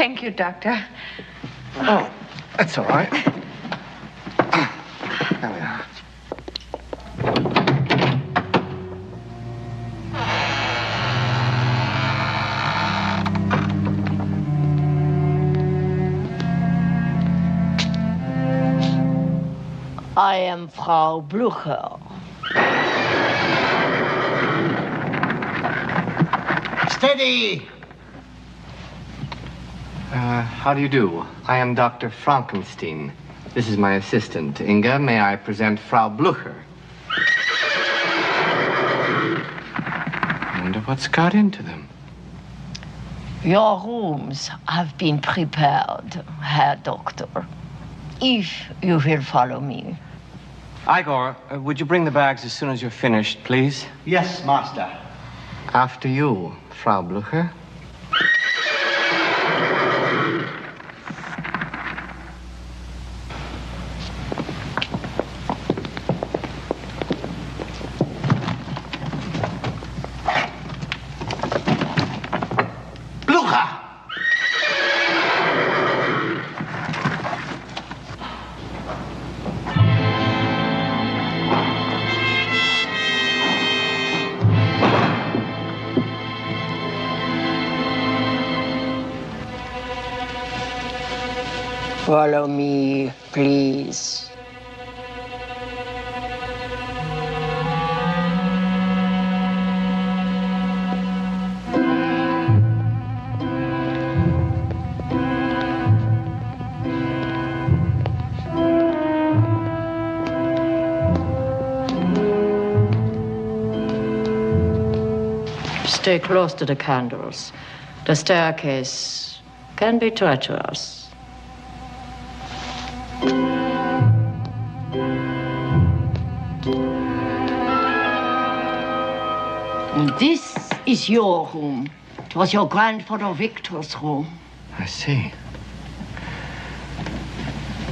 Thank you, Doctor. Oh, that's all right. There we are. I am Frau Blucher. Steady! How do you do? I am Dr. Frankenstein. This is my assistant, Inga. May I present Frau Blucher? I wonder what's got into them. Your rooms have been prepared, Herr Doctor. If you will follow me. Igor, would you bring the bags as soon as you're finished, please? Yes, master. After you, Frau Blucher. Follow me, please. Stay close to the candles. The staircase can be treacherous. This is your room. It was your grandfather Victor's room. I see.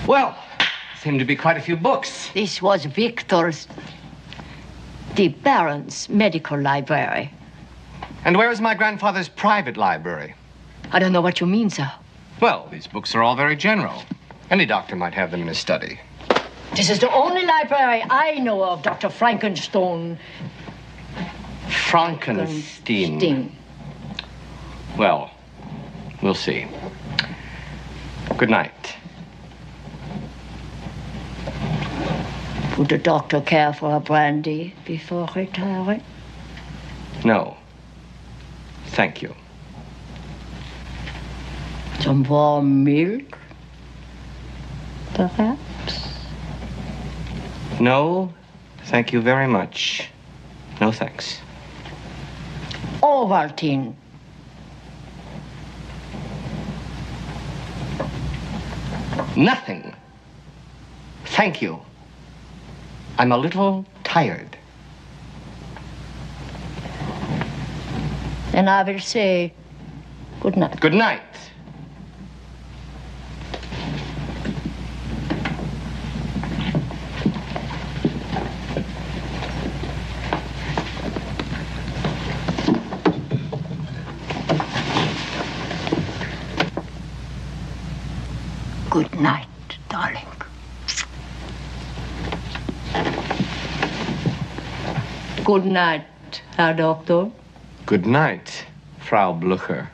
Well, seem to be quite a few books. This was Victor's, the Baron's medical library. And where is my grandfather's private library? I don't know what you mean, sir. Well, these books are all very general. Any doctor might have them in his study. This is the only library I know of, Dr. Frankenstein. Frankenstein. Well, we'll see. Good night. Would the doctor care for a brandy before retiring? No. Thank you. Some warm milk, perhaps? No, thank you very much. No thanks. Ovaltine. Nothing. Thank you. I'm a little tired. Then I will say good night. Good night. Good night, darling. Good night, Herr Doctor. Good night, Frau Blucher.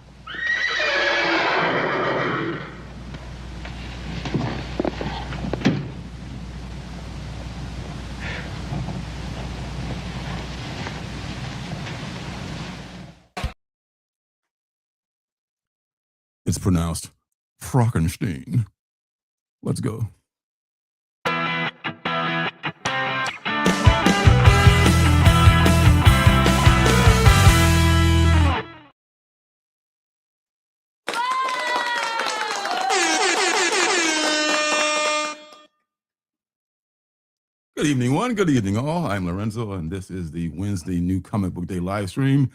It's pronounced Frankenstein. Let's go. Good evening, one. Good evening, all. I'm Lorenzo, and this is the Wednesday New Comic Book Day live stream,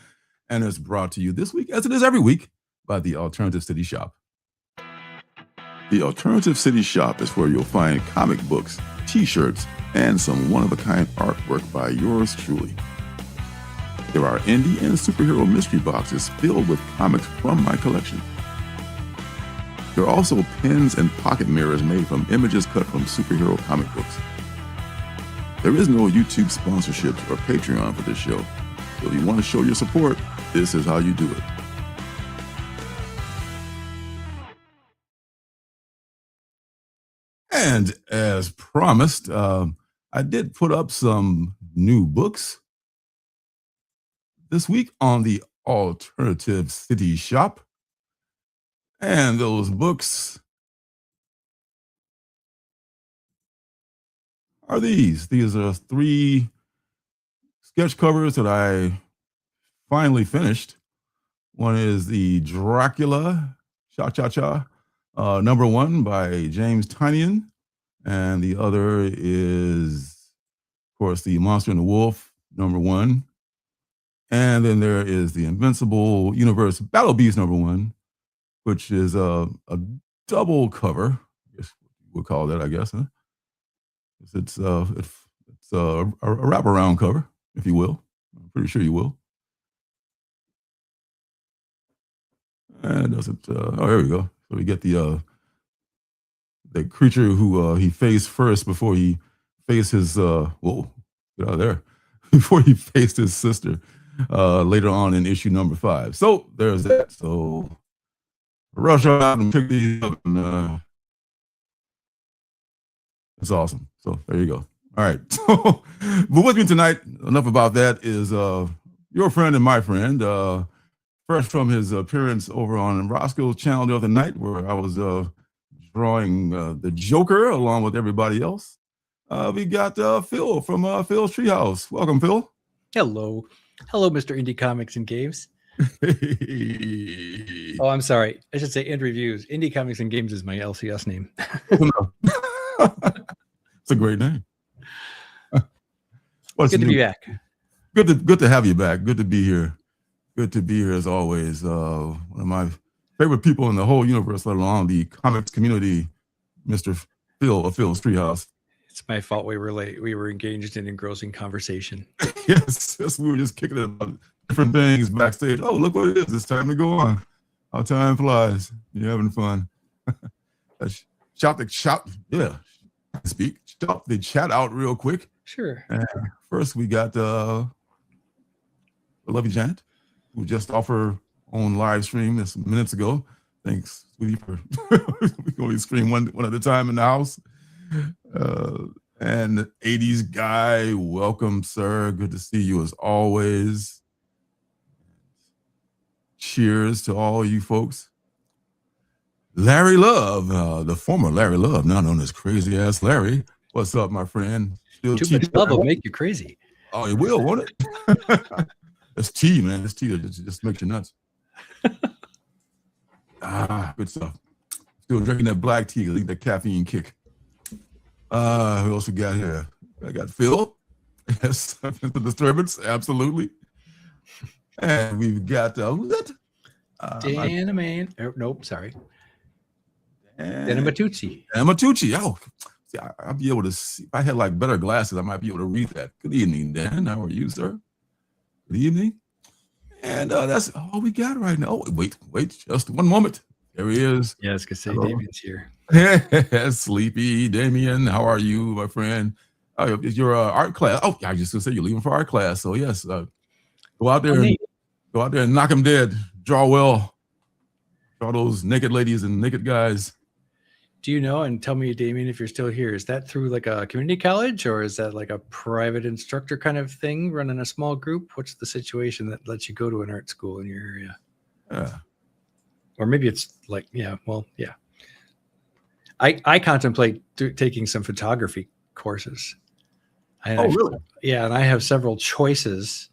and it's brought to you this week, as it is every week, by the Alternative City Shop. The Alternative City Shop is where you'll find comic books, t-shirts, and some one-of-a-kind artwork by yours truly. There are indie and superhero mystery boxes filled with comics from my collection. There are also pins and pocket mirrors made from images cut from superhero comic books. There is no YouTube sponsorships or Patreon for this show, so if you want to show your support, this is how you do it. And as promised, I did put up some new books this week on the Alternative City Shop. And those books are these. These are 3 sketch covers that I finally finished. One is the Dracula Cha-Cha-Cha #1 by James Tynion. And the other is, of course, the Monster and the Wolf #1. And then there is the Invincible Universe Battle Beast #1, which is a double cover. I guess we'll call that, I guess. Huh? It's a wraparound cover, if you will. I'm pretty sure you will. And it doesn't. Oh, here we go. So we get the creature who he faced first before he faced his. Whoa, get out of there! Before he faced his sister later on in issue #5. So there's that. So rush out and pick these up, and it's awesome. So there you go. All right. So, but with me tonight, enough about that, is your friend and my friend, fresh from his appearance over on Roscoe's channel the other night, where I was drawing the Joker along with everybody else. We got Phil from Phil's Treehouse. Welcome, Phil. Hello. Hello, Mr. Indie Comics and Games. Hey. Oh, I'm sorry. I should say End Reviews. Indie Comics and Games is my LCS name. It's a great name. Good to be back. Good to have you back. Good to be here. Good to be here as always. One of my favorite people in the whole universe, let alone the comics community, Mr. Phil of Phil's Treehouse. It's my fault we were late. We were engaged in engrossing conversation. Yes, we were just kicking it about different things backstage. Oh, look what it is. It's time to go on. How time flies. You're having fun. Shout, yeah. Speak. Shout the chat out real quick. Sure. First, we got Lovey Janet, who just offered on live stream this minutes ago. Thanks, sweetie, for we can only stream one at a time in the house. And 80s guy, welcome, sir. Good to see you as always. Cheers to all you folks. Larry Love, the former Larry Love, now known as Crazy Ass Larry. What's up, my friend? Still Too much love will make you crazy. Oh, it will, won't it? It's tea, man. It's tea that just makes you nuts. Good stuff. Still drinking that black tea, leave that caffeine kick. Who else we got here? I got Phil. Yes, the disturbance, absolutely. And we've got who's that? Nope, sorry. Dana Matucci. Oh, see, I'll be able to see. If I had like better glasses, I might be able to read that. Good evening, Dan. How are you, sir? Good evening. And that's all we got right now. Oh, wait, just one moment. There he is. Yeah, I was gonna say Damien's here. Sleepy Damien, how are you, my friend? Is your art class? Oh, I was just gonna say you're leaving for art class. So yes, go out there and knock them dead. Draw well. Draw those naked ladies and naked guys. Do you know, and tell me, Damien, if you're still here, is that through like a community college, or is that like a private instructor kind of thing, running a small group? What's the situation that lets you go to an art school in your area? Or maybe it's like, yeah. I contemplate taking some photography courses. Really? Yeah, and I have several choices,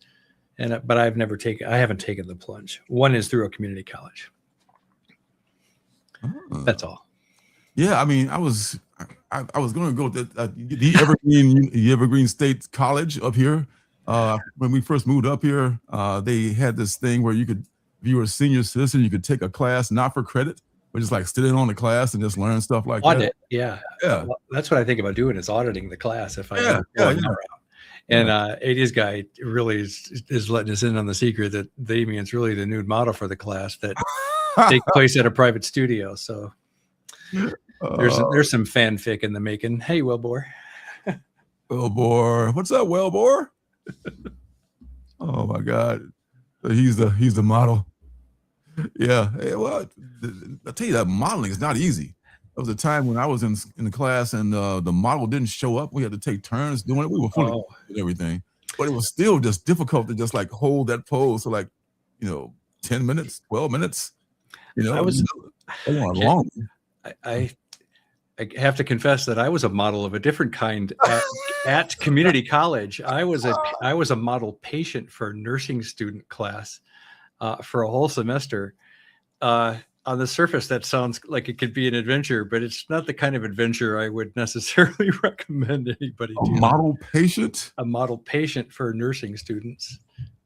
but I haven't taken the plunge. One is through a community college. That's all. Yeah, I mean, I was going to go to the Evergreen State College up here. When we first moved up here, they had this thing where you could, if you were a senior citizen, you could take a class not for credit, but just like sit in on the class and just learn stuff like Audit, that. Yeah. Well, that's what I think about doing, is auditing the class if I yeah. And 80s guy really is letting us in on the secret that Damien's really the nude model for the class that take place at a private studio. So There's some fanfic in the making. Hey, Wilbur. Wilbur, what's up, Wilbur? Oh my God, he's the model. Yeah. Hey, well, I tell you that modeling is not easy. There was a time when I was in the class and the model didn't show up. We had to take turns doing it. We were fully and everything, but it was still just difficult to just like hold that pose for like 10 minutes, 12 minutes. Long. I have to confess that I was a model of a different kind at community college. I was a model patient for a nursing student class for a whole semester. On the surface, that sounds like it could be an adventure, but it's not the kind of adventure I would necessarily recommend anybody do. Model patient? A model patient for nursing students.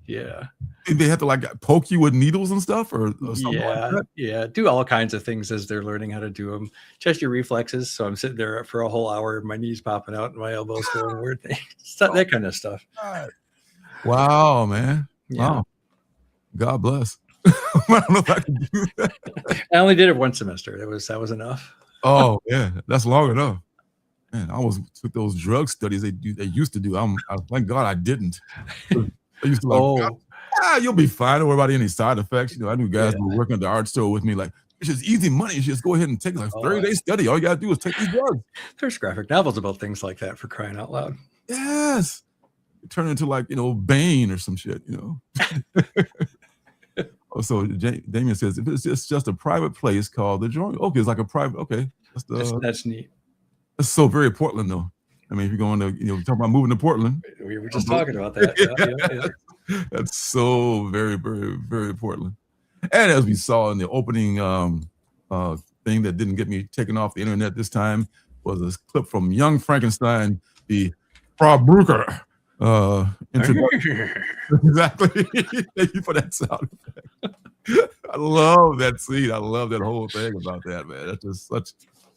Yeah. They have to like poke you with needles and stuff or something like that? Yeah. Do all kinds of things as they're learning how to do them. Test your reflexes. So I'm sitting there for a whole hour, my knees popping out and my elbows going weird things. That kind of stuff. Wow, man. Yeah. Wow. God bless. I don't know if I can do that. I only did it one semester. That was enough. Oh, yeah. That's long enough. Man, I almost took those drug studies they used to do. I thank God I didn't. I used to like, you'll be fine. Don't worry about any side effects. I knew guys who were working at the art store with me like, it's just easy money. You just go ahead and take like 30-day study. All you got to do is take these drugs. There's graphic novels about things like that, for crying out loud. Yes. It turned into like, Bane or some shit, So Damien says, if it's just a private place called the Joint. Okay, it's like a private, okay. That's neat. That's so very Portland, though. I mean, if you're going to, talk about moving to Portland. We were just talking about that. Yeah. That's so very, very, very Portland. And as we saw in the opening thing that didn't get me taken off the internet this time was a clip from Young Frankenstein, the Frau Brücker introduction. Exactly. Thank you for that sound effect. I love that scene. I love that whole thing about that, man. That's just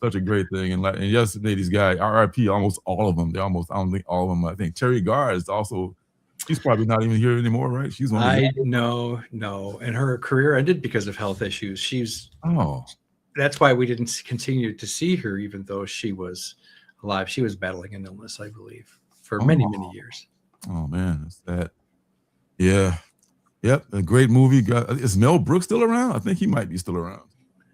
such a great thing. And yesterday, these guys, RIP, almost all of them. I don't think all of them. I think Terry Garr is also. She's probably not even here anymore, right? She's one. No. And her career ended because of health issues. That's why we didn't continue to see her, even though she was alive. She was battling an illness, I believe, for many years. Oh man, that's that. Yeah. Yep. A great movie. Is Mel Brooks still around? I think he might be still around.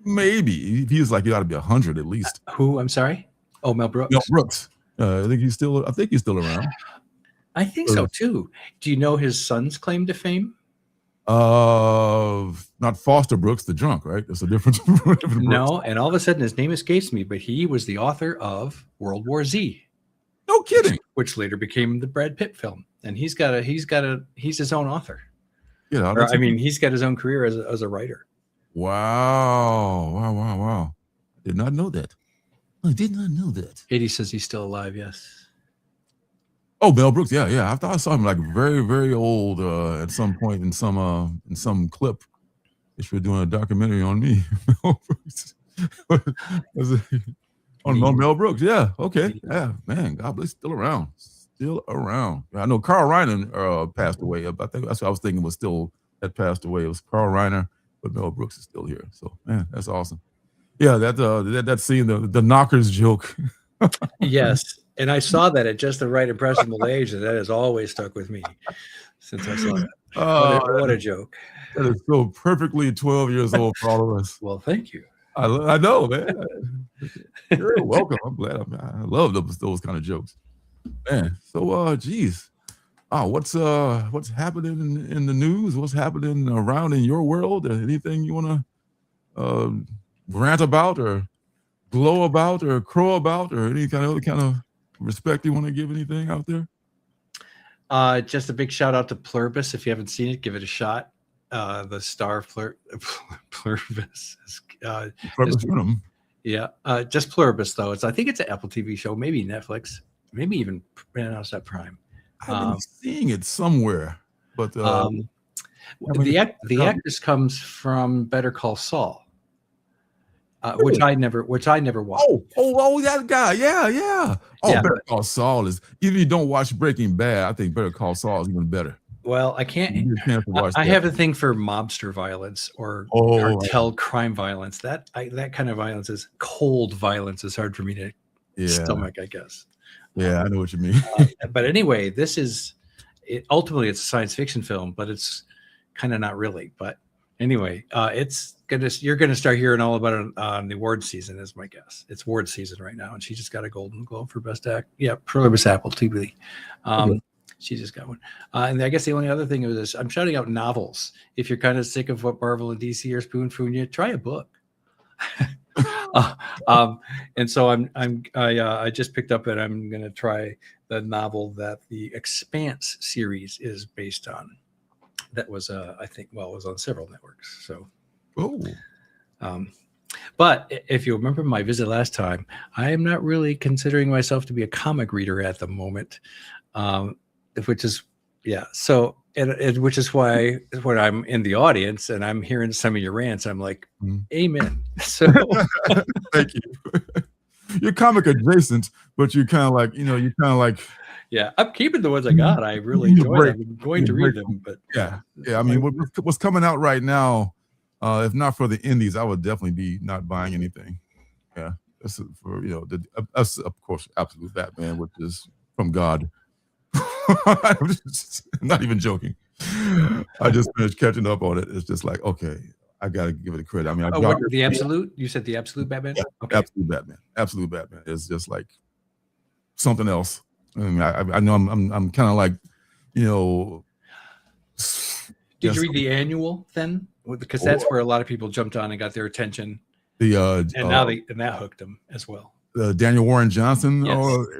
Maybe. He was like, you ought to be 100 at least. Who? I'm sorry? Oh, Mel Brooks. Mel Brooks. I think he's still around. I think so too. Do you know his son's claim to fame? Not Foster Brooks, the drunk, right? There's a difference. No, and all of a sudden his name escapes me, but he was the author of World War Z. No kidding. Which later became the Brad Pitt film, and he's his own author. Yeah, he's got his own career as a writer. Wow. Did not know that. I did not know that. Katie says he's still alive, yes. Oh, Mel Brooks, yeah. I thought I saw him like very, very old at some point in some clip. If you're doing a documentary on me. Mel Brooks. on Mel Brooks, yeah. Okay. Yeah, man, God bless, still around. I know Carl Reiner passed away. I think that's what I was thinking had passed away. It was Carl Reiner. But Mel Brooks is still here. So, man, that's awesome. Yeah, that scene, the knockers joke. Yes. And I saw that at just the right impressionable age, and that has always stuck with me since I saw that. What a joke. That is so perfectly 12 years old for all of us. Well, thank you. I know, man. You're welcome. I'm glad. I love those kind of jokes. Man, so, geez. What's happening in the news? What's happening around in your world? Anything you want to rant about or glow about or crow about or any kind of respect you want to give anything out there? Just a big shout out to Pluribus. If you haven't seen it, give it a shot. The star Pluribus. Just Pluribus though. I think it's an Apple TV show, maybe Netflix, maybe even announced at Prime. I've been seeing it somewhere, but the actress comes from Better Call Saul, which I never watched. Oh, that guy, yeah. Oh, yeah. Better Call Saul is. Even if you don't watch Breaking Bad, I think Better Call Saul is even better. Well, I can't. You get a chance to watch I that. have a thing for mobster violence or cartel crime violence. That kind of violence is cold violence. Is hard for me to stomach, I guess. Yeah, I know what you mean. But anyway, ultimately it's a science fiction film, but it's kind of not really. But anyway, you're gonna start hearing all about it on the award season, is my guess. It's award season right now, and she just got a Golden Globe for Best Act. Yeah, Prolibus Apple TV. She just got one. And I guess the only other thing is this, I'm shouting out novels. If you're kind of sick of what Marvel and DC are spoon-feeding you, try a book. And so I just picked up and I'm going to try the novel that the Expanse series is based on. That was, I think, it was on several networks. So, but if you remember my visit last time, I am not really considering myself to be a comic reader at the moment. Which is, so, and which is why when I'm in the audience and I'm hearing some of your rants, I'm like, amen. So thank you. You're comic adjacent, but you're kind of like, I'm keeping the ones I got. I really enjoy them. I'm going to read them, but yeah. I mean, what's coming out right now, if not for the indies, I would definitely be not buying anything. Yeah. That's for, that's of course, Absolute Batman, which is from God. I'm not even joking. I just finished catching up on it. It's just like, okay, I got to give it a credit. I mean, the Absolute? You said the Absolute Batman? Yeah, okay. Absolute Batman is just like something else. I mean, I know I'm kind of like, Did you read the annual then? Because that's where a lot of people jumped on and got their attention. And that hooked them as well. Daniel Warren Johnson.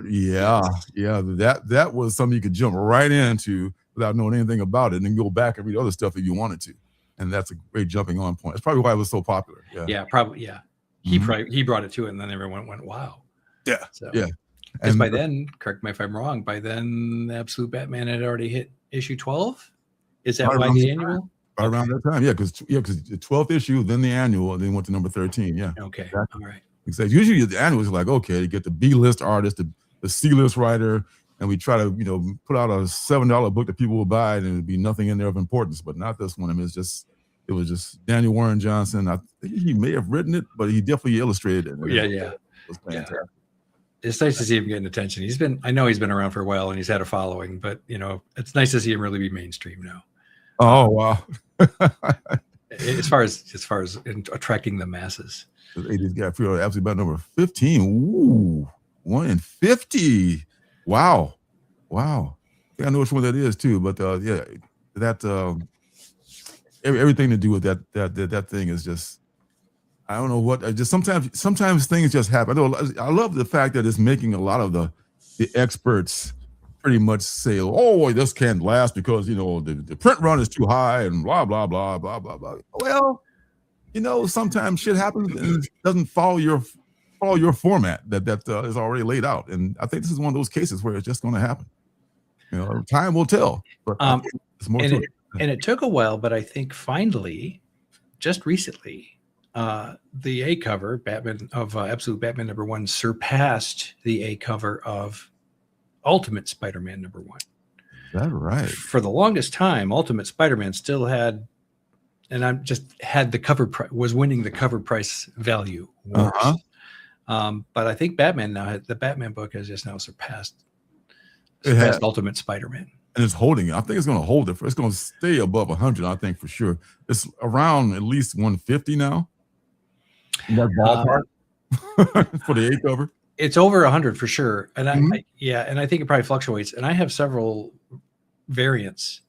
Yes. That was something you could jump right into without knowing anything about it, and then go back and read other stuff if you wanted to. And that's a great jumping on point. That's probably why it was so popular. Yeah, probably. Yeah, he brought it to it, and then everyone went, "Wow." Yeah. So, yeah. Because by then, correct me if I'm wrong, by then Absolute Batman had already hit issue 12. Is that why the annual? Right around that time, because the 12th issue, then the annual, and then went to number 13. Yeah. Okay. Exactly. All right. Exactly. Usually the annual is like, okay, you get the B-list artist, the C-list writer, and we try to, put out a $7 book that people will buy, and it'd be nothing in there of importance, but not this one. I mean, it was just Daniel Warren Johnson. I think he may have written it, but he definitely illustrated it. Yeah. It was fantastic. It's nice to see him getting attention. I know he's been around for a while and he's had a following, but it's nice to see him really be mainstream now. Oh, wow. as far as attracting the masses. The 80s guy feel absolutely about number 15. Ooh, 1 in 50. Wow. I think I know which one that is too, but that everything to do with that thing is just, I don't know what. Just sometimes things just happen. I love the fact that it's making a lot of the experts pretty much say, "Oh, this can't last because the print run is too high and blah blah blah blah blah blah." Well, sometimes shit happens and it doesn't follow your format that is already laid out. And I think this is one of those cases where it's just going to happen. Time will tell. But it's more to it. And it took a while, but I think finally, just recently, the A cover Batman of Absolute Batman #1 surpassed the A cover of Ultimate Spider-Man #1. Is that right? For the longest time, Ultimate Spider-Man still had, and I'm just had the cover was winning the cover price value. But I think the Batman book has just now surpassed Ultimate Spider-Man. And it's holding it. I think it's going to hold it. It's going to stay above 100. I think for sure. It's around at least 150 now. In that ballpark for the A cover. It's over 100 for sure, and and I think it probably fluctuates. And I have several variants,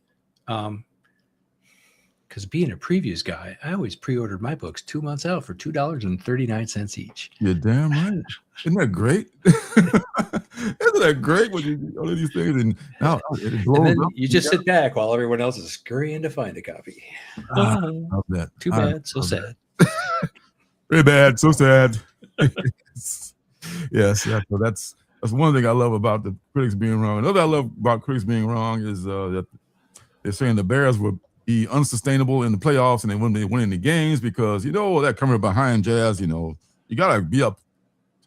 because being a previews guy, I always pre-ordered my books 2 months out for $2.39 each. You're damn right. Isn't that great? Isn't that greght when you do all of these things and then you just sit back while everyone else is scurrying to find a copy. Love that. Too bad, so sad. Very bad, so sad. Yes. So that's one thing I love about the critics being wrong. Another I love about critics being wrong is that they're saying the Bears would be unsustainable in the playoffs and they wouldn't be winning the games because that coming behind Jazz. You gotta be up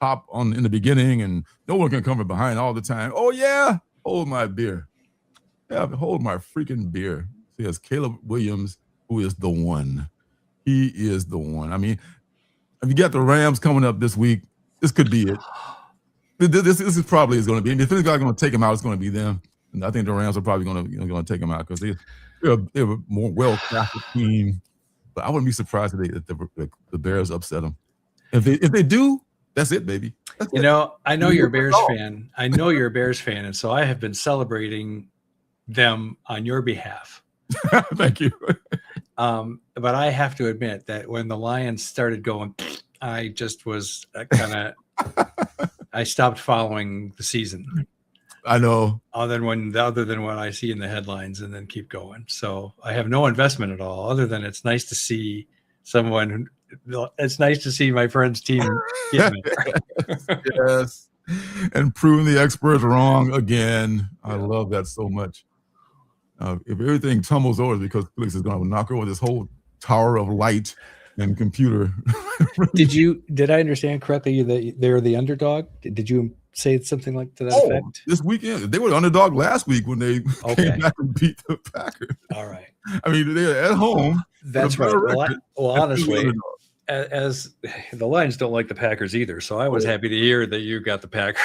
top in the beginning, and no one can come from behind all the time. Oh yeah, hold my beer. Yeah, hold my freaking beer. It says Caleb Williams, who is the one. He is the one. I mean, if you got the Rams coming up this week, this could be it. This is probably is going to be. And if any guy's going to take him out, it's going to be them. And I think the Rams are probably going to take him out because they're a more well-crafted team. But I wouldn't be surprised if the Bears upset them. If they do, that's it, baby. That's You it. know, I know you're a Bears fan. I know you're a Bears fan, and so I have been celebrating them on your behalf. Thank you. But I have to admit that when the Lions started going, I just was kind of I stopped following the season. I know. Other than what I see in the headlines, and then keep going. So I have no investment at all, other than it's nice to see someone. It's nice to see my friend's team get there. Yes, and proving the experts wrong again. I love that so much. If everything tumbles over because Felix is going to knock over this whole tower of light and computer. Did I understand correctly that they're the underdog? Did you say something like to that effect? This weekend they were the underdog last week when they came back and beat the Packers. All right. I mean, they're at home. That's right. Well, honestly, as the Lions don't like the Packers either, so I was happy to hear that you got the Packers,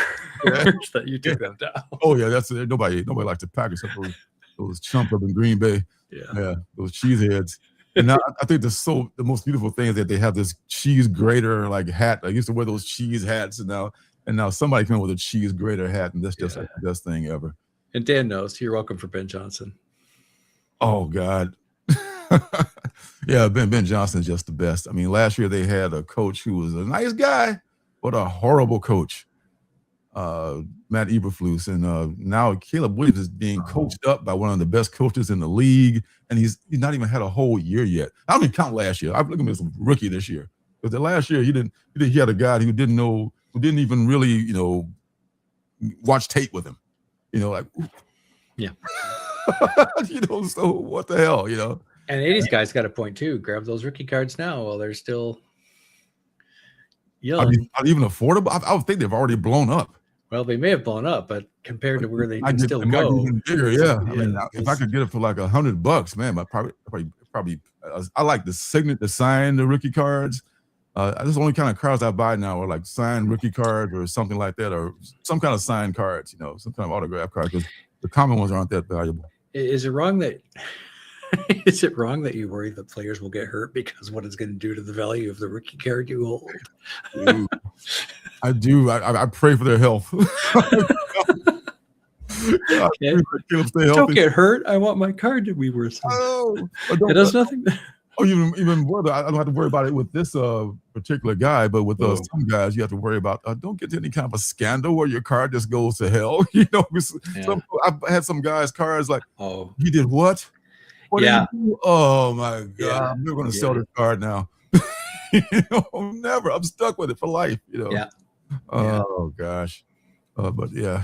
that you took them down. Oh yeah, that's it. Nobody likes the Packers except those chumps up in Green Bay. Yeah, those cheeseheads. And now I think the most beautiful thing is that they have this cheese grater like hat. I used to wear those cheese hats, and now somebody came up with a cheese grater hat, and that's just like the best thing ever. And Dan knows. You're welcome for Ben Johnson. Oh God. Yeah, Ben Johnson's just the best. I mean, last year they had a coach who was a nice guy, but a horrible coach, Matt Eberflus, and now Caleb Williams is being coached up by one of the best coaches in the league, and he's not even had a whole year yet. I don't even count last year. I look at him as a rookie this year, because the last year he had a guy who didn't even really watch tape with him, like so what the hell, And 80s guys got a point too. Grab those rookie cards now while they're still young. I mean, not even affordable. I would think they've already blown up. Well, they may have blown up, but compared to where they can still might go, be even bigger, yeah. I mean, if I could get it for like $100, man, I probably. I like the sign the rookie cards. That's the only kind of cards I buy now are like signed rookie cards or something like that, or some kind of signed cards, some kind of autograph card, because the common ones aren't that valuable. Is it wrong that you worry that players will get hurt because what it's going to do to the value of the rookie card you hold? Dude, I do. I pray for their health. Don't get hurt. I want my card to be worth something. It does nothing. Even more. I don't have to worry about it with this particular guy, but with some guys, you have to worry about. Don't get to any kind of a scandal where your card just goes to hell. I've had some guys' cards like, he did what? Oh my God! I'm never going to sell this card now. Never. I'm stuck with it for life. Oh gosh. But yeah,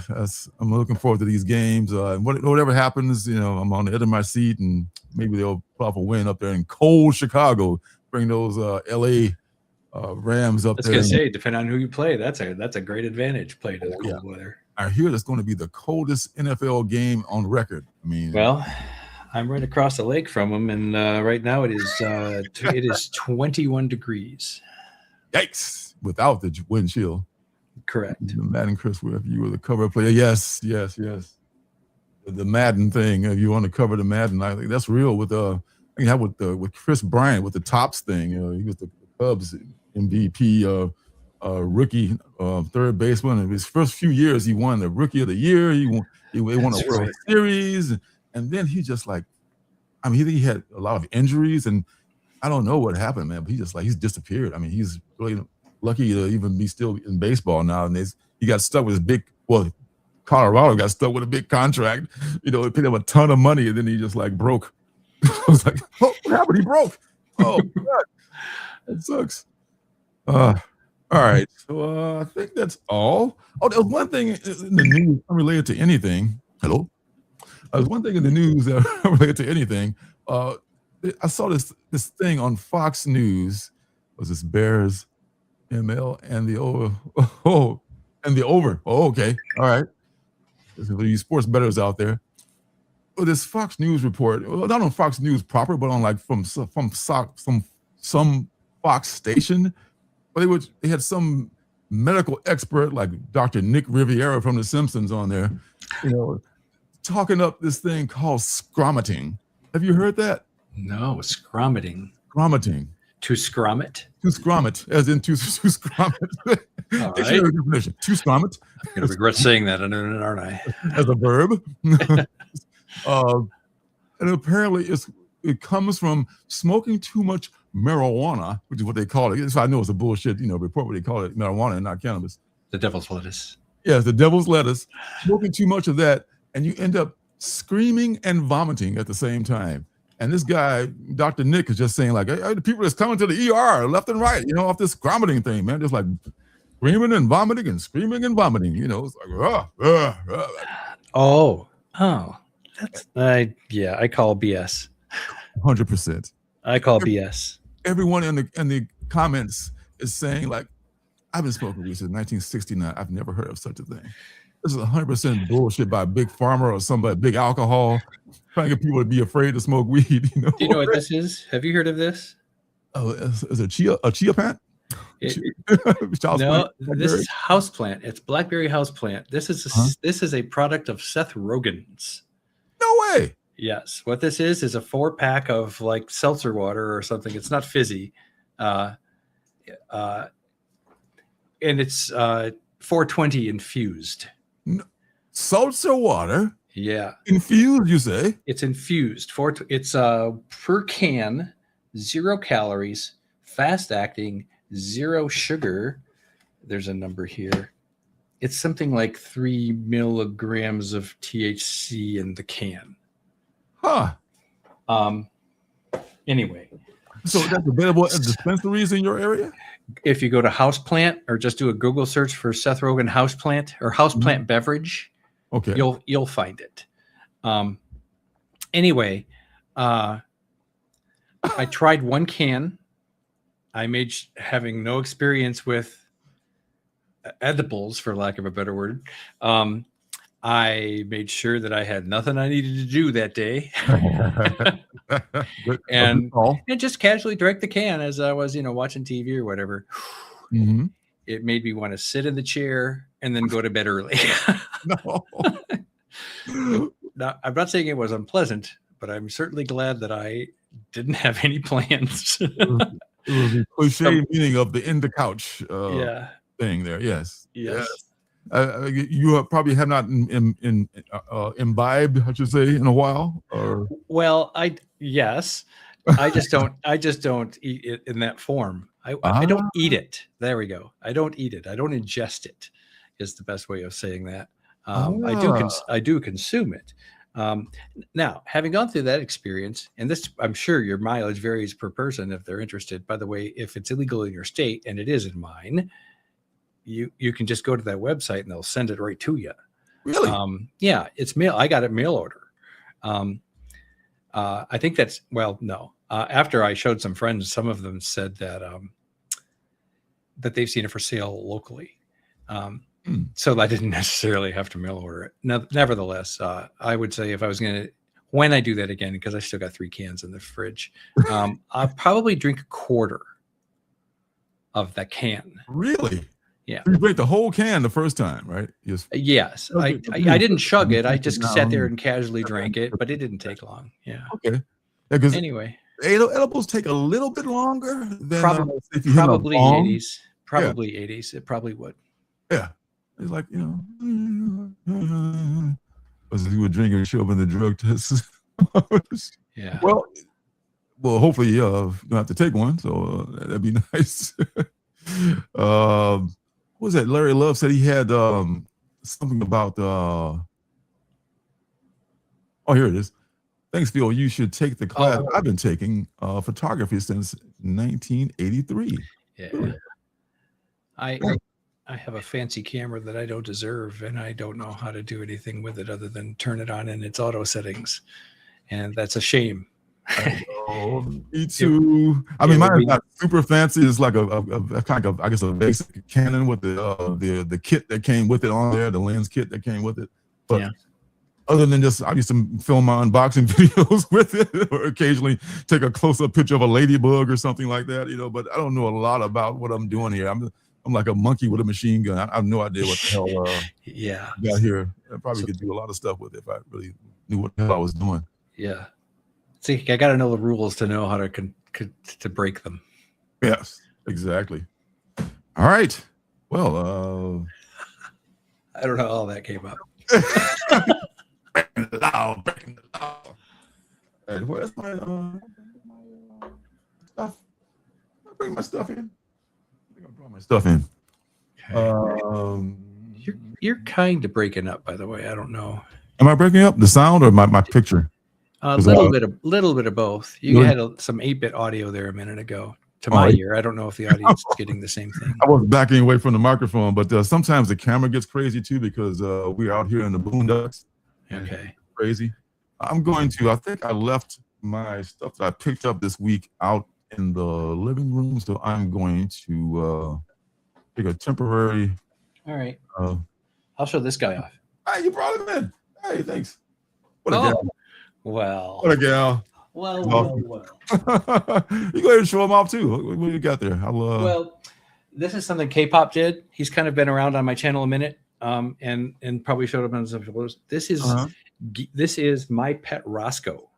I'm looking forward to these games. Whatever happens, I'm on the edge of my seat, and maybe they'll pull off a win up there in cold Chicago. Bring those LA Rams up there. I was going to say, depending on who you play, that's a great advantage. Play to the cold weather. I hear that's going to be the coldest NFL game on record. I mean, well, I'm right across the lake from them, and right now it is 21 degrees. Yikes! Without the wind chill. Correct. The Madden, Chris, if you were the cover player, yes. The Madden thing. If you want to cover the Madden, I think that's real. With with Chris Bryant with the Tops thing. He was the Cubs MVP, rookie, third baseman. In his first few years, he won the Rookie of the Year. He won a World Series, and then he just he had a lot of injuries, and I don't know what happened, man. But he's disappeared. I mean, he's really lucky to even be still in baseball nowadays. He got stuck with his Colorado got stuck with a big contract. It paid him a ton of money, and then he just broke. I was like, what happened? He broke. Oh, God. That sucks. All right. So I think that's all. Oh, there was one thing in the news unrelated to anything. Hello? There's one thing in the news that unrelated to anything. I saw this thing on Fox News. Was this Bears ML and the over? Oh, okay. All right. There's you sports bettors out there. this Fox News report, well, not on Fox News proper, but on like from some Fox station, but they had some medical expert like Dr. Nick Riviera from The Simpsons on there, talking up this thing called scromating. Have you heard that? No, scromating. Scromating. To scrum it? To scromit, as in to scromit. All Dictionary right. definition. To scromit. I'm going to regret saying that, aren't I? As a verb. And apparently it comes from smoking too much marijuana, which is what they call it. So I know it's a bullshit, report, but they call it marijuana and not cannabis. The devil's lettuce. Yes, the devil's lettuce. Smoking too much of that, and you end up screaming and vomiting at the same time. And this guy, Dr. Nick, is just saying like, hey, the people that's coming to the ER left and right, off this scromating thing, man, just like screaming and vomiting and screaming and vomiting. It's like, That's I call BS. 100%. I call BS. Everyone in the comments is saying like, I've been smoking weed since 1969. I've never heard of such a thing. This is 100% bullshit by Big Pharma or somebody, Big Alcohol, trying to get people to be afraid to smoke weed. Do you know what this is? Have you heard of this? Oh, is it a chia plant? No, this is houseplant. It's blackberry houseplant. This is a product of Seth Rogen's. No way. Yes. What this is a 4-pack of like seltzer water or something. It's not fizzy. And it's 420 infused. No. Seltzer water? Yeah. Infused, you say? It's infused. It's per can, 0 calories, fast acting, 0 sugar. There's a number here. It's something like 3 milligrams of THC in the can. Huh. Anyway. So that's available at dispensaries in your area? If you go to Houseplant or just do a Google search for Seth Rogen Houseplant or Houseplant beverage, okay, you'll find it. Anyway, I tried 1 can. I having no experience with edibles, for lack of a better word. I made sure that I had nothing I needed to do that day, and just casually drank the can as I was, watching TV or whatever. Mm-hmm. It made me want to sit in the chair and then go to bed early. No. Now, I'm not saying it was unpleasant, but I'm certainly glad that I didn't have any plans. It was the cliche meaning of the in the couch thing there. Yes. You probably have not imbibed, I should say, in a while. Or well, yes, I just don't eat it in that form. I don't eat it. There we go. I don't eat it. I don't ingest it. Is the best way of saying that. I do consume it. Now, having gone through that experience, and this, I'm sure your mileage varies per person if they're interested. By the way, if it's illegal in your state, and it is in mine, you can just go to that website and they'll send it right to you. Really? Yeah, it's mail. I got it mail order. I think that's, no. After I showed some friends, some of them said that that they've seen it for sale locally. So I didn't necessarily have to mail order it. Nevertheless, I would say if I was going to, when I do that again, because I still got 3 cans in the fridge, I'll probably drink a quarter of that can. Really? Yeah. You drank the whole can the first time, right? Yes. I didn't chug it. I just sat there and casually drank it, but it didn't take long. Yeah. Okay. Yeah, anyway, edibles take a little bit longer than probably 80s. Probably 80s. It probably would. Yeah. It's like, as if you were drinking and show up in the drug test. Yeah. Well, hopefully you don't have to take one, so that'd be nice. What was that? Larry Love said he had something about here it is. Thanks, Phil. You should take the class I've been taking photography since 1983. Yeah. I have a fancy camera that I don't deserve, and I don't know how to do anything with it other than turn it on in its auto settings, and that's a shame. Me too. I mean, mine's not super fancy. It's like a kind of, I guess, a basic Canon with the kit that came with it on there, the lens kit that came with it. But other than just, I used to film my unboxing videos with it, or occasionally take a close-up picture of a ladybug or something like that, but I don't know a lot about what I'm doing here. I'm like a monkey with a machine gun. I have no idea what the hell Yeah. I got here. I probably could do a lot of stuff with it if I really knew what the hell I was doing. Yeah. See, I got to know the rules to know how to break them. Yes, exactly. All right. Well, I don't know how all that came up. breaking the law. And where's my stuff? I bring my stuff in. I think I brought my stuff in. Okay. You're kind of breaking up, by the way. I don't know. Am I breaking up the sound or my picture? A little bit of both. You had some 8-bit audio there a minute ago. To my ear, I don't know if the audience is getting the same thing. I was backing away from the microphone, but sometimes the camera gets crazy too because we're out here in the boondocks. Okay. Crazy. I think I left my stuff that I picked up this week out in the living room, so I'm going to take a temporary. All right. I'll show this guy off. Hey, you brought him in. Hey, thanks. What a gal. Well. What a gal. Well. You go ahead and show him off too. What do you got there? Well, this is something K-pop did. He's kind of been around on my channel a minute, and probably showed up on some videos. This is My Pet Roscoe.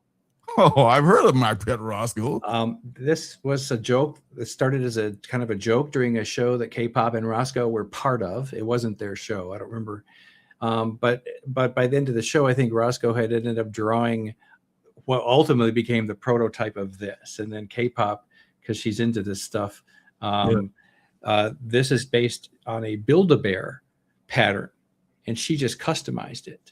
Oh, I've heard of My Pet Roscoe. This was a joke. It started as a kind of a joke during a show that K-pop and Roscoe were part of. It wasn't their show. I don't remember. But by the end of the show, I think Roscoe had ended up drawing what ultimately became the prototype of this. And then K-pop, because she's into this stuff, this is based on a Build-A-Bear pattern, and she just customized it,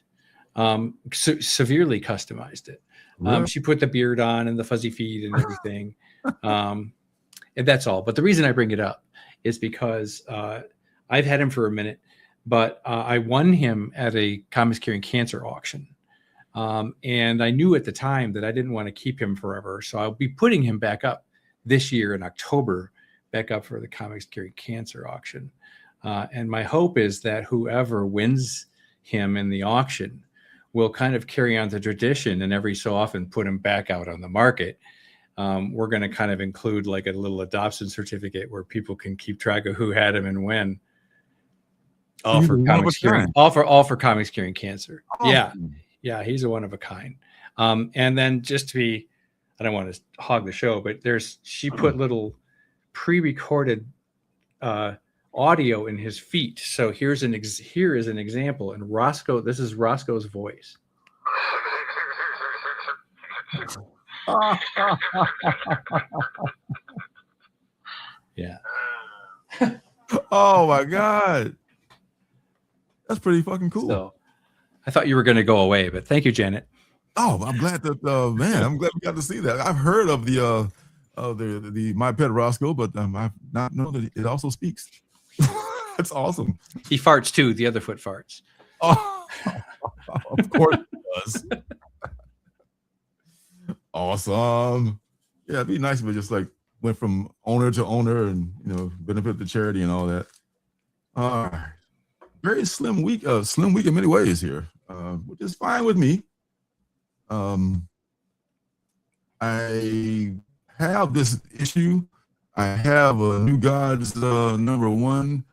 severely customized it. Really? She put the beard on and the fuzzy feet and everything. And that's all. But the reason I bring it up is because I've had him for a minute, but I won him at a Comics Curing Cancer auction. And I knew at the time that I didn't want to keep him forever. So I'll be putting him back up this year in October, back up for the Comics Curing Cancer auction. And my hope is that whoever wins him in the auction will kind of carry on the tradition and every so often put him back out on the market. We're going to kind of include like a little adoption certificate where people can keep track of who had him and when. All for Comics Curing Cancer. Awesome. Yeah, he's a one of a kind. And then just to be, I don't want to hog the show, but she put little pre-recorded audio in his feet. So here is an example. And Roscoe, this is Roscoe's voice. Yeah. Oh my God. That's pretty fucking cool. So I thought you were going to go away, but thank you, Janet. Oh, I'm glad that I'm glad we got to see that. I've heard of the My Pet Roscoe, but I've not known that it also speaks. That's awesome. He farts too. The other foot farts. Oh, of course it does. Awesome. Yeah, it'd be nice if it just like went from owner to owner and benefit the charity and all that. Very slim week in many ways here, which is fine with me. I have this issue. I have a New Gods #1,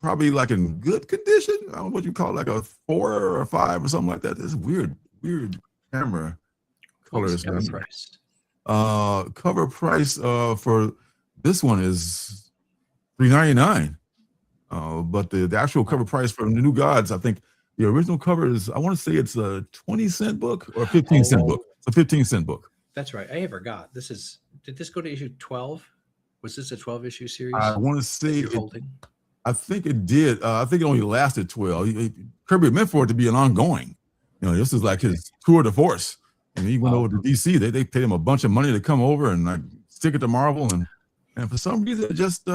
probably like in good condition. I don't know what you call it, like a 4 or a 5 or something like that. This weird camera colors. Cover price for this one is $3.99. But the actual cover price for the New Gods, I think the original cover is, I want to say it's a 20-cent book or a 15-cent book. It's a 15-cent book. That's right. I forgot. Did this go to issue 12? Was this a 12-issue series? I want to say holding. I think it did. I think it only lasted 12. Kirby meant for it to be an ongoing. This is like his tour de force. And he went over to DC. They paid him a bunch of money to come over and like stick it to Marvel. And for some reason, it just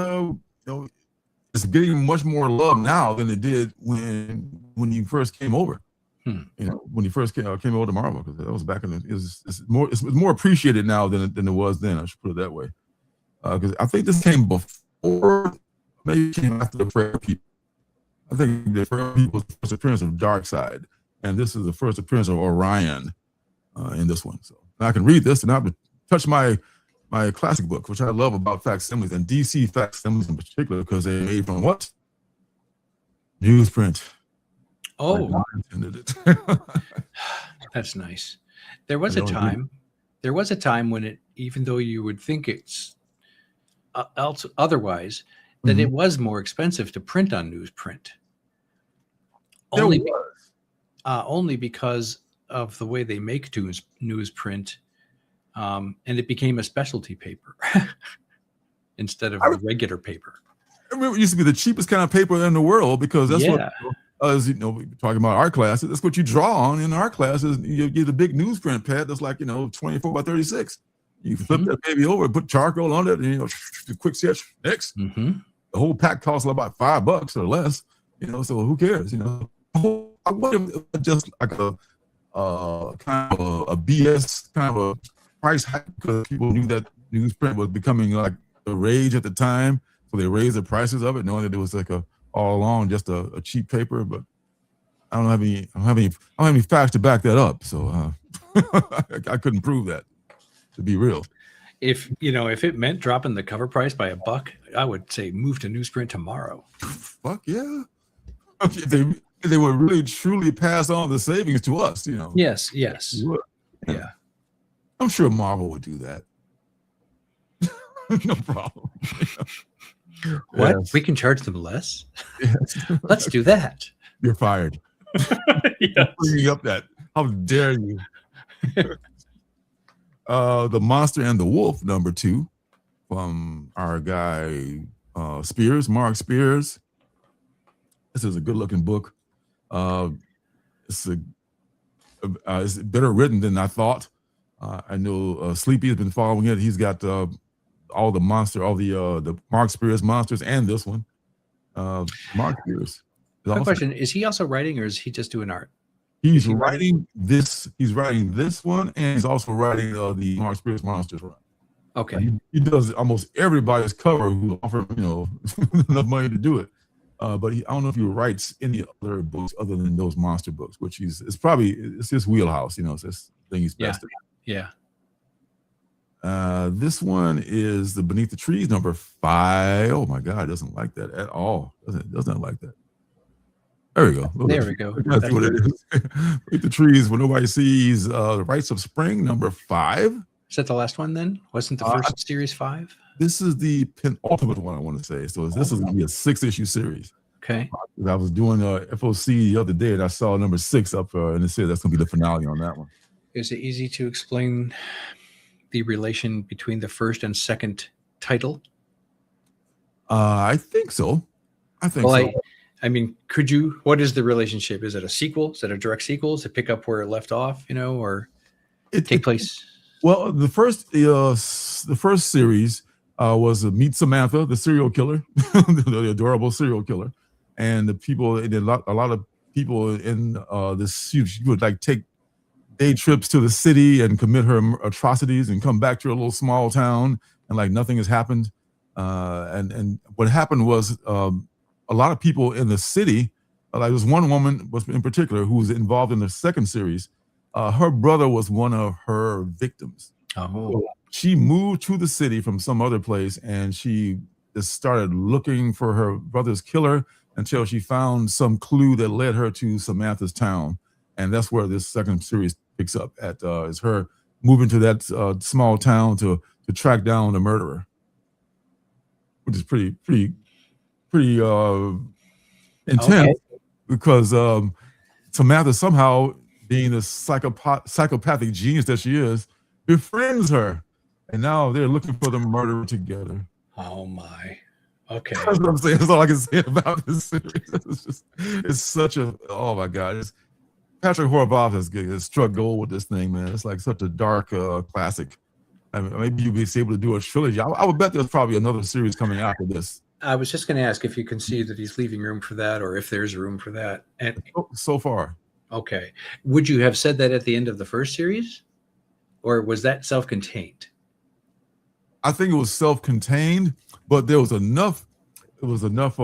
it's getting much more love now than it did when he first came over. When he first came over to Marvel, because that was back in it's more appreciated now than it was then. I should put it that way. Because I think this came before, maybe it came after the Prayer People. I think the Prayer People's first appearance of Darkseid, and this is the first appearance of Orion in this one. So I can read this and I would touch my classic book, which I love about facsimiles and DC facsimiles in particular, because they're made from what? Newsprint. Oh, I intended it. that's nice. There was a time when it, even though you would think it's otherwise, that it was more expensive to print on newsprint. Only because of the way they make newsprint, and it became a specialty paper instead of the regular paper. I remember it used to be the cheapest kind of paper in the world, because that's what, as talking about art classes, that's what you draw on in art classes. You get a big newsprint pad that's like 24 by 36. You flip that baby over, put charcoal on it, and quick sketch next. The whole pack costs about $5 or less. So who cares? I wonder if just like a kind of a BS kind of a price hike, because people knew that newsprint was becoming like the rage at the time, so they raised the prices of it, knowing that it was like all along just a cheap paper. But I don't have any facts to back that up, so I couldn't prove that, to be real. If it meant dropping the cover price by $1, I would say move to newsprint tomorrow. Fuck yeah! If they would really truly pass on the savings to us, Yes. Yeah. I'm sure Marvel would do that. No problem. What? Yes. We can charge them less? Yes. Let's do that. You're fired. Yes. Bringing up that. How dare you? The Monster and the Wolf, #2, from our guy Mark Spears. This is a good-looking book. It's better written than I thought. I know Sleepy has been following it. He's got all the Mark Spears monsters and this one. Mark Spears. Quick question: is he also writing, or is he just doing art? He's writing this. He's writing this one, and he's also writing the Mark Spears monsters run. Okay. He does almost everybody's cover who offer enough money to do it. But I don't know if he writes any other books other than those monster books, which it's his wheelhouse. It's this thing he's best at. Yeah. This one is the Beneath the Trees, #5. Oh my God, it doesn't like that at all. Doesn't like that. There we go. There we go. That's what it is. Beneath the Trees, when nobody sees. The Rites of Spring, #5. Is that the last one then? Wasn't the first series 5? This is the penultimate one, I want to say. So this is going to be a 6-issue series. Okay. I was doing FOC the other day, and I saw #6 up, and it said that's going to be the finale on that one. Is it easy to explain the relation between the first and second title? I think so. So. I mean, what is the relationship? Is it a sequel? Is it a direct sequel? Does it pick up where it left off, or take place? Well, the first series was Meet Samantha, the serial killer, the adorable serial killer. And a lot of people in this would like take day trips to the city and commit her atrocities and come back to a little small town and like nothing has happened. And what happened was a lot of people in the city, like this one woman was in particular who was involved in the second series. Her brother was one of her victims. Oh. So she moved to the city from some other place, and she just started looking for her brother's killer until she found some clue that led her to Samantha's town. And that's where this second series picks up at, is her moving to that small town to track down the murderer, which is pretty intense. Because Samantha, somehow being the psychopathic genius that she is, befriends her, and now they're looking for the murderer together. Oh my. Okay. That's what I'm saying. That's all I can say about this series. It's such a, oh my God. Patrick Horvath has struck gold with this thing, man. It's like such a dark classic. I mean, maybe you'll be able to do a trilogy. I would bet there's probably another series coming after this. I was just going to ask if you can see that he's leaving room for that, or if there's room for that. And so far. Okay. Would you have said that at the end of the first series, or was that self-contained? I think it was self-contained, but there was enough. It was enough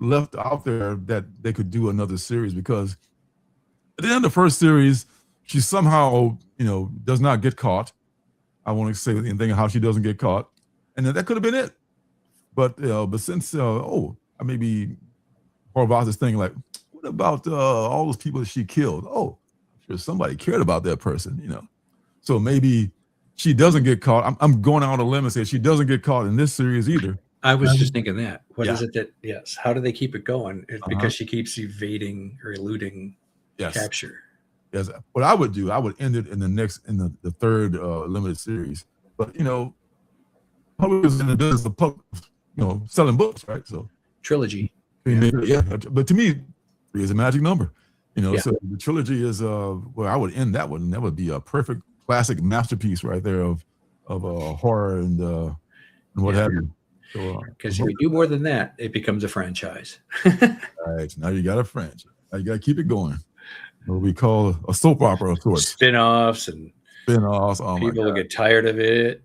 left out there that they could do another series, because at the end of the first series, she somehow, does not get caught. I won't say anything how she doesn't get caught, and then that could have been it. But since maybe Horvath is thinking like, what about all those people that she killed? Oh, I'm sure somebody cared about that person, So maybe she doesn't get caught. I'm going out on a limb and say she doesn't get caught in this series either. I was just thinking that. What Yeah. is it that? Yes. How do they keep it going? It's Uh-huh. because she keeps evading or eluding capture. Yes. What I would do, I would end it in the third limited series. But public is in the business of selling books, right? So Trilogy. yeah. But to me, 3 is a magic number. Yeah. So the trilogy is where I would end that one. That would be a perfect classic masterpiece right there of horror and what have you. So Because if you do more than that, it becomes a franchise. right, now you got a franchise. Now you got to keep it going. What we call a soap opera of sorts. Spin-offs and Spin-offs. Oh people will get tired of it.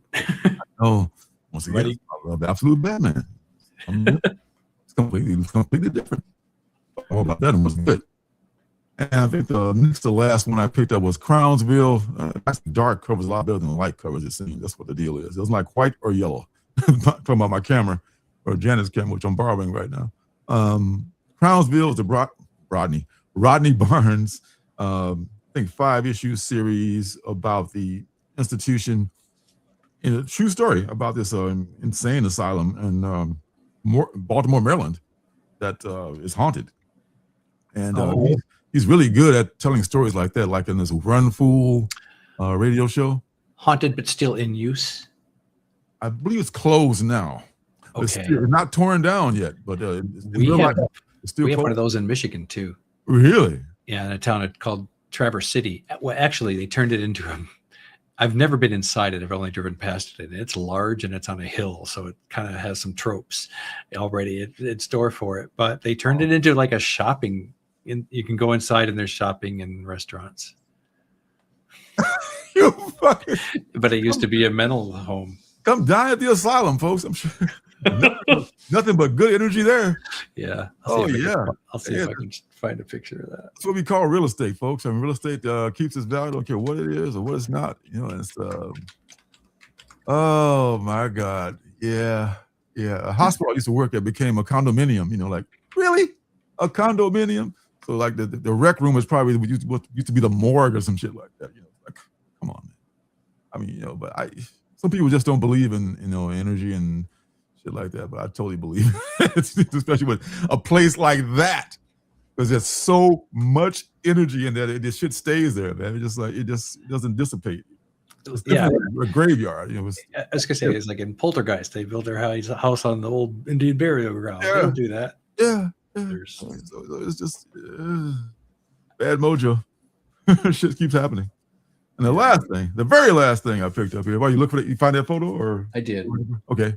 Oh, once again, I love the Absolute Batman. It's completely different. All about that one was good. And I think the next to last one I picked up was Crownsville. That's dark covers a lot better than light covers, it seems. That's what the deal is. It was like white or yellow. Talking about my camera, or Janet's camera, which I'm borrowing right now. Crownsville is the Rodney Barnes, I think 5-issue series about the institution, in a true story about this insane asylum in Baltimore, Maryland, that is haunted. And he's really good at telling stories like that, like in this Run Fool radio show. Haunted but still in use. I believe it's closed now. Okay. It's not torn down yet, but we have closed. one of those in Michigan too. Really? Yeah, in a town called Traverse City. Well, actually, they turned it into I've never been inside it. I've only driven past it. And it's large and it's on a hill, so it kind of has some tropes already in store for it. But they turned it into like a shopping. You can go inside and there's shopping and restaurants. But it used to be a mental home. Come die at the asylum, folks. I'm sure nothing but good energy there. Yeah. I'll see if I can find a picture of that. That's what we call real estate, folks. I mean, real estate keeps its value. I don't care what it is or what it's not. And it's oh my God. Yeah. A hospital I used to work at became a condominium. Like, really? A condominium? So like the rec room was probably what used to be the morgue or some shit like that. Like, come on, man. I mean, but some people just don't believe in energy and shit like that, but I totally believe it. Especially with a place like that, because there's so much energy in there. This shit stays there, man. It just doesn't dissipate. It's a graveyard. I was gonna say, it's like in Poltergeist, they built their house on the old Indian burial ground. Yeah. They don't do that. Yeah. So it's just bad mojo. Shit keeps happening. And the very last thing I picked up here. While you look for it, you find that photo, or I did. Okay.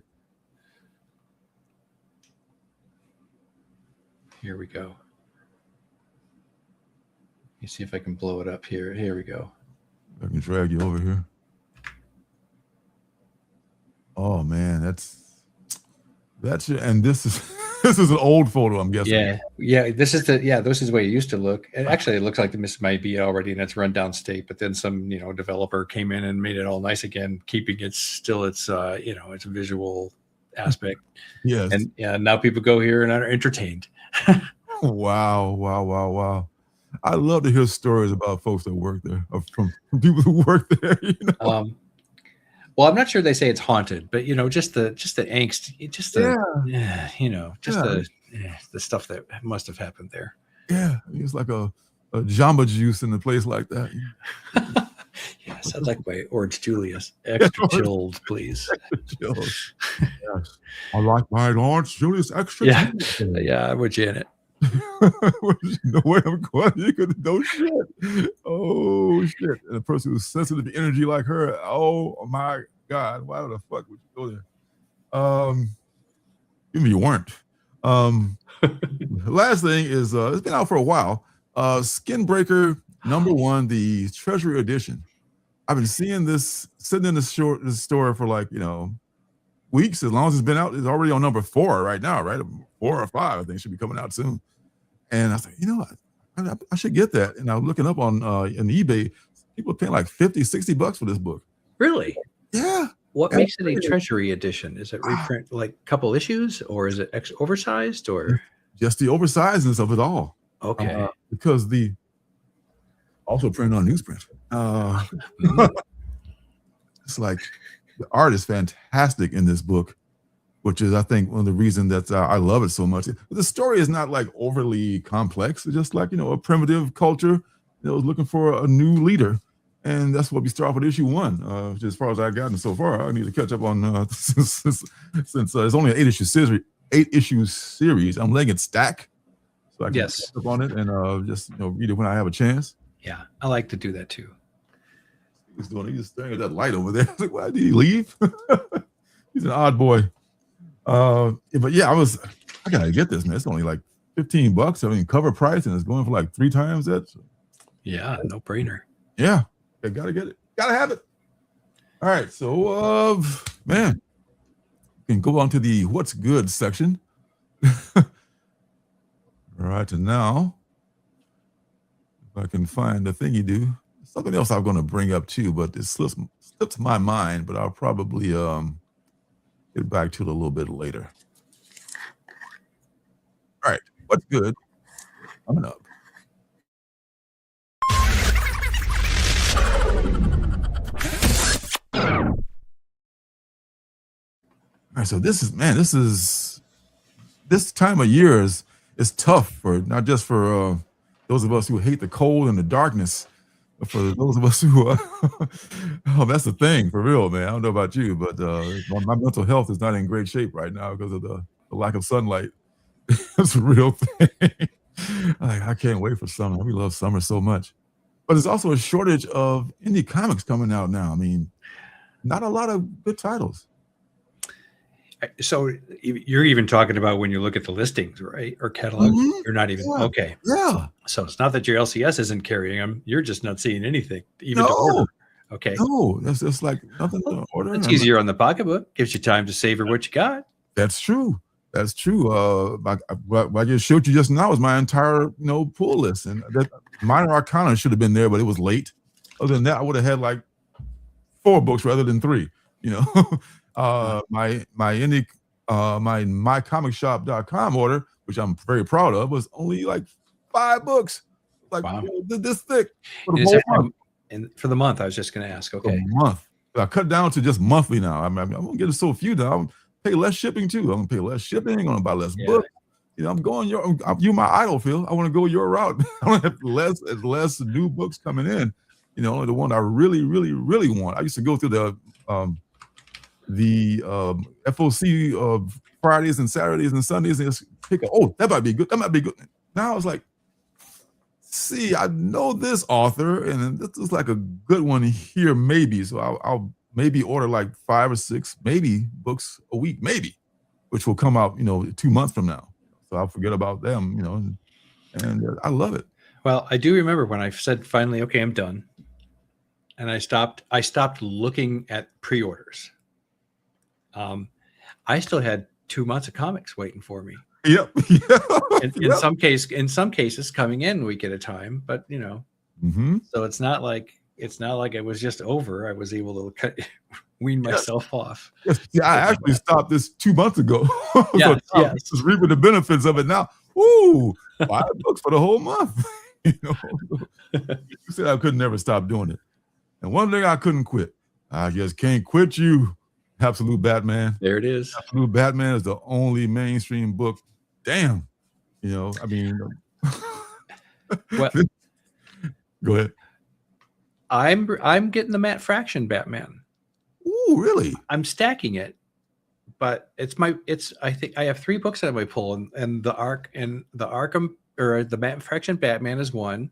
Here we go. Let me see if I can blow it up here. Here we go. I can drag you over here. Oh man, that's and this is an old photo, I'm guessing. Yeah. This is the way it used to look. And actually, it looks like this might be already in its rundown state. But then some developer came in and made it all nice again, keeping its its visual aspect. Yes. And now people go here and are entertained. Wow. I love to hear stories about folks that work there, or from people who work there. Well, I'm not sure they say it's haunted, but just the angst, the stuff that must have happened there. Yeah, it's like a Jamba Juice in a place like that. Yeah, sounds like my Orange Julius. Extra chilled, please. Yes. I like my Orange Julius extra. Yeah, I'm with Janet. No way I'm going. You could no shit. Oh shit! And a person who's sensitive to energy like her. Oh my God! Why the fuck would you go there? Even you weren't. Last thing is it's been out for a while. Skinbreaker #1, the Treasury Edition. I've been seeing this sitting in the store for like weeks, as long as it's been out. It's already on number 4 right now, right? 4 or 5, I think, should be coming out soon. And I was like, you know what? I should get that. And I was looking up on eBay. People are paying like $50-$60 for this book. Really? Yeah. What makes it a treasury edition? Is it reprint like a couple issues, or is it oversized, or just the oversizedness of it all? Okay. Because the also printed on newsprint. It's like the art is fantastic in this book, which is, I think, one of the reasons that I love it so much. The story is not like overly complex. It's just like, a primitive culture that was looking for a new leader. And that's what we start off with issue 1. Which as far as I've gotten so far, I need to catch up on since it's only an 8-issue series. I'm letting it stack so I can catch up on it and just read it when I have a chance. Yeah, I like to do that too. He's just staring at that light over there. I was like, why did he leave? He's an odd boy. But yeah, I gotta get this, man. It's only like $15. I mean, cover price, and it's going for like 3 times that. So. Yeah, no brainer. Yeah, I gotta get it. Gotta have it. All right, so man, we can go on to the what's good section. All right, and now, if I can find the thing you do, something else I'm going to bring up too, but it slips my mind. But I'll probably get back to it a little bit later. All right, what's good coming up? All right, so this time of year is tough for not just for those of us who hate the cold and the darkness, but for those of us who that's the thing for real, man. I don't know about you, but my mental health is not in great shape right now because of the lack of sunlight. It's a real thing. I can't wait for summer. We love summer so much, but there's also a shortage of indie comics coming out now. I mean, not a lot of good titles. So you're even talking about when you look at the listings, right? Or catalog, you're not even okay. Yeah. So it's not that your LCS isn't carrying them. You're just not seeing anything, even to order. Okay. No, that's just like nothing to order. It's easier on the pocketbook. Gives you time to savor what you got. That's true. That's true. I just showed you just now is my entire pull list, and that Minor Arcana should have been there, but it was late. Other than that, I would have had like 4 books rather than 3. My indie my mycomicshop.com order, which I'm very proud of, was only like 5 books. Like, wow. This thick for the Is whole it month. And for the month, I was just going to ask. Okay, a month. I cut down to just monthly now. I'm gonna get so few now. I'm pay less shipping too. I'm gonna pay less shipping. I'm gonna buy less books. I'm going you my idol, Phil. I want to go your route. I want to have less new books coming in. Only the one I really, really, really want. I used to go through the FOC of Fridays and Saturdays and Sundays and just pick that might be good. That might be good. Now it's like, see, I know this author, and this is like a good one here, maybe. So I'll maybe order like 5 or 6, maybe books a week, maybe, which will come out, 2 months from now. So I'll forget about them, and I love it. Well, I do remember when I said finally, okay, I'm done, and I stopped looking at pre-orders. I still had 2 months of comics waiting for me. Yep. In some cases coming in week at a time, but so it's not like it was just over. I was able to wean myself off. Yes. Yeah, I actually stopped this 2 months ago. Yes. Just reaping the benefits of it now. Ooh, 5 books for the whole month. You said I could never stop doing it. And one thing I couldn't quit. I just can't quit you. Absolute Batman. There it is. Absolute Batman is the only mainstream book. Damn. I mean. Well, go ahead. I'm getting the Matt Fraction Batman. Ooh, really? I'm stacking it, but I think I have 3 books on my pull, and the Arkham or the Matt Fraction Batman is one.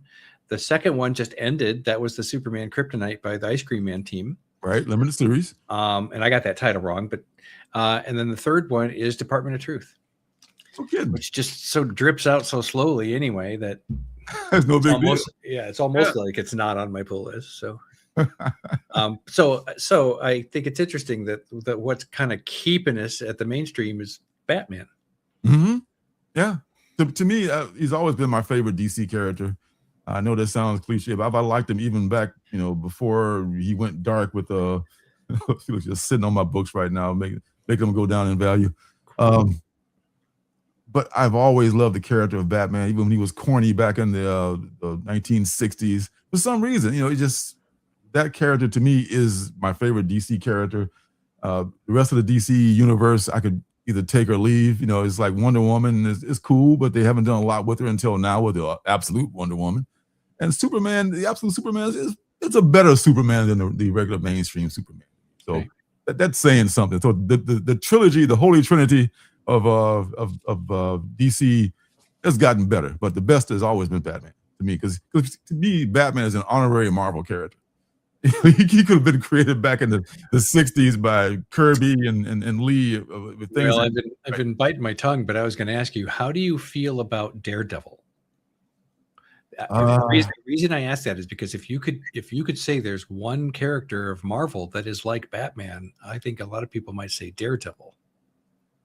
The second one just ended. That was the Superman Kryptonite by the Ice Cream Man team. Right, limited series. And I got that title wrong, but and then the third one is Department of Truth. Okay. Which just so drips out so slowly anyway that that's no big deal. Yeah, it's almost like it's not on my pull list. So So I think it's interesting that what's kind of keeping us at the mainstream is Batman. Mm-hmm. Yeah. To me, he's always been my favorite DC character. I know that sounds cliche, but I liked him even back, before he went dark with he was just sitting on my books right now, making them go down in value. But I've always loved the character of Batman, even when he was corny back in the 1960s. For some reason, that character to me is my favorite DC character. The rest of the DC universe, I could either take or leave. It's like Wonder Woman is cool, but they haven't done a lot with her until now with the absolute Wonder Woman. And Superman, the absolute Superman is a better Superman than the regular mainstream Superman. So Okay. that's saying something. So the trilogy, the Holy Trinity of DC has gotten better, but the best has always been Batman to me, because to me, Batman is an honorary Marvel character. He could have been created back in the 60s by Kirby and Lee. Well, I've been biting my tongue, but I was going to ask you, how do you feel about Daredevil? The reason I ask that is because if you could say there's one character of Marvel that is like Batman, I think a lot of people might say Daredevil.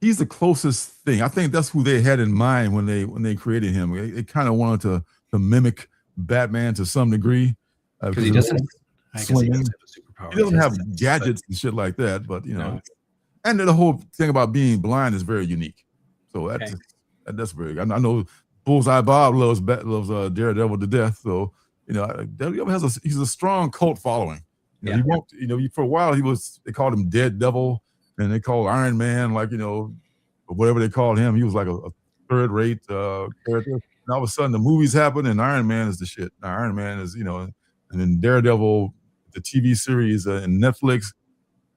He's the closest thing. I think that's who they had in mind when they created him. They kind of wanted to mimic Batman to some degree, because he doesn't. I guess he doesn't have a superpower. He doesn't have gadgets and shit like that, but No. and the whole thing about being blind is very unique. So that's very good. I know Bullseye Bob loves Daredevil to death. So Daredevil he's a strong cult following. He won't. For a while they called him Dead Devil, and they called Iron Man whatever they called him. He was like a third-rate character. And all of a sudden the movies happen, and Iron Man is the shit. Now, Iron Man is and then Daredevil, the TV series and Netflix.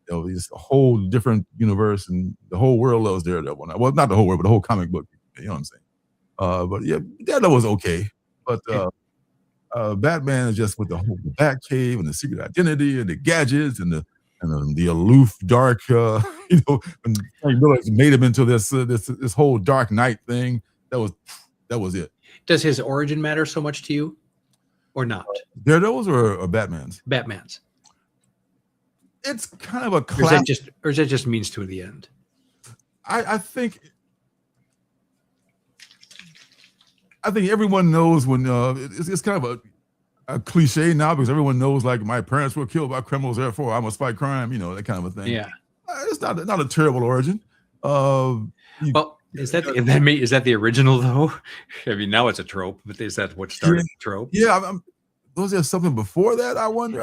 It's a whole different universe, and the whole world loves Daredevil now. Well, not the whole world, but the whole comic book. You know what I'm saying? But yeah, Daredevil was okay. But Batman is just with the whole Batcave and the secret identity and the gadgets and the aloof, dark. When Frank Miller made him into this whole Dark Knight thing, that was it. Does his origin matter so much to you, or not? Daredevil's or Batman's? Batman's. It's kind of a classic. Or is that just means to the end? I think everyone knows when it's kind of a cliche now, because everyone knows, like, my parents were killed by criminals, therefore I must fight crime. That kind of a thing. Yeah, it's not a terrible origin. Is that the original though? I mean, now it's a trope, but is that what started the trope? Yeah, was there something before that? I wonder.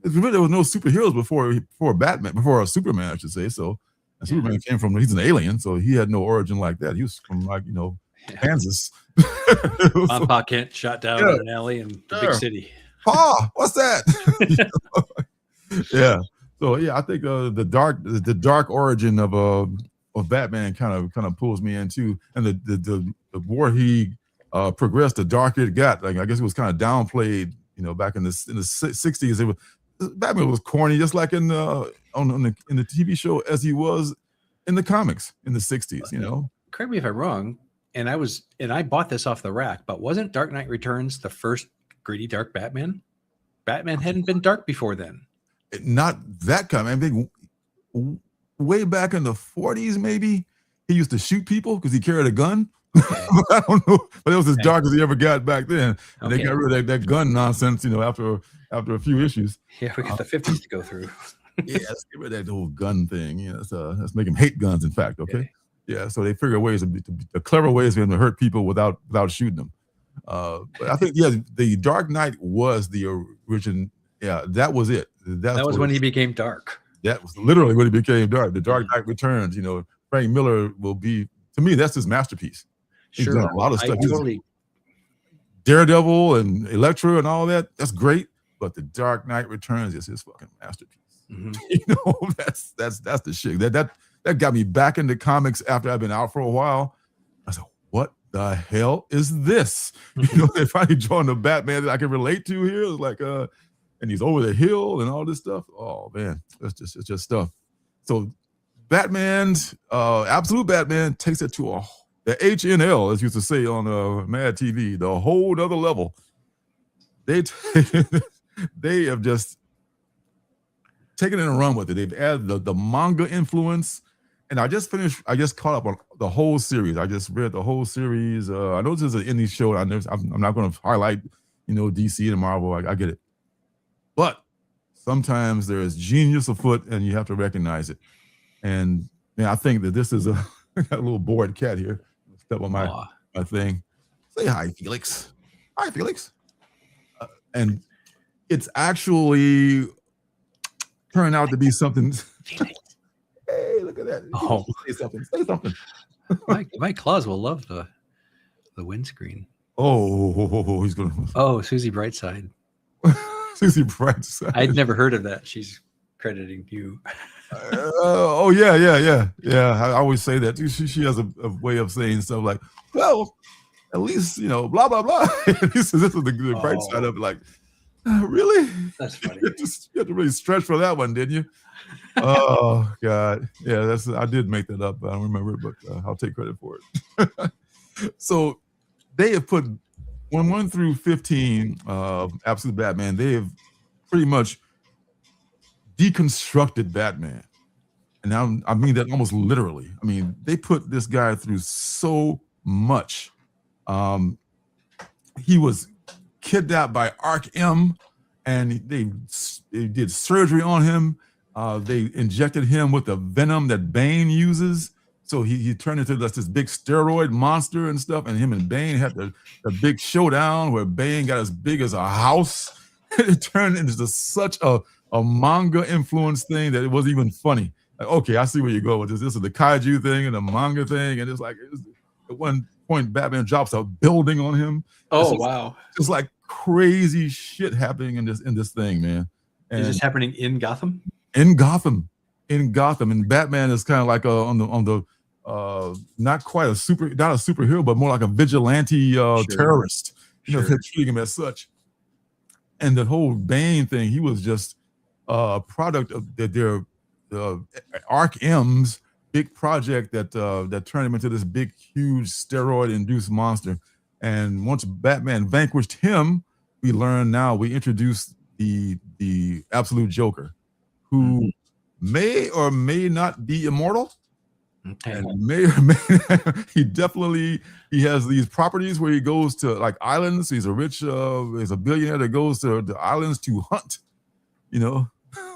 There was no superheroes before Batman, before Superman, I should say. So Superman came from, he's an alien, so he had no origin like that. He was from Kansas. Pa Kent shot down in an alley in the big city. Pa, what's that? Yeah. So I think the dark origin of Batman kind of pulls me in too, and the more he progressed, the darker it got. Like, I guess it was kind of downplayed, back in the 60s. Batman was corny, just like in the TV show as he was in the comics in the 60s. Correct me if I'm wrong, and I bought this off the rack, but wasn't Dark Knight Returns the first gritty dark Batman? Batman hadn't been dark before then. Not that kind. I think way back in the 40s, maybe he used to shoot people because he carried a gun. Okay. I don't know, but it was as dark as he ever got back then. And they got rid of that gun nonsense, after a few issues. Yeah, we got the 50s to go through. Let's get rid of that whole gun thing. Let's make him hate guns. In fact, okay. Yeah, so they figure ways the clever ways for him to hurt people without shooting them. But I think the Dark Knight was the origin. Yeah, that was it. That was when he became dark. That was literally when he became dark. The Dark Knight Returns. Frank Miller will be, to me, that's his masterpiece. He's done a lot of stuff. Daredevil and Elektra and all that. That's great. But the Dark Knight Returns is his fucking masterpiece. Mm-hmm. That's the shit. That got me back into comics after I've been out for a while. I said, what the hell is this? They finally joined the Batman that I can relate to here. It's like, and he's over the hill and all this stuff. Oh man, it's just stuff. So Batman's absolute Batman takes it to the HNL, as used to say on Mad TV, the whole other level. They have just taken it and run with it. They've added the manga influence. And I just caught up on the whole series. I just read the whole series. I know this is an indie show. I'm not going to highlight, DC and Marvel. I get it. But sometimes there is genius afoot and you have to recognize it. And I think that this is a little bored cat here. Step on my thing. Say hi, Felix. Hi, Felix. And it's actually turned out to be something. Hey, look at that. Oh. Say something. My claws will love the windscreen. Oh, he's going to. Oh, Susie Brightside. Susie Brightside. I'd never heard of that. She's crediting you. Yeah. I always say that too. She has a way of saying stuff like, well, at least, blah, blah, blah. This is the bright side of it. Like, really? That's funny. You had to really stretch for that one, didn't you? Oh, God. Yeah, I did make that up. I don't remember it, but I'll take credit for it. So they have put 1 through 15 Absolute Batman. They have pretty much deconstructed Batman. And I mean that almost literally. I mean, they put this guy through so much. He was kidnapped by Arkham, and they did surgery on him. They injected him with the venom that Bane uses. So he turned into this big steroid monster and stuff. And him and Bane had the big showdown where Bane got as big as a house. It turned into such a manga influence thing that it wasn't even funny. Like, okay, I see where you go with this. This is the kaiju thing and the manga thing. And it's like, at one point, Batman drops a building on him. Oh, wow. It's like crazy shit happening in this thing, man. And is this happening in Gotham? In Gotham, and Batman is kind of like on the not quite not a superhero, but more like a vigilante terrorist. They're treating him as such. And the whole Bane thing, he was just a product of their Arkham's big project that turned him into this big, huge steroid-induced monster. And once Batman vanquished him, we introduced the Absolute Joker, who may or may not be immortal. Okay. And may or may he has these properties where he goes to like islands. He's a billionaire that goes to the islands to hunt,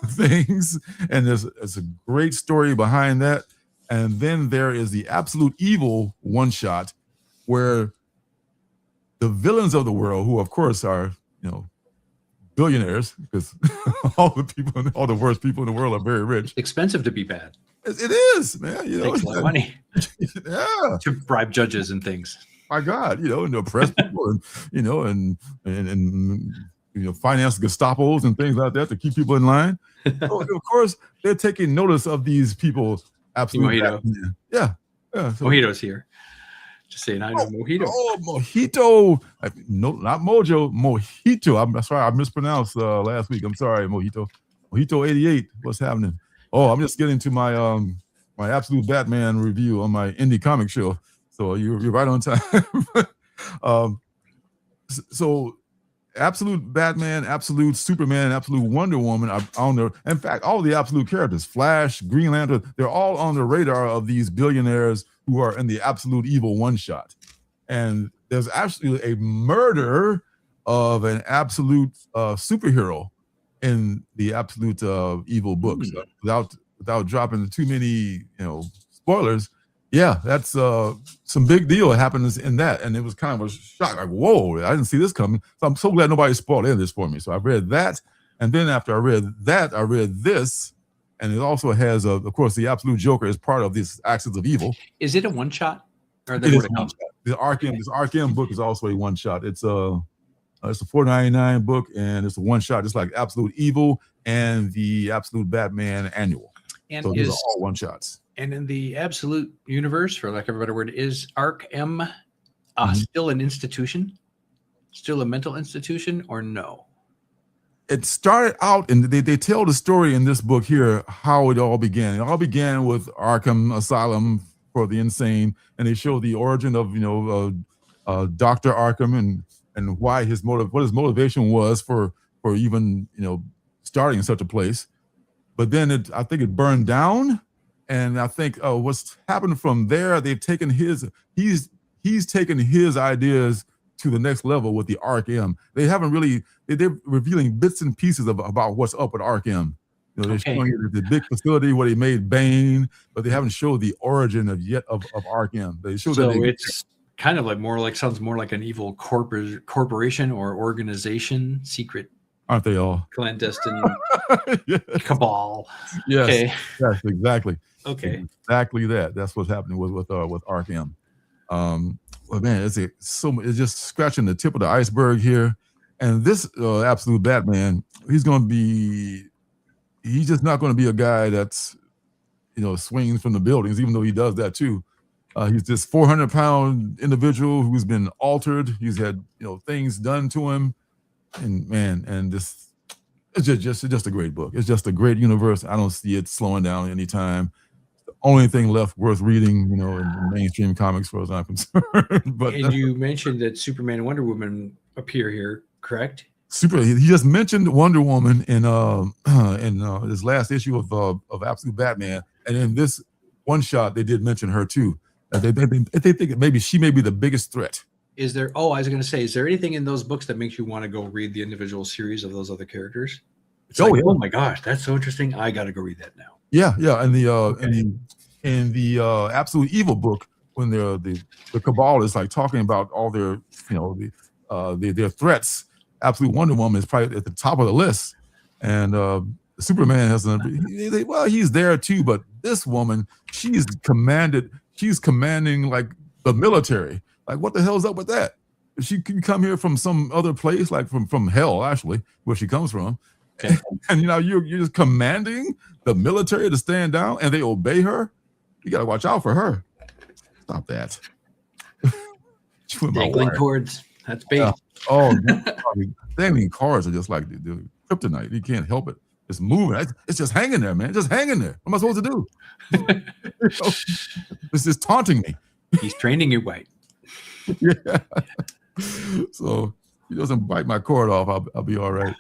things. And there's a great story behind that. And then there is the Absolute Evil one-shot where the villains of the world, who of course are, billionaires, because all the worst people in the world are very rich. It's expensive to be bad. It is, man. It takes a lot of money. Yeah. To bribe judges and things. My God, and to oppress people and finance Gestapos and things like that to keep people in line. So, of course, they're taking notice of these people. Absolutely. Mojito. Yeah. So. Mojito's here. Just saying hi to Mojito. Oh, Mojito. No, not Mojo. Mojito. I'm sorry, I mispronounced last week. I'm sorry, Mojito. Mojito 88. What's happening? Oh, I'm just getting to my my Absolute Batman review on my indie comic show. So you're right on time. So Absolute Batman, Absolute Superman, Absolute Wonder Woman are on there. In fact, all the Absolute characters, Flash, Green Lantern, they're all on the radar of these billionaires who are in the Absolute Evil one-shot. And there's actually a murder of an Absolute superhero in the Absolute Evil books. Without dropping too many, spoilers. Yeah, that's some big deal happens in that, and it was kind of a shock. Like, whoa, I didn't see this coming. So I'm so glad nobody spoiled any of this for me. So I read that, and then after I read that, I read this, and it also has, of course, the Absolute Joker is part of these Axis of Evil. Is it a one shot? Or it is one shot. This Arkham book is also a one shot. It's a $4.99 book, and it's a one shot, just like Absolute Evil and the Absolute Batman annual. And so these are all one shots. And in the Absolute universe, for lack of a better word, is Arkham still an institution? Still a mental institution, or no? It started out, and they tell the story in this book here, how it all began. It all began with Arkham Asylum for the insane, and they show the origin of, Dr. Arkham and why what his motivation was for even, starting in such a place. but then I think it burned down. And I think what's happened from there, they've taken he's taken his ideas to the next level with the Arc M. They haven't really, they're revealing bits and pieces about what's up with Arc M. You know, they're showing you the big facility where they made Bane, but they haven't showed the origin of Arc M. They showed so it's kind of like sounds more like an evil corporation or organization, secret, aren't they all clandestine yes. cabal? Yes, okay. Yes, exactly. Okay, exactly that. That's what's happening with Arc M. Well, man, it's just scratching the tip of the iceberg here. And this absolute Batman, he's just not going to be a guy that's, swings from the buildings, even though he does that too. He's this 400-pound individual who's been altered. He's had, things done to him, and this, it's just a great book. It's just a great universe. I don't see it slowing down anytime. Only thing left worth reading, in mainstream comics, as far as I'm concerned. But and you mentioned that Superman and Wonder Woman appear here, correct? He just mentioned Wonder Woman in his last issue of Absolute Batman, and in this one shot, they did mention her too. They think maybe she may be the biggest threat. Is there? Oh, I was going to say, is there anything in those books that makes you want to go read the individual series of those other characters? It's yeah. Oh my gosh, that's so interesting! I got to go read that now. Yeah. And the Absolute Evil book, when the Cabal is like talking about all their their threats, Absolute Wonder Woman is probably at the top of the list, and Superman he's there too. But this woman, she's commanding like the military. Like, what the hell's up with that? She can come here from some other place, like from hell, actually, where she comes from. Okay. And you're just commanding the military to stand down, and they obey her. You got to watch out for her. Stop that. Dangling cords. That's bait. Yeah. Oh, dangling cords are just like the kryptonite. You can't help it. It's moving. It's just hanging there, man. Just hanging there. What am I supposed to do? This is taunting me. He's training you right. Yeah. So he doesn't bite my cord off, I'll be all right.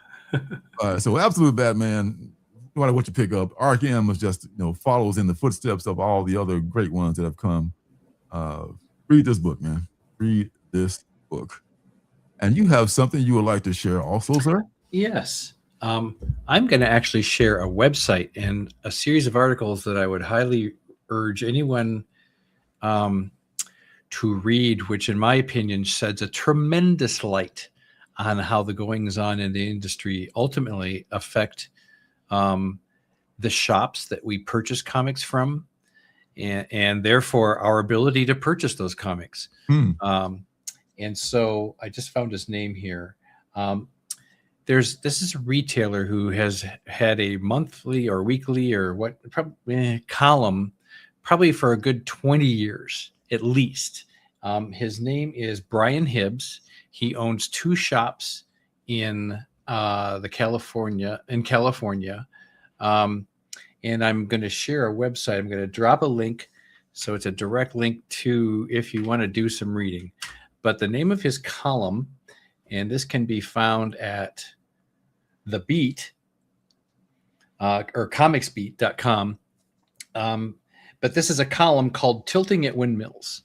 So Absolute Batman, no matter what you pick up, Arc M is just follows in the footsteps of all the other great ones that have come. Read this book, man. Read this book. And you have something you would like to share also, sir? Yes. I'm going to actually share a website and a series of articles that I would highly urge anyone to read, which in my opinion sheds a tremendous light on how the goings on in the industry ultimately affect the shops that we purchase comics from, and therefore our ability to purchase those comics. And so I just found his name here. This is a retailer who has had a monthly or weekly or column probably for a good 20 years at least. His name is Brian Hibbs. He owns 2 shops in California. And I'm going to share a website. I'm going to drop a link. So it's a direct link to if you want to do some reading. But the name of his column, and this can be found at The Beat or comicsbeat.com. But this is a column called Tilting at Windmills.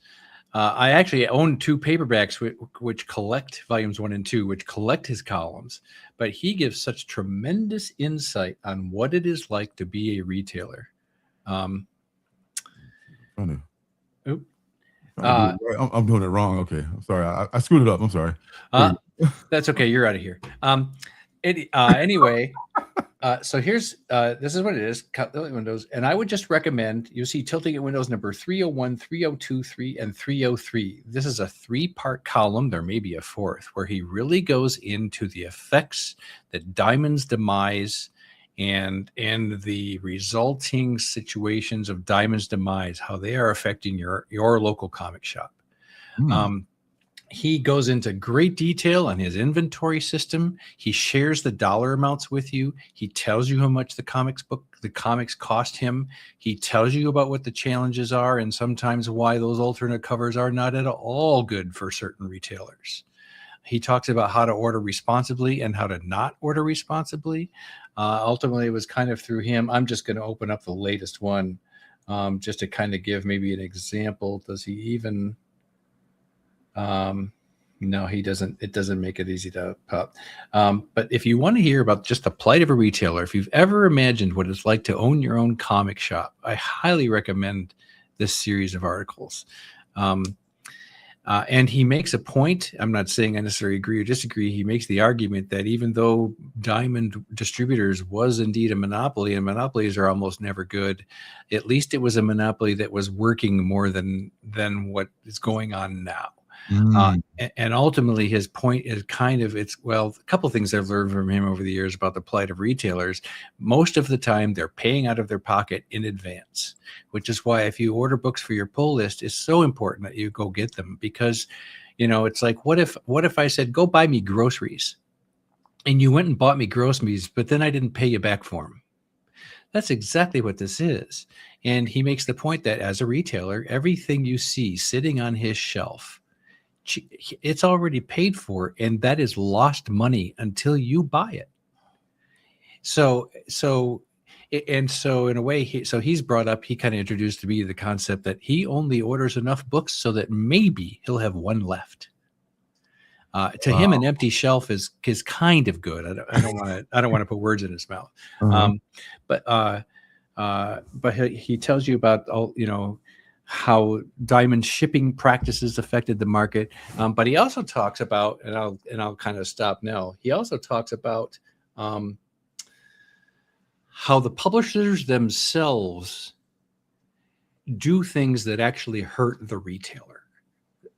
I actually own 2 paperbacks which collect volumes 1 and 2, which collect his columns. But he gives such tremendous insight on what it is like to be a retailer. I'm doing it wrong. Okay, I'm sorry. I screwed it up. I'm sorry. That's okay. You're out of here. Anyway, so here's this is what it is. Windows, and I would just recommend you see Tilting at Windows number 301, 302, and 303. This is a 3-part column. There may be a 4th where he really goes into the effects that Diamond's demise and the resulting situations of Diamond's demise, how they are affecting your local comic shop. He goes into great detail on his inventory system. He shares the dollar amounts with you. He tells you how much the comics cost him. He tells you about what the challenges are and sometimes why those alternate covers are not at all good for certain retailers. He talks about how to order responsibly and how to not order responsibly. Ultimately, it was kind of through him. I'm just going to open up the latest one just to kind of give maybe an example. Does he even? No, he doesn't. It doesn't make it easy to pop. But if you want to hear about just the plight of a retailer, if you've ever imagined what it's like to own your own comic shop, I highly recommend this series of articles. And he makes a point. I'm not saying I necessarily agree or disagree. He makes the argument that even though Diamond Distributors was indeed a monopoly, and monopolies are almost never good, at least it was a monopoly that was working more than what is going on now. And ultimately, his point is a couple of things I've learned from him over the years about the plight of retailers. Most of the time, they're paying out of their pocket in advance, which is why if you order books for your pull list, it's so important that you go get them, because, it's like, what if I said, go buy me groceries, and you went and bought me groceries, but then I didn't pay you back for them? That's exactly what this is. And he makes the point that as a retailer, everything you see sitting on his shelf, it's already paid for, and that is lost money until you buy it. So in a way, he's brought up, he kind of introduced to me the concept that he only orders enough books so that maybe he'll have one left. To him, an empty shelf is kind of good. I don't want to put words in his mouth. But he tells you about how Diamond shipping practices affected the market. But he also talks about, and I'll kind of stop now. He also talks about how the publishers themselves do things that actually hurt the retailer.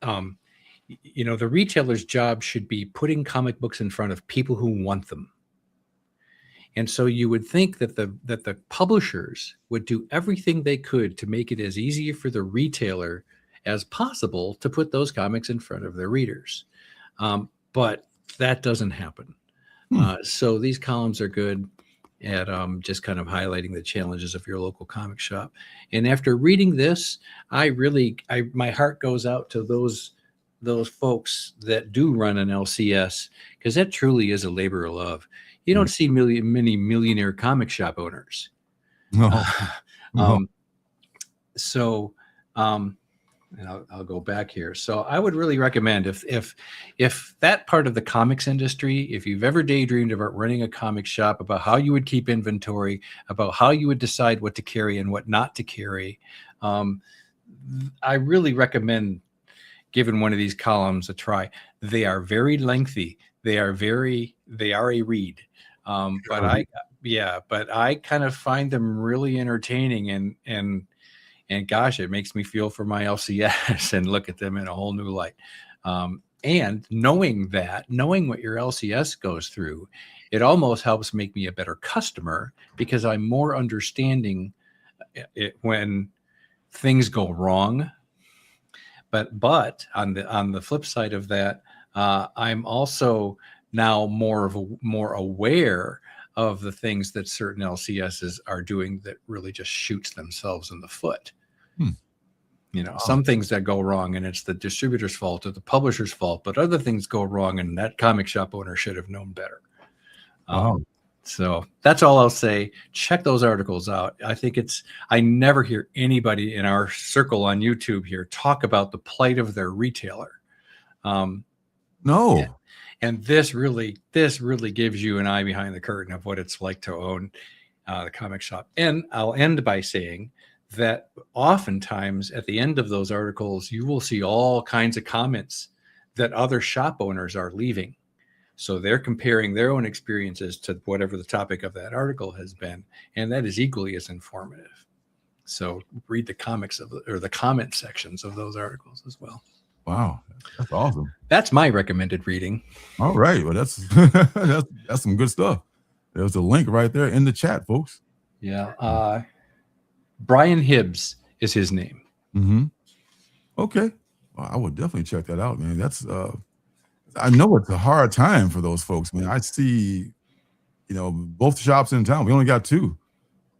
The retailer's job should be putting comic books in front of people who want them. And so you would think that the publishers would do everything they could to make it as easy for the retailer as possible to put those comics in front of their readers. But that doesn't happen. So these columns are good at just kind of highlighting the challenges of your local comic shop. And after reading this, my heart goes out to those folks that do run an LCS, because that truly is a labor of love. You don't see many millionaire comic shop owners. No. And I'll go back here. So I would really recommend, if that part of the comics industry, if you've ever daydreamed about running a comic shop, about how you would keep inventory, about how you would decide what to carry and what not to carry, I really recommend giving one of these columns a try. They are very lengthy. They are a read. But I kind of find them really entertaining, and gosh, it makes me feel for my LCS and look at them in a whole new light. And knowing what your LCS goes through, it almost helps make me a better customer, because I'm more understanding it when things go wrong. But on the flip side of that, I'm also now more aware of the things that certain LCSs are doing that really just shoots themselves in the foot. Some things that go wrong and it's the distributor's fault or the publisher's fault, but other things go wrong and that comic shop owner should have known better. So that's all I'll say. Check those articles out. I never hear anybody in our circle on YouTube here talk about the plight of their retailer. No. And this really gives you an eye behind the curtain of what it's like to own the comic shop. And I'll end by saying that oftentimes at the end of those articles, you will see all kinds of comments that other shop owners are leaving. So they're comparing their own experiences to whatever the topic of that article has been. And that is equally as informative. So read the the comment sections of those articles as well. Wow, that's awesome. That's my recommended reading. All right, well, that's that's some good stuff. There's a link right there in the chat, folks. Yeah, Brian Hibbs is his name. Okay, well, I would definitely check that out, man. That's I know it's a hard time for those folks, man. I see, both shops in town. We only got two,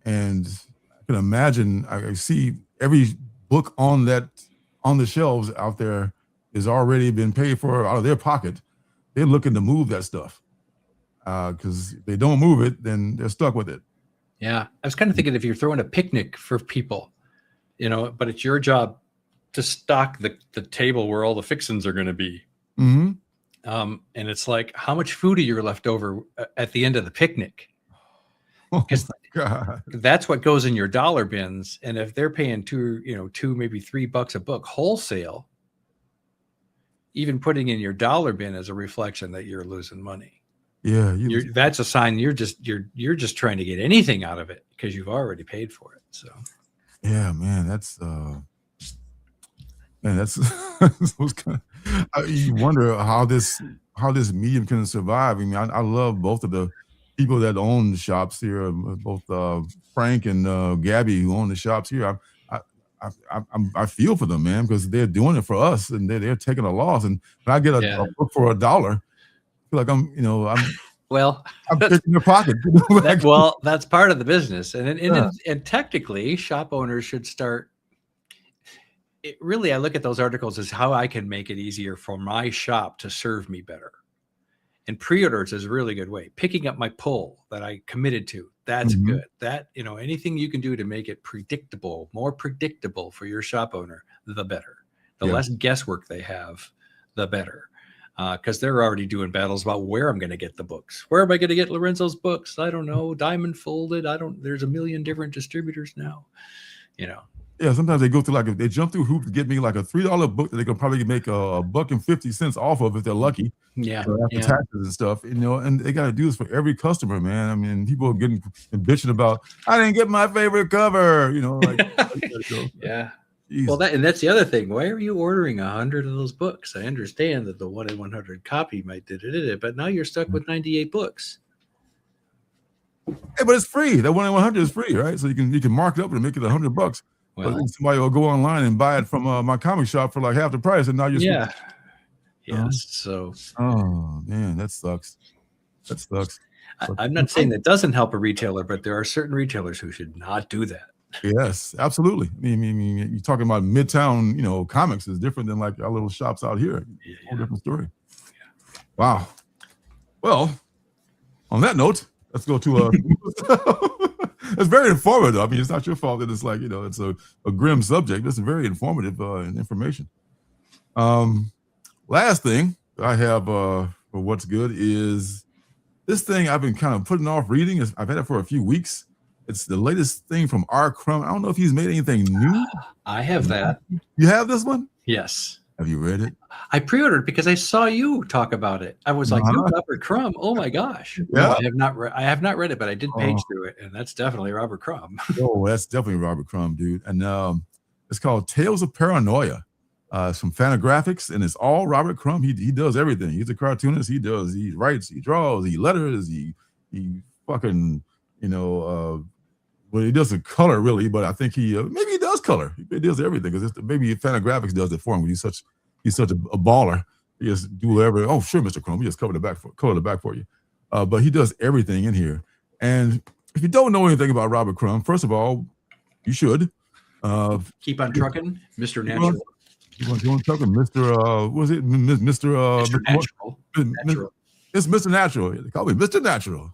and I can imagine. I see every book on the shelves out there is already been paid for out of their pocket. they're looking to move that stuff. Because if they don't move it, then they're stuck with it. Yeah. I was kind of thinking if you're throwing a picnic for people, but it's your job to stock the table where all the fixins are going to be. Mm-hmm. And it's like, how much food are you left over at the end of the picnic? Oh Because my God. that's what goes in your dollar bins. And if they're paying two, maybe $3 a book wholesale, even putting in your dollar bin is a reflection that you're losing money. Yeah, that's a sign you're just trying to get anything out of it because you've already paid for it. So yeah, man, that's those kind you wonder how this medium can survive. I mean, I love both of the people that own the shops here, both Frank and Gabby who own the shops here. I feel for them, man, because they're doing it for us and they're taking a loss. And when I get a book for $1, I feel like I'm picking their pocket. That's part of the business, and technically, shop owners should start. I look at those articles as how I can make it easier for my shop to serve me better. And pre-orders is a really good way. Picking up my pull that I committed to, that's good. That, anything you can do to make it more predictable for your shop owner, the better. The less guesswork they have, the better. Because they're already doing battles about where I'm going to get the books. Where am I going to get Lorenzo's books? I don't know. Diamond folded. There's a million different distributors now, Yeah, sometimes they go through if they jump through hoops to get me like a $3 book that they can probably make $1.50 off of if they're lucky. Yeah. After taxes and stuff, and they got to do this for every customer, man. I mean, people are getting bitching about, I didn't get my favorite cover, Yeah. Jeez. Well, that's the other thing. Why are you ordering 100 of those books? I understand that the 1 in 100 copy might did it, but now you're stuck with 98 books. Hey, but it's free. That 1 in 100 is free, right? So you can mark it up and make it $100. Well, but somebody will go online and buy it from my comic shop for like half the price, and now you're Yes. So. Oh man, that sucks. I'm not saying that doesn't help a retailer, but there are certain retailers who should not do that. Yes, absolutely. I mean, you're talking about Midtown, comics is different than like our little shops out here. Whole different story. Yeah. Wow. Well, on that note, let's go to it's very informative. I mean, it's not your fault that it's like, it's a grim subject. It's very informative information. Last thing I have for what's good is this thing I've been kind of putting off reading. I've had it for a few weeks. It's the latest thing from R. Crumb. I don't know if he's made anything new. I have that. You have this one? Yes. Have you read it? I pre-ordered because I saw you talk about it. I was like, Robert Crumb. Oh my gosh. Yeah. No, I have not read it, but I did page through it, and that's definitely Robert Crumb. Oh, that's definitely Robert Crumb, dude. And it's called Tales of Paranoia. It's from Fantagraphics, and it's all Robert Crumb. He does everything. He's a cartoonist. He writes, he draws, he letters, he fucking, well, he doesn't color really, but I think maybe he does color. He does everything because maybe Fantagraphics does it for him. He's such a baller. He just do whatever. Oh, sure, Mr. Crumb. We just color the back for you. But he does everything in here. And if you don't know anything about Robert Crumb, first of all, you should keep on trucking, Mr. Natural. You want to talk to Mr. Was it Mr. Natural? Natural. It's Mr. Natural. They call me Mr. Natural.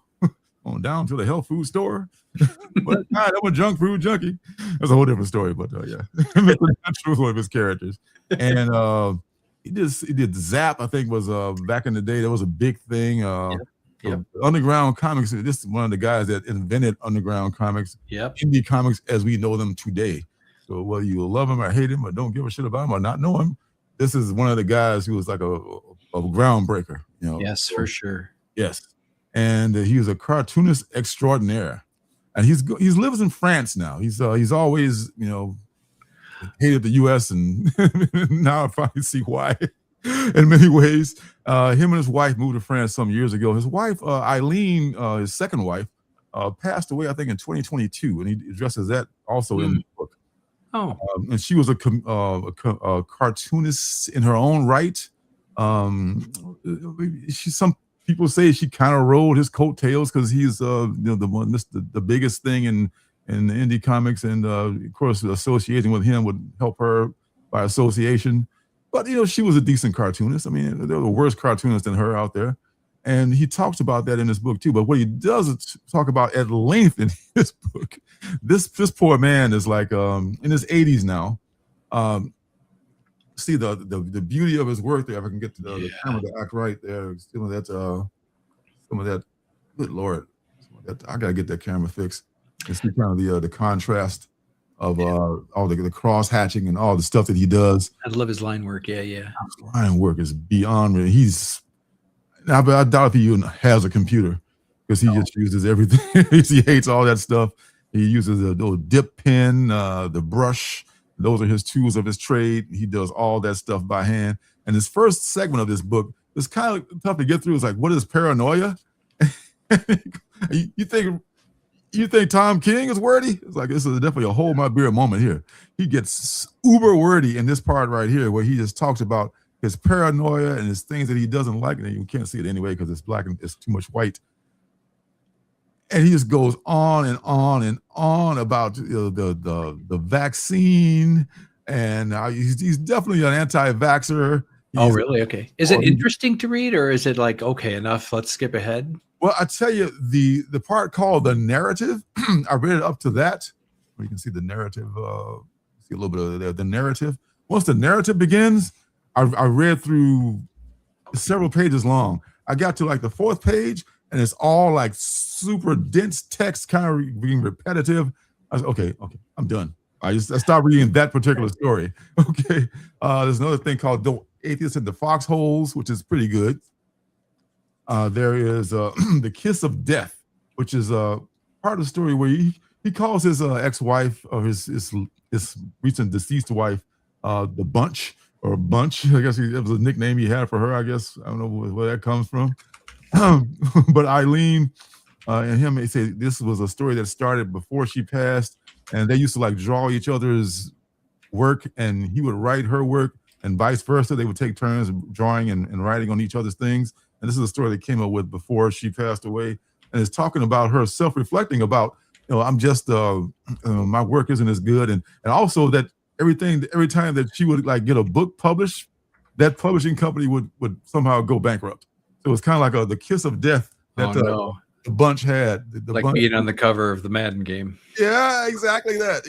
On down to the health food store. But I'm a junk food junkie. That's a whole different story, but yeah. Mr. Natural was one of his characters. And he did Zap, I think was back in the day. That was a big thing. Underground comics. This is one of the guys that invented underground comics, indie comics as we know them today. So whether you love him or hate him or don't give a shit about him or not know him, this is one of the guys who was like a groundbreaker. Yes, for sure. Yes. And he was a cartoonist extraordinaire, and he lives in France now. He's always hated the U.S. and now I finally see why. In many ways, him and his wife moved to France some years ago. His wife, Eileen, his second wife, passed away I think in 2022, and he addresses that also in the book. Oh, and she was a cartoonist in her own right. Some people say she kind of rode his coattails because he's the biggest thing in the indie comics, and of course the association with him would help her by association. But she was a decent cartoonist. I mean, there were worse cartoonists than her out there. And he talks about that in his book too. But what he does is talk about at length in his book. This poor man is like in his 80s now. See the beauty of his work there. If I can get the camera to act right there. Some of that. Good Lord, I gotta get that camera fixed. And see kind of the contrast of all the cross hatching and all the stuff that he does. I love his line work. Yeah. His line work is beyond me. I doubt if he even has a computer because he just uses everything. He hates all that stuff. He uses the little dip pen, the brush. Those are his tools of his trade. He does all that stuff by hand. And this first segment of this book is kind of tough to get through. It's like, what is paranoia? You think Tom King is wordy? It's like, this is definitely a hold my beer moment here. He gets uber wordy in this part right here where he just talks about his paranoia and his things that he doesn't like, and you can't see it anyway because it's black and it's too much white. And he just goes on and on and on about the vaccine, and he's definitely an anti-vaxxer. Oh, really? Okay. Is it interesting to read, or is it like, okay, enough, let's skip ahead? Well, I tell you, the part called the narrative, I read it up to that. Where you can see the narrative, see a little bit of the narrative. Once the narrative begins, I read through several pages long. I got to like the fourth page, and it's all like super dense text, kind of being repetitive. I was okay, I'm done. I stopped reading that particular story. Okay, there's another thing called The Atheist in the Foxholes, which is pretty good. There is The Kiss of Death, which is part of the story where he calls his ex-wife or his recent deceased wife the Bunch. Or Bunch, I guess it was a nickname he had for her, I guess. I don't know where that comes from. But Eileen and him, they say this was a story that started before she passed, and they used to like draw each other's work, and he would write her work, and vice versa. They would take turns drawing and writing on each other's things. And this is a story they came up with before she passed away, and it's talking about her self-reflecting about, I'm just my work isn't as good, and also that every time that she would like get a book published, that publishing company would somehow go bankrupt. So it was kind of like the kiss of death that the Bunch had. Like Bunch, being on the cover of the Madden game. Yeah, exactly that.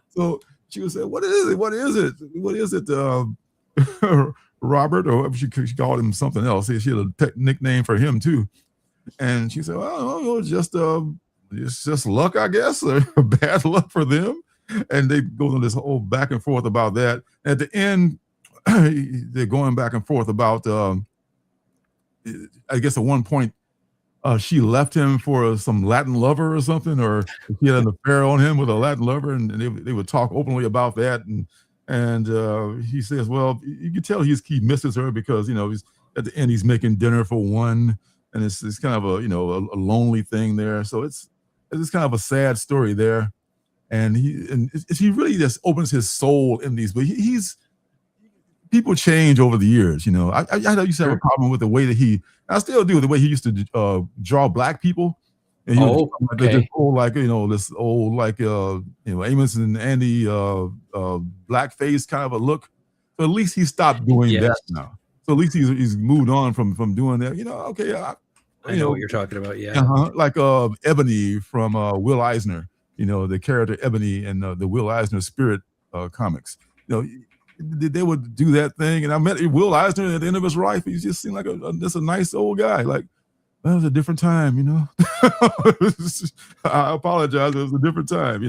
So she would say, "What is it? What is it? What is it?" Robert, or she called him something else. She had a pet nickname for him too, and she said, "Well, it's just luck, I guess, or bad luck for them." And they go on this whole back and forth about that. At the end, they're going back and forth about, I guess at one point, she left him for some Latin lover or something, or he had an affair on him with a Latin lover, and they would talk openly about that. And he says, well, you can tell he misses her because, he's at the end, he's making dinner for one, and it's kind of a lonely thing there. So it's kind of a sad story there. And he really just opens his soul in these, but people change over the years. I used to have a problem with the way that I still do, the way he used to draw black people. And this old Amos and Andy blackface kind of a look. So at least he stopped doing that now. So at least he's moved on from doing that. Okay, I know what you're talking about. Yeah, like Ebony from Will Eisner. The character Ebony in the Will Eisner Spirit comics. They would do that thing, and I met Will Eisner at the end of his life. He just seemed like a nice old guy. Like, that was a different time, I apologize. It was a different time,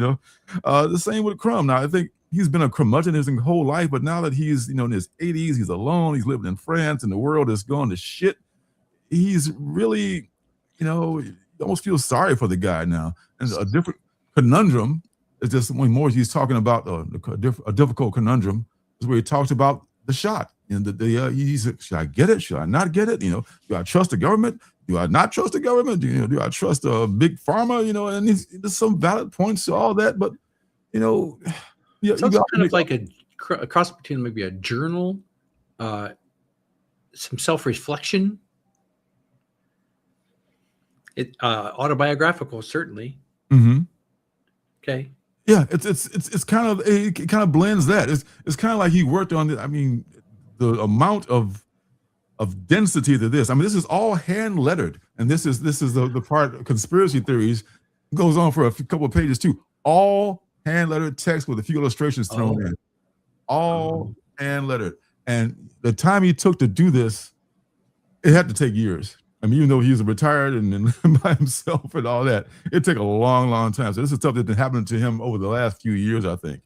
The same with Crumb. Now, I think he's been a curmudgeon his whole life, but now that he's, in his 80s, he's alone. He's living in France, and the world is going to shit. He's really, you almost feel sorry for the guy now. And a different conundrum is just when more he's talking about a difficult conundrum is where he talks about the shot. And he said, should I get it? Should I not get it? Do I trust the government? Do I not trust the government? Do I trust big pharma? And there's some valid points to all that, but it's also kind of like a cross between maybe a journal, some self-reflection, autobiographical, certainly. Mm-hmm. Okay. Yeah, it kind of blends that. It's kind of like he worked on it. I mean, the amount of density to this. I mean, this is all hand lettered, and this is the part of conspiracy theories goes on for a couple of pages too. All hand lettered text with a few illustrations thrown in. All hand lettered, and the time he took to do this, it had to take years. I mean, even though he was retired and by himself and all that, it took a long, long time. So this is stuff that's been happening to him over the last few years, I think.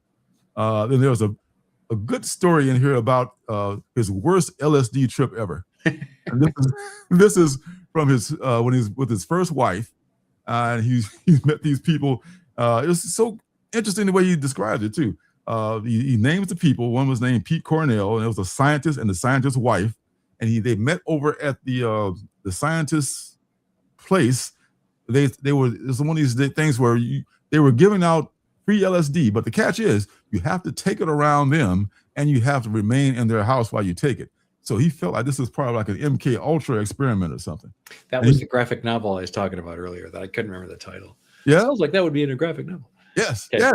Then there was a good story in here about his worst LSD trip ever. And this is from his when he's with his first wife, and he's met these people. It was so interesting the way he described it too. He names the people. One was named Pete Cornell, and it was a scientist and the scientist's wife. And they met over at the scientist's place. It was one of these things where they were giving out free LSD, but the catch is you have to take it around them, and you have to remain in their house while you take it. So he felt like this was probably like an MK Ultra experiment or something. That was the graphic novel I was talking about earlier that I couldn't remember the title. Yeah, sounds like that would be in a graphic novel. Yes, Okay. yeah,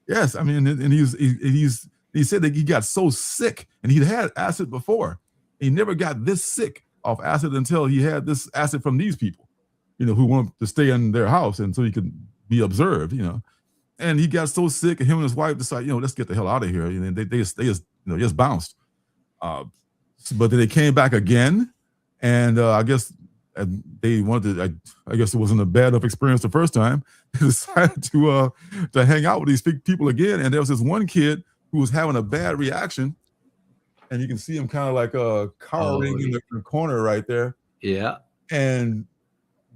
yes. I mean, and he said that he got so sick, and he'd had acid before. He never got this sick off acid until he had this acid from these people, who wanted to stay in their house and so he could be observed, And he got so sick, and him and his wife decided, let's get the hell out of here. And they just bounced. But then they came back again, and I guess they wanted to. I guess it wasn't a bad enough experience the first time. They decided to hang out with these people again, and there was this one kid who was having a bad reaction. And you can see him kind of like cowering in the corner right there. Yeah. And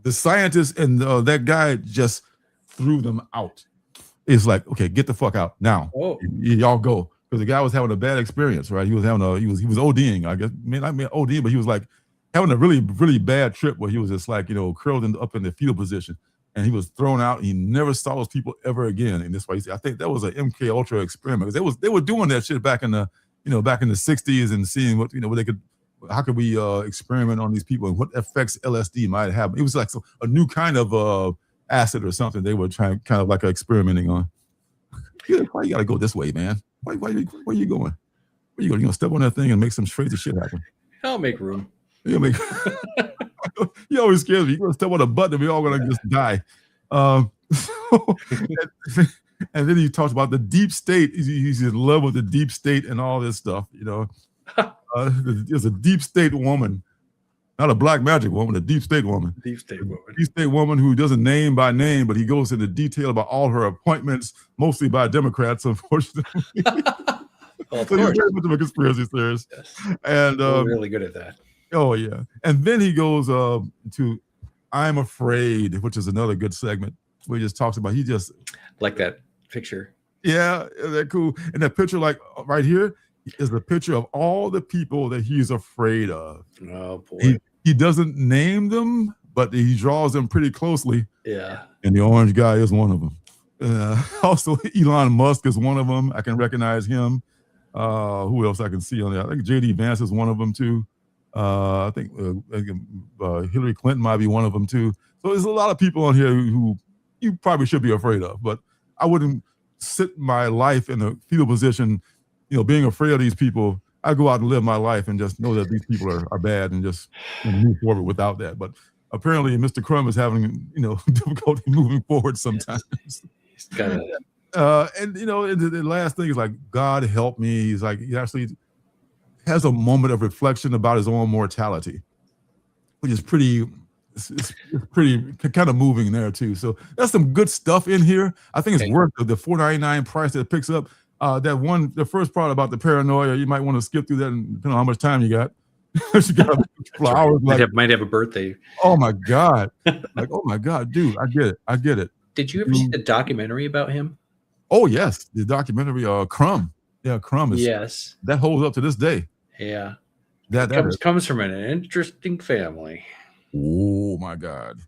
the scientist and that guy just threw them out. It's like, okay, get the fuck out now. Y'all go. Because the guy was having a bad experience, right? He was ODing, I guess. Not ODing, but he was like having a really, really bad trip where he was just like, curled up in the fetal position. And he was thrown out. And he never saw those people ever again. And that's why I think that was an MK Ultra experiment. Because they were doing that shit back in the back in the 60s and seeing what they could, how could we experiment on these people and what effects LSD might have. It was like a new kind of acid or something they were trying, kind of like experimenting on. Why you gotta go this way, man? Where are you going? Where you going? You gonna step on that thing and make some crazy shit happen? I'll make room. You always scares me. You're gonna step on a button and we're all gonna just die. And then he talks about the deep state. He's in love with the deep state and all this stuff. There's a deep state woman, not a black magic woman, a deep state woman. Deep state woman. Deep state woman who doesn't name by name, but he goes into detail about all her appointments, mostly by Democrats, unfortunately. Well, of So he's course. very much of a conspiracy theorist. Yes. And We're really good at that. oh yeah. And then he goes to I'm Afraid, which is another good segment where he just talks about Like that picture. yeah, isn't that cool? And that picture, like right here, is the picture of all the people that he's afraid of. Oh boy. He doesn't name them, but he draws them pretty closely. Yeah. And the orange guy is one of them. Also, Elon Musk is one of them. I can recognize him. Who else I can see on there? I think J.D. Vance is one of them too. I think Hillary Clinton might be one of them too. So there's a lot of people on here who you probably should be afraid of, but I wouldn't sit my life in a fetal position, being afraid of these people. I go out and live my life and just know that these people are bad and just move forward without that. But apparently Mr. Crumb is having, difficulty moving forward sometimes. He's got and the last thing is like, God help me. He's like, he actually has a moment of reflection about his own mortality, which is pretty, it's pretty kind of moving there too. So that's some good stuff in here. I think it's worth the $4.99 price that it picks up. The first part about the paranoia, you might want to skip through that, and depending on how much time you got. You got a couple hours. Might have a birthday. Oh my God! Like, oh my God, dude, I get it. Did you ever see the documentary about him? Oh yes, the documentary, Crumb. Yeah, Crumb is. Yes. That holds up to this day. Yeah. That comes from an interesting family. Oh my God.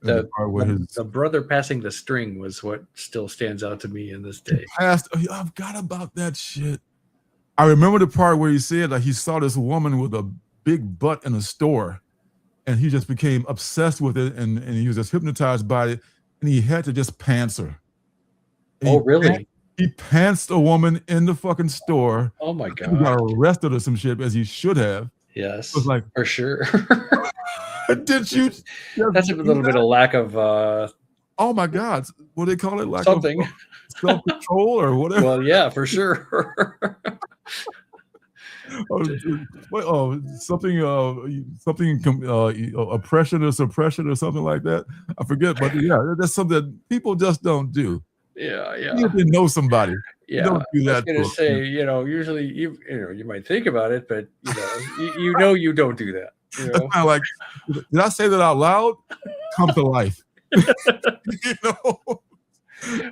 The brother passing the string was what still stands out to me in this day. I forgot about that shit. I remember the part where he said that he saw this woman with a big butt in a store, and he just became obsessed with it, and he was just hypnotized by it, and he had to just pants her. And oh, really? He pantsed a woman in the fucking store. Oh my He got god. arrested or some shit, as he should have. Yes. Was like, for sure. did you? That's a little bit of lack of Oh my God! What do they call it? Lack something. of self-control or whatever. Well, yeah, for sure. Something oppression or suppression or something like that. I forget, but yeah, that's something that people just don't do. Yeah. You have to know somebody. Yeah, You don't do that. I was gonna say, usually you might think about it, but you don't do that. It's kind of like, did I say that out loud? Come to life.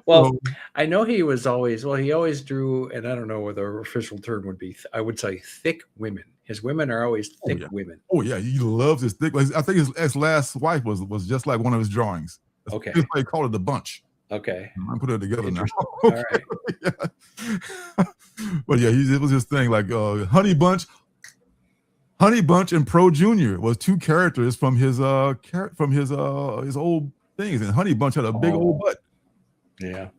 Well, I know he always drew, and I don't know what the official term would be. I would say thick women. His women are always thick women. Oh yeah, he loves his thick. I think his last wife was just like one of his drawings. Okay, that's why he called it the bunch. Okay, I put it together now. All right. But yeah, it was his thing. Like Honey Bunch and Pro Junior was two characters from his old things, and Honey Bunch had a big old butt. Yeah.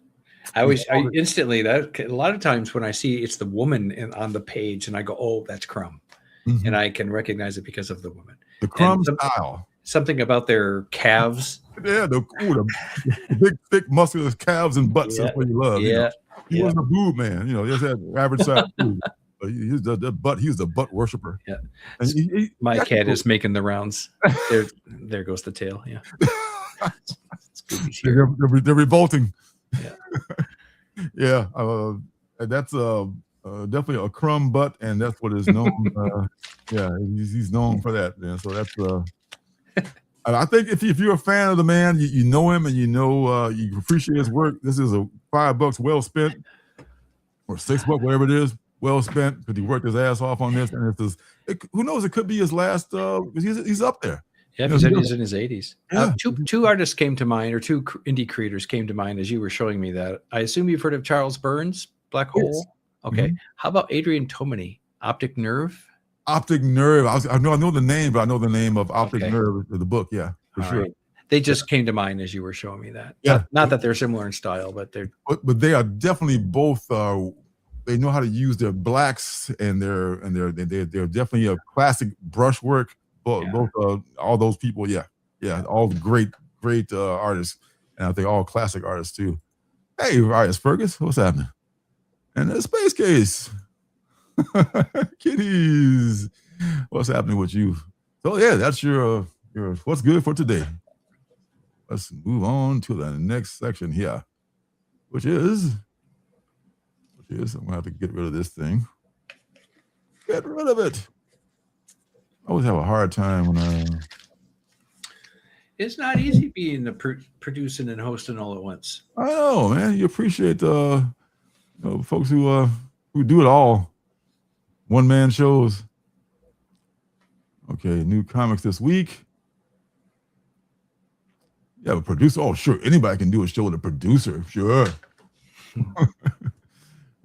I instantly, that a lot of times when I see it's the woman on the page and I go, oh, that's Crumb. Mm-hmm. And I can recognize it because of the woman. The Crumb style. Something about their calves. Yeah, the big, thick, muscular calves and butts. That's what you love. Yeah. He wasn't a boob man, just had average size boob. But he was the butt worshiper. Yeah. And my cat is making the rounds. There goes the tail. Yeah. They're revolting. Yeah. Yeah. That's definitely a Crumb butt, and that's what is known. Yeah, he's known for that. Man. So that's I think if you're a fan of the man, you know him and you appreciate his work. This is a $5 well spent, or $6, whatever it is, well spent, because he worked his ass off on this. And who knows? It could be his last. He's up there. Yeah, he's in his 80s. Yeah. Two artists came to mind, or two indie creators came to mind as you were showing me that. I assume you've heard of Charles Burns, Black Hole. Yes. Okay. Mm-hmm. How about Adrian Tomine, Optic Nerve? Optic Nerve. I know the name, but I know the name of Optic Nerve of the book. Yeah, for sure. Right. They just came to mind as you were showing me that. Yeah. Not that they're similar in style, but they're. But they are definitely both. They know how to use their blacks, and they're definitely a classic brushwork. Both all those people. Yeah, all great artists, and I think all classic artists too. Hey, Rias Fergus, what's happening? And the Space Case. Kitties, what's happening with you? So yeah, that's your what's good for today. Let's move on to the next section here, which is I'm gonna have to get rid of this thing. Get rid of it. I always have a hard time when It's not easy being the producing and hosting all at once. I know, man. You appreciate folks who do it all. One-man shows. Okay, new comics this week. Yeah, a producer. Oh, sure. Anybody can do a show with a producer. Sure.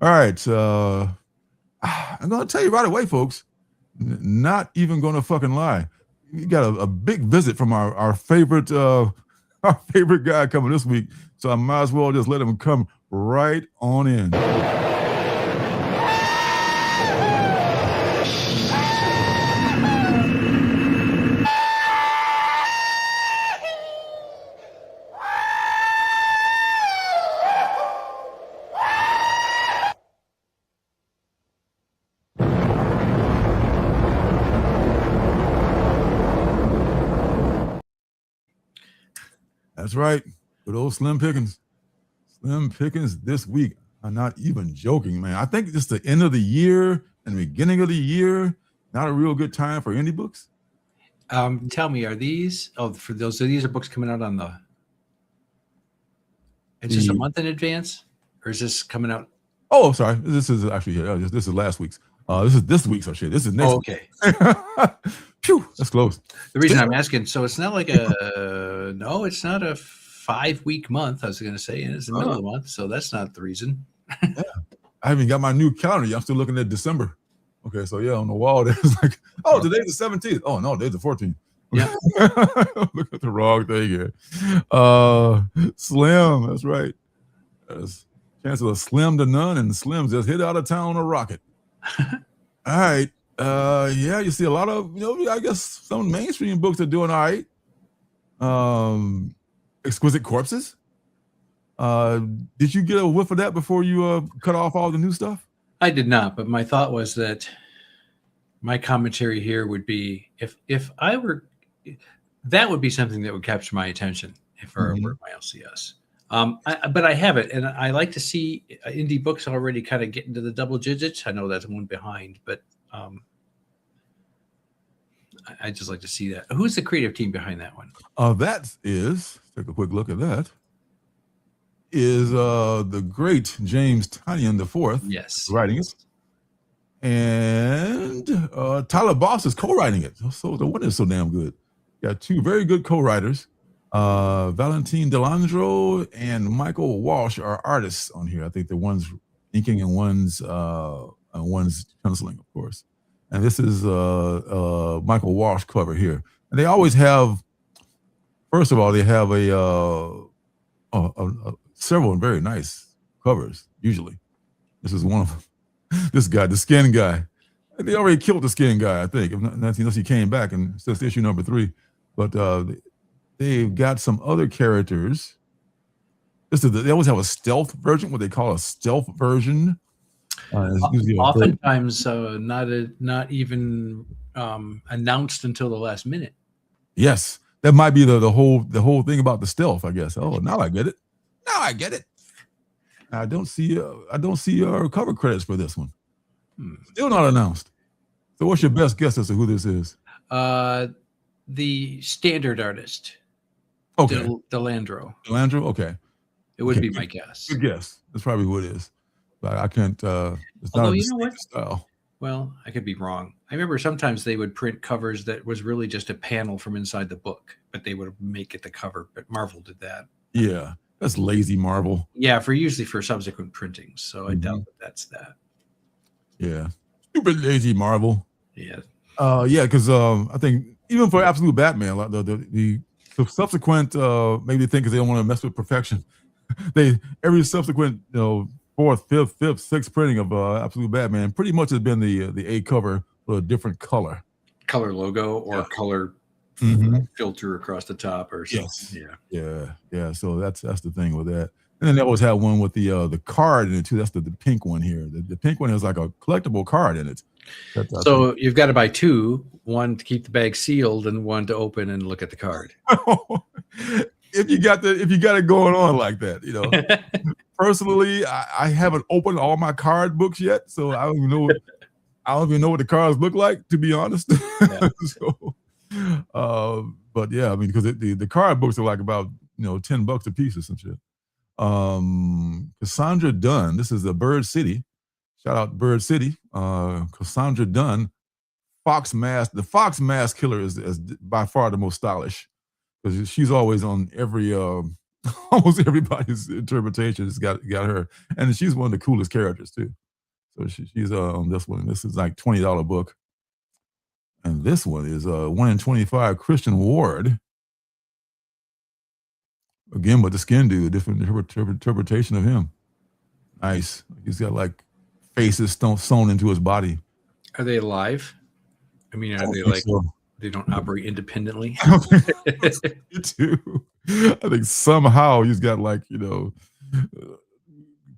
All right. I'm going to tell you right away, folks. Not even going to fucking lie. We got a big visit from our favorite guy coming this week. So I might as well just let him come right on in. That's right. Good old Slim Pickens. Slim Pickens this week. I'm not even joking, man. I think it's the end of the year and the beginning of the year. Not a real good time for indie books. Tell me, are these? Oh, for those, these are books coming out on the. It's just a month in advance, or is this coming out? Oh, sorry. This is actually this is last week's. This is this week's. Oh shit. This is next. Oh, okay. Phew, that's close. The reason I'm asking, so it's not like no, it's not a 5-week month. I was going to say, and it's the middle of the month, so that's not the reason. Yeah. I haven't got my new calendar yet. I'm still looking at December. Okay, so yeah, on the wall there's like, oh, today's the 17th. Oh no, today's the 14th. Yeah. Look at the wrong thing here. Slim, that's right. Chances are slim to none, and Slim's just hit out of town on a rocket. All right. Yeah, you see a lot of, I guess some mainstream books are doing all right. Exquisite Corpses. Did you get a whiff of that before you cut off all the new stuff? I did not, but my thought was that my commentary here would be if I were, that would be something that would capture my attention if I were my LCS. But I have it, and I like to see indie books already kind of get into the double digits. I know that's one behind, but I just like to see that. Who's the creative team behind that one? That is, take a quick look at that, is the great James Tynion IV. Yes. Writing it. And Tyler Boss is co-writing it. So the one is so damn good. Got two very good co-writers. Valentine Delandro and Michael Walsh are artists on here. I think the one's inking and one's penciling, of course. And this is Michael Walsh cover here. And they always have, first of all, they have several very nice covers, usually. This is one of them. This guy, the skin guy. They already killed the skin guy, I think, unless he came back and since issue number 3. But they've got some other characters. They always have a stealth version, what they call a stealth version. Oftentimes, not even announced until the last minute. Yes, that might be the whole thing about the stealth, I guess. Oh, now I get it. I don't see cover credits for this one. Still not announced. So, what's your best guess as to who this is? The standard artist. Okay. Delandro. Delandro. Okay. It would be my guess. Good guess. That's probably who it is. But I can't. It's Although, not you know what? Style. Well, I could be wrong. I remember sometimes they would print covers that was really just a panel from inside the book, but they would make it the cover. But Marvel did that. Yeah. That's lazy Marvel. Yeah, usually for subsequent printings. So I doubt that's that. Yeah, stupid lazy Marvel. Yeah. Yeah, because I think even for Absolute Batman, like the subsequent maybe think because they don't want to mess with perfection. Every subsequent 4th, 5th, 5th, 6th printing of Absolute Batman pretty much has been the A cover with a different color Logo or color filter across the top or something. Yes. Yeah. So that's the thing with that. And then they always have one with the card in it too. That's the pink one here. The pink one has like a collectible card in it. So you've got to buy two, one to keep the bag sealed and one to open and look at the card. If you got it going on like that, Personally, I haven't opened all my card books yet, so I don't even know what the cards look like, to be honest. Yeah. But yeah, I mean, because the card books are like about $10 a piece or some shit. Cassandra Dunn. This is the Bird City. Shout out Bird City. Cassandra Dunn. Fox Mask. The Fox Mask Killer is by far the most stylish because she's always on every almost everybody's interpretation. Has got her, and she's one of the coolest characters too. So she's on this one. This is like $20 book, and this one is 1 in 25. Christian Ward. Again, but the skin dude, different interpretation of him. Nice. He's got like faces sewn into his body. Are they alive? I mean, are they like so. They don't operate independently? Me too. I think somehow he's got like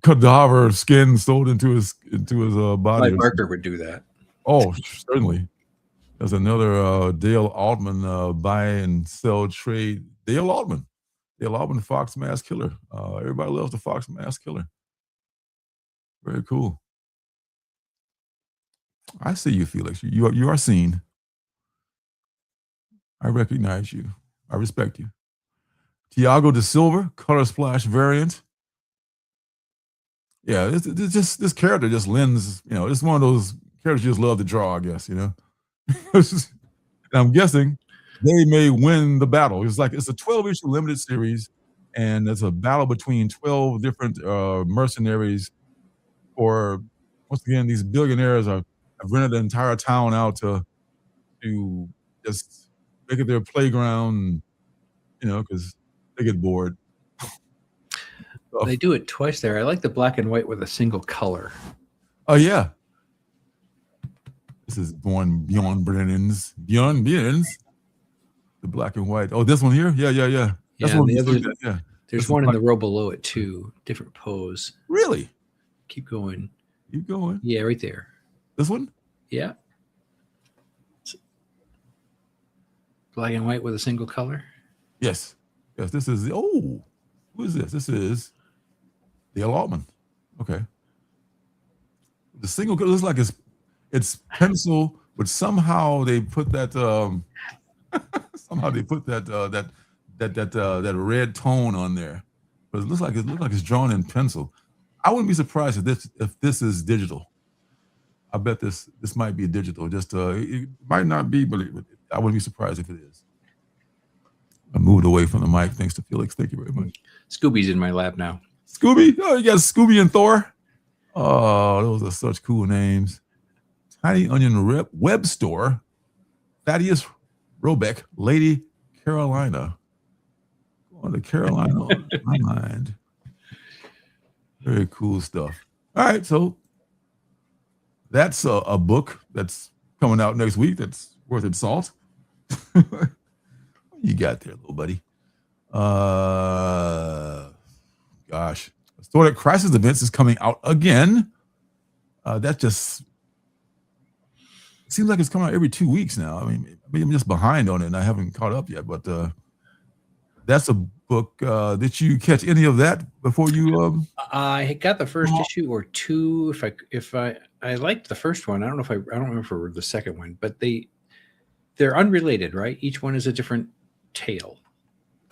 cadaver skin sewn into his body. Like Barker would do that. Oh, certainly. There's another Dale Altman buy and sell trade. Dale Altman, Fox Mask Killer. Everybody loves the Fox Mask Killer. Very cool. I see you, Felix. You are seen. I recognize you. I respect you. Tiago da Silva, color splash variant. Yeah, this character just lends, it's one of those characters you just love to draw, I guess, And I'm guessing they may win the battle. It's a 12-issue limited series, and it's a battle between 12 different mercenaries. Or once again, these billionaires have rented the entire town out to just make it their playground, because they get bored. stuff. They do it twice there. I like the black and white with a single color. Oh yeah. This is Bjorn Brennan's. The black and white. Oh, this one here? Yeah. That's Yeah, one the other, yeah. there's one in the row below it too. Different pose. Really? Keep going. Keep going. Yeah, right there. This one? Yeah. Black and white with a single color. Yes. This is who is this? This is Dale Altman. Okay. The single color looks like it's pencil, but somehow they put that that red tone on there. But it looks like it's drawn in pencil. I wouldn't be surprised if this is digital. I bet this might be digital. Just it might not be, but I wouldn't be surprised if it is. I moved away from the mic. Thanks to Felix. Thank you very much. Scooby's in my lap now. Scooby. Oh, you got Scooby and Thor. Oh, those are such cool names. Tiny Onion Web Store. Thaddeus Robeck. Lady Carolina. Going to Carolina on my mind. Very cool stuff. All right, so that's a book that's coming out next week that's worth its salt. You got there, little buddy. Gosh. Assorted Crisis Events is coming out again. That just seems like it's coming out every 2 weeks now. I mean, I'm just behind on it and I haven't caught up yet, but that's a book. Did you catch any of that before you? I got the first issue or two. If I liked the first one. I don't remember the second one, but they're unrelated, right? Each one is a different tale.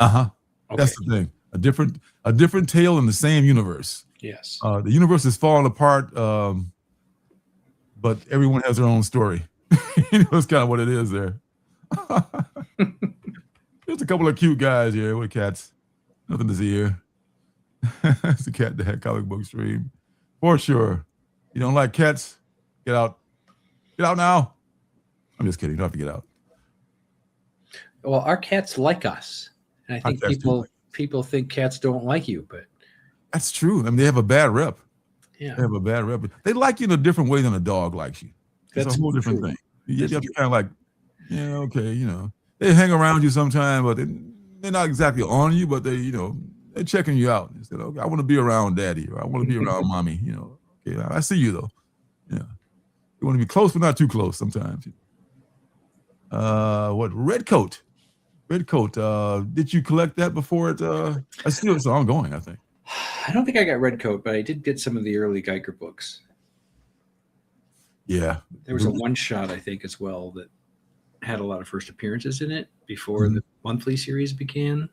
Okay. That's the thing. A different tale in the same universe. Yes. The universe is falling apart, but everyone has their own story. That's kind of what it is there. There's a couple of cute guys here with cats. Nothing to see here. It's a cat that comic book stream. For sure. You don't like cats? Get out. Get out now. I'm just kidding. You don't have to get out. Well, our cats like us. And I think people think cats don't like you, but that's true. I mean, they have a bad rep. Yeah. They have a bad rep. They like you in a different way than a dog likes you. That's a whole different thing. You have to kind of like, yeah, okay, they hang around you sometime, but they're not exactly on you, but they're checking you out. They said, okay, I want to be around daddy, or I want to be around mommy. Okay, I see you though. Yeah. You want to be close, but not too close sometimes. Red Coat? Red Coat. Did you collect that before it? I see it's ongoing, I think. I don't think I got Red Coat, but I did get some of the early Geiger books. Yeah. There was a one shot, I think, as well, that had a lot of first appearances in it before the monthly series began.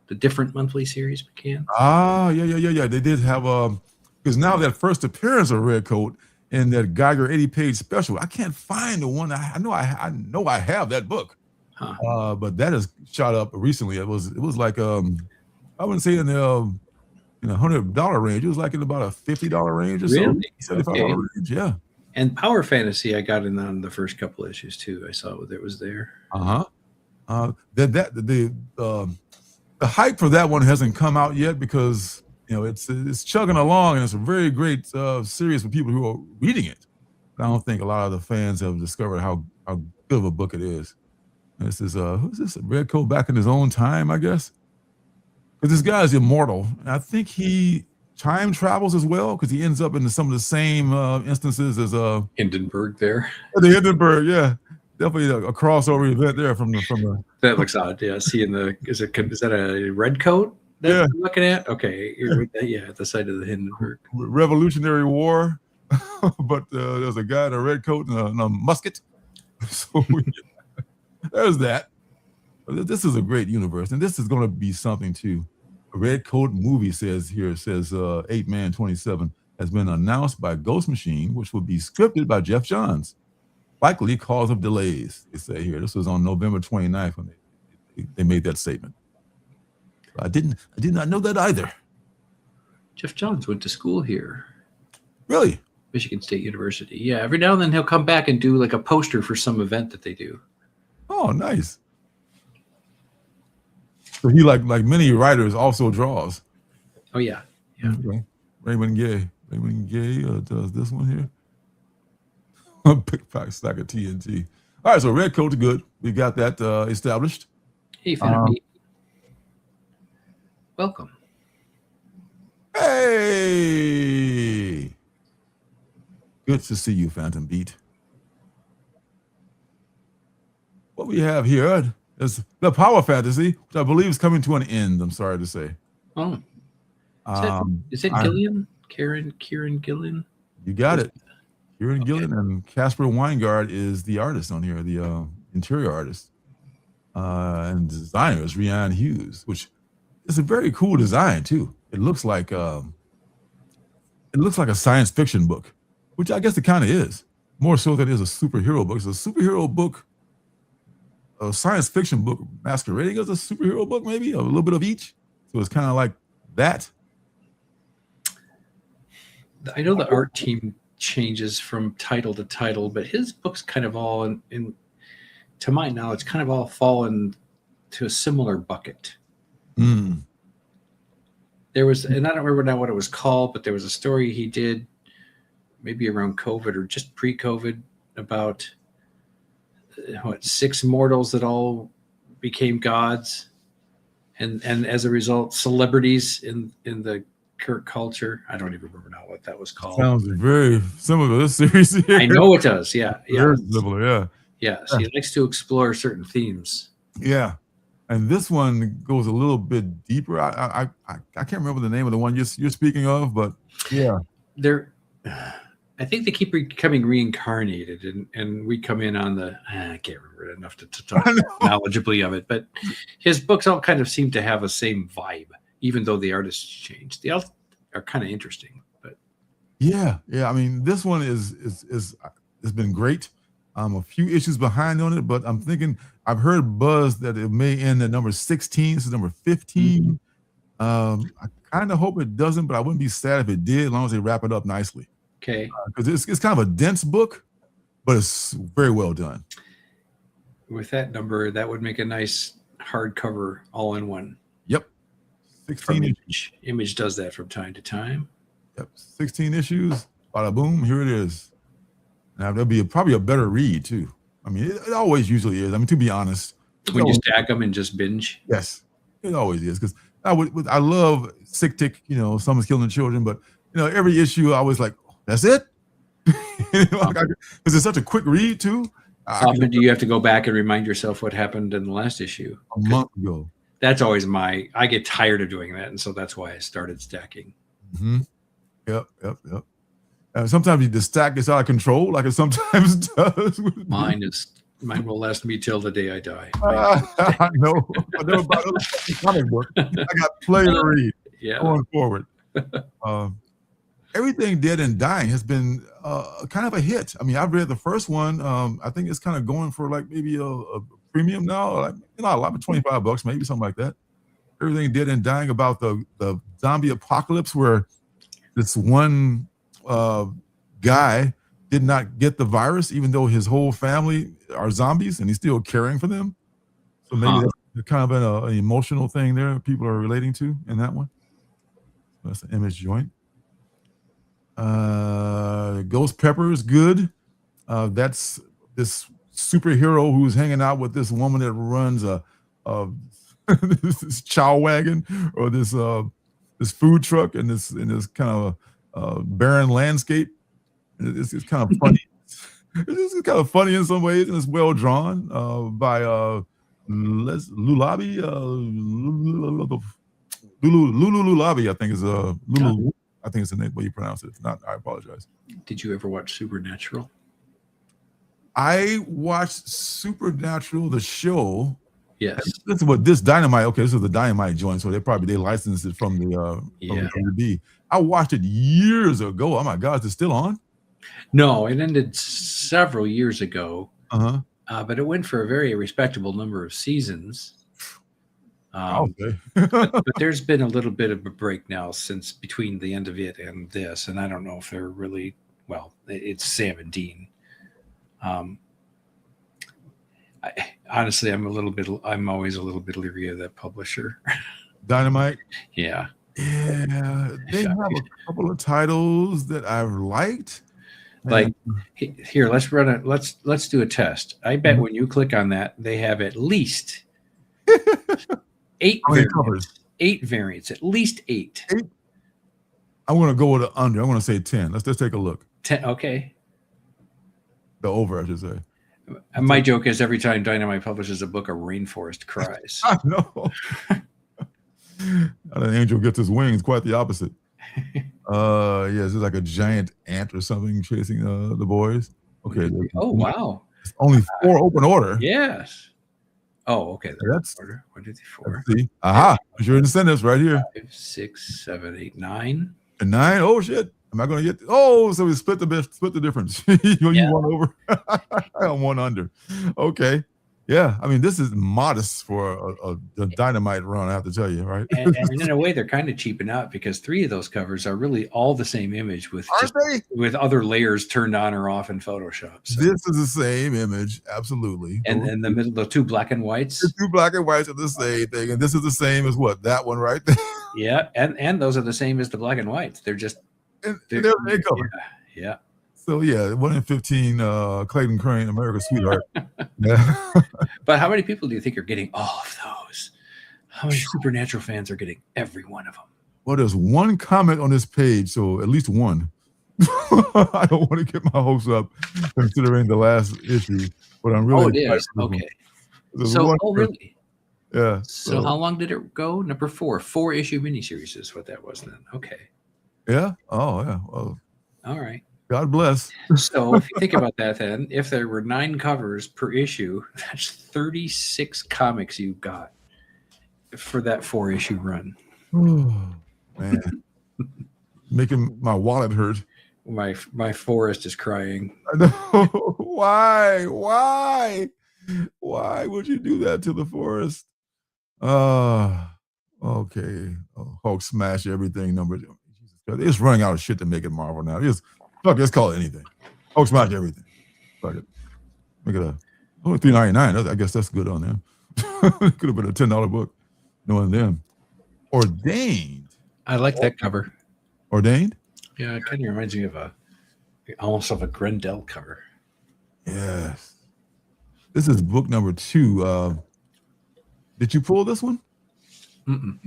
The different monthly series began. Ah, yeah. They did have because now that first appearance of Red Coat in that Geiger 80-page special, I can't find the one. I know I have that book. Huh. But that has shot up recently. It was like I wouldn't say in the $100 range. It was like in about a $50 range or so. $75 range, yeah. And Power Fantasy, I got in on the first couple issues too. I saw that was there. The hype for that one hasn't come out yet because it's chugging along and it's a very great series for people who are reading it. But I don't think a lot of the fans have discovered how good of a book it is. This is who's this? Red Coat back in his own time, I guess. Because this guy is immortal. And I think he time travels as well because he ends up in some of the same instances as Hindenburg there. The Hindenburg, yeah. Definitely a crossover event there from the That looks odd. Yeah, seeing is that a Red Coat that you're looking at? Okay, at the side of the Hindenburg. Revolutionary War, but there's a guy in a red coat and a musket. So there's that. This is a great universe, and this is going to be something too. A Red Coat movie says 8-Man 27 has been announced by Ghost Machine, which will be scripted by Jeff Johns. Likely cause of delays, they say here. This was on November 29th when they made that statement. I did not know that either. Jeff Johns went to school here. Really? Michigan State University. Yeah, every now and then he'll come back and do like a poster for some event that they do. Oh, nice. So he like many writers also draws. Oh yeah. Yeah. Okay. Raymond Gay does this one here. A big pack stack of TNT. All right, so red coat's good. We got that established. Hey, Phantom Beat. Welcome. Hey, good to see you, Phantom Beat. What we have here is the Power Fantasy, which I believe is coming to an end. I'm sorry to say. Oh, is it Gillian? Kieran Gillian? You got it. Kieran Gillian and Casper Weingart is the artist on here, the interior artist. And designer is Rian Hughes, which is a very cool design too. It looks like a science fiction book, which I guess it kind of is. More so than it is a superhero book. It's a superhero book, a science fiction book masquerading as a superhero book, maybe a little bit of each. So it's kind of like that. I know the art team changes from title to title, but his books kind of all, in to my knowledge, kind of all fall into a similar bucket. Mm. There was, and I don't remember now what it was called, but there was a story he did maybe around COVID or just pre-COVID about 6 mortals that all became gods, and as a result, celebrities in the current culture. I don't even remember now what that was called. Sounds very similar to this series here. I know it does. Yeah. Very similar, yeah. Yes, he likes to explore certain themes. Yeah, and this one goes a little bit deeper. I can't remember the name of the one you're speaking of, but yeah, I think they keep becoming reincarnated, and we come in on the. I can't remember enough to talk knowledgeably of it, but his books all kind of seem to have the same vibe, even though the artists change. They all are kind of interesting, but yeah. I mean, this one has been great. A few issues behind on it, but I'm thinking I've heard buzz that it may end at number 16. This is number 15. I kind of hope it doesn't, but I wouldn't be sad if it did, as long as they wrap it up nicely. Okay, because it's kind of a dense book, but it's very well done. With that number, that would make a nice hardcover all-in-one. Yep, 16 Image does that from time to time. Yep, 16 issues. Bada boom, here it is. Now there'll be probably a better read too. I mean, it always usually is. I mean, to be honest, when you stack them and just binge. Yes, it always is, because I love Sick Tick. Someone's killing the children, but every issue I was like, that's it, because it's such a quick read too. Often do you have to go back and remind yourself what happened in the last issue? A month ago. That's always I get tired of doing that, and so that's why I started stacking. Mm-hmm. Yep. Sometimes the stack gets out of control, like it sometimes does. Mine will last me till the day I die. I know. I never bought another comic book. I got plenty to read. Yeah. Going forward. Everything Dead and Dying has been kind of a hit. I mean, I've read the first one. I think it's kind of going for like maybe a premium now, like not a lot, but $25, maybe something like that. Everything Dead and Dying about the zombie apocalypse, where this one guy did not get the virus, even though his whole family are zombies, and he's still caring for them. So maybe that's kind of an emotional thing there people are relating to in that one. So that's the Image joint. Ghost Pepper is good. That's this superhero who's hanging out with this woman that runs this chow wagon, or this food truck in this kind of barren landscape. It's kind of funny. It's kind of funny in some ways, and it's well drawn by Lulabi. Lulu Lulabi, I think is Lulu. I think it's the name way you pronounce it. If not, I apologize. Did you ever watch Supernatural? I watched Supernatural, the show. Yes. That's what this Dynamite. Okay, this is the Dynamite joint, so they licensed it from the WB. I watched it years ago. Oh my God, is it still on? No, it ended several years ago. But it went for a very respectable number of seasons. Okay. but there's been a little bit of a break now since between the end of it and this, and I don't know if they're really it's Sam and Dean. Honestly, I'm always a little bit leery of that publisher. Dynamite. Yeah. Yeah, they have a couple of titles that I've liked. Like here, let's do a test. I bet when you click on that, they have at least 8 How many variants. covers? 8 variants, at least 8. I'm going to go with the under. I'm going to say 10. Let's just take a look. 10. Okay. The over, I should say. My joke is every time Dynamite publishes a book, a rainforest cries. I know. An angel gets his wings, quite the opposite. Yeah, it's like a giant ant or something chasing the boys. Okay. Oh, wow. It's only 4 open order. Yes. Oh, okay. That's order. 1, 2, 3, 4. See, aha! Your incentives right here. 5, 6, 7, 8, 9. And 9. Oh shit! Am I going to get? Oh, so we split the difference. You one over. I'm 1 under. Okay. Yeah, I mean, this is modest for a Dynamite run, I have to tell you, right? And in a way, they're kind of cheaping out because 3 of those covers are really all the same image with with other layers turned on or off in Photoshop. So. This is the same image, absolutely. And in the middle, the 2 black and whites. The 2 black and whites are the same thing, and this is the same as what? That one right there. Yeah, and those are the same as the black and whites. They're just they're cover. Yeah. So yeah, 1 in 15, Clayton Crane, America's Sweetheart. Yeah. But how many people do you think are getting all of those? How many Supernatural fans are getting every one of them? Well, there's 1 comment on this page, so at least 1. I don't want to get my hopes up considering the last issue, but I'm really excited. Okay. So, really? Yeah. So how long did it go? Number 4, 4-issue miniseries is what that was then. Okay. Yeah. Oh, yeah. Well, all right. God bless. So if you think about that, then if there were 9 covers per issue, that's 36 comics you got for that 4-issue run. Oh, man, making my wallet hurt. My forest is crying. I know. Why would you do that to the forest? Okay. Hulk smash everything. It's running out of shit to make it Marvel now. Let's call it anything. Hulk smash everything. Fuck it. Make it only $3.99. I guess that's good on them. Could have been a $10 book. Knowing them. Ordained. I like that cover. Ordained? Yeah, it kind of reminds me of almost of a Grendel cover. Yes. This is book number 2. Did you pull this one? Mm-mm.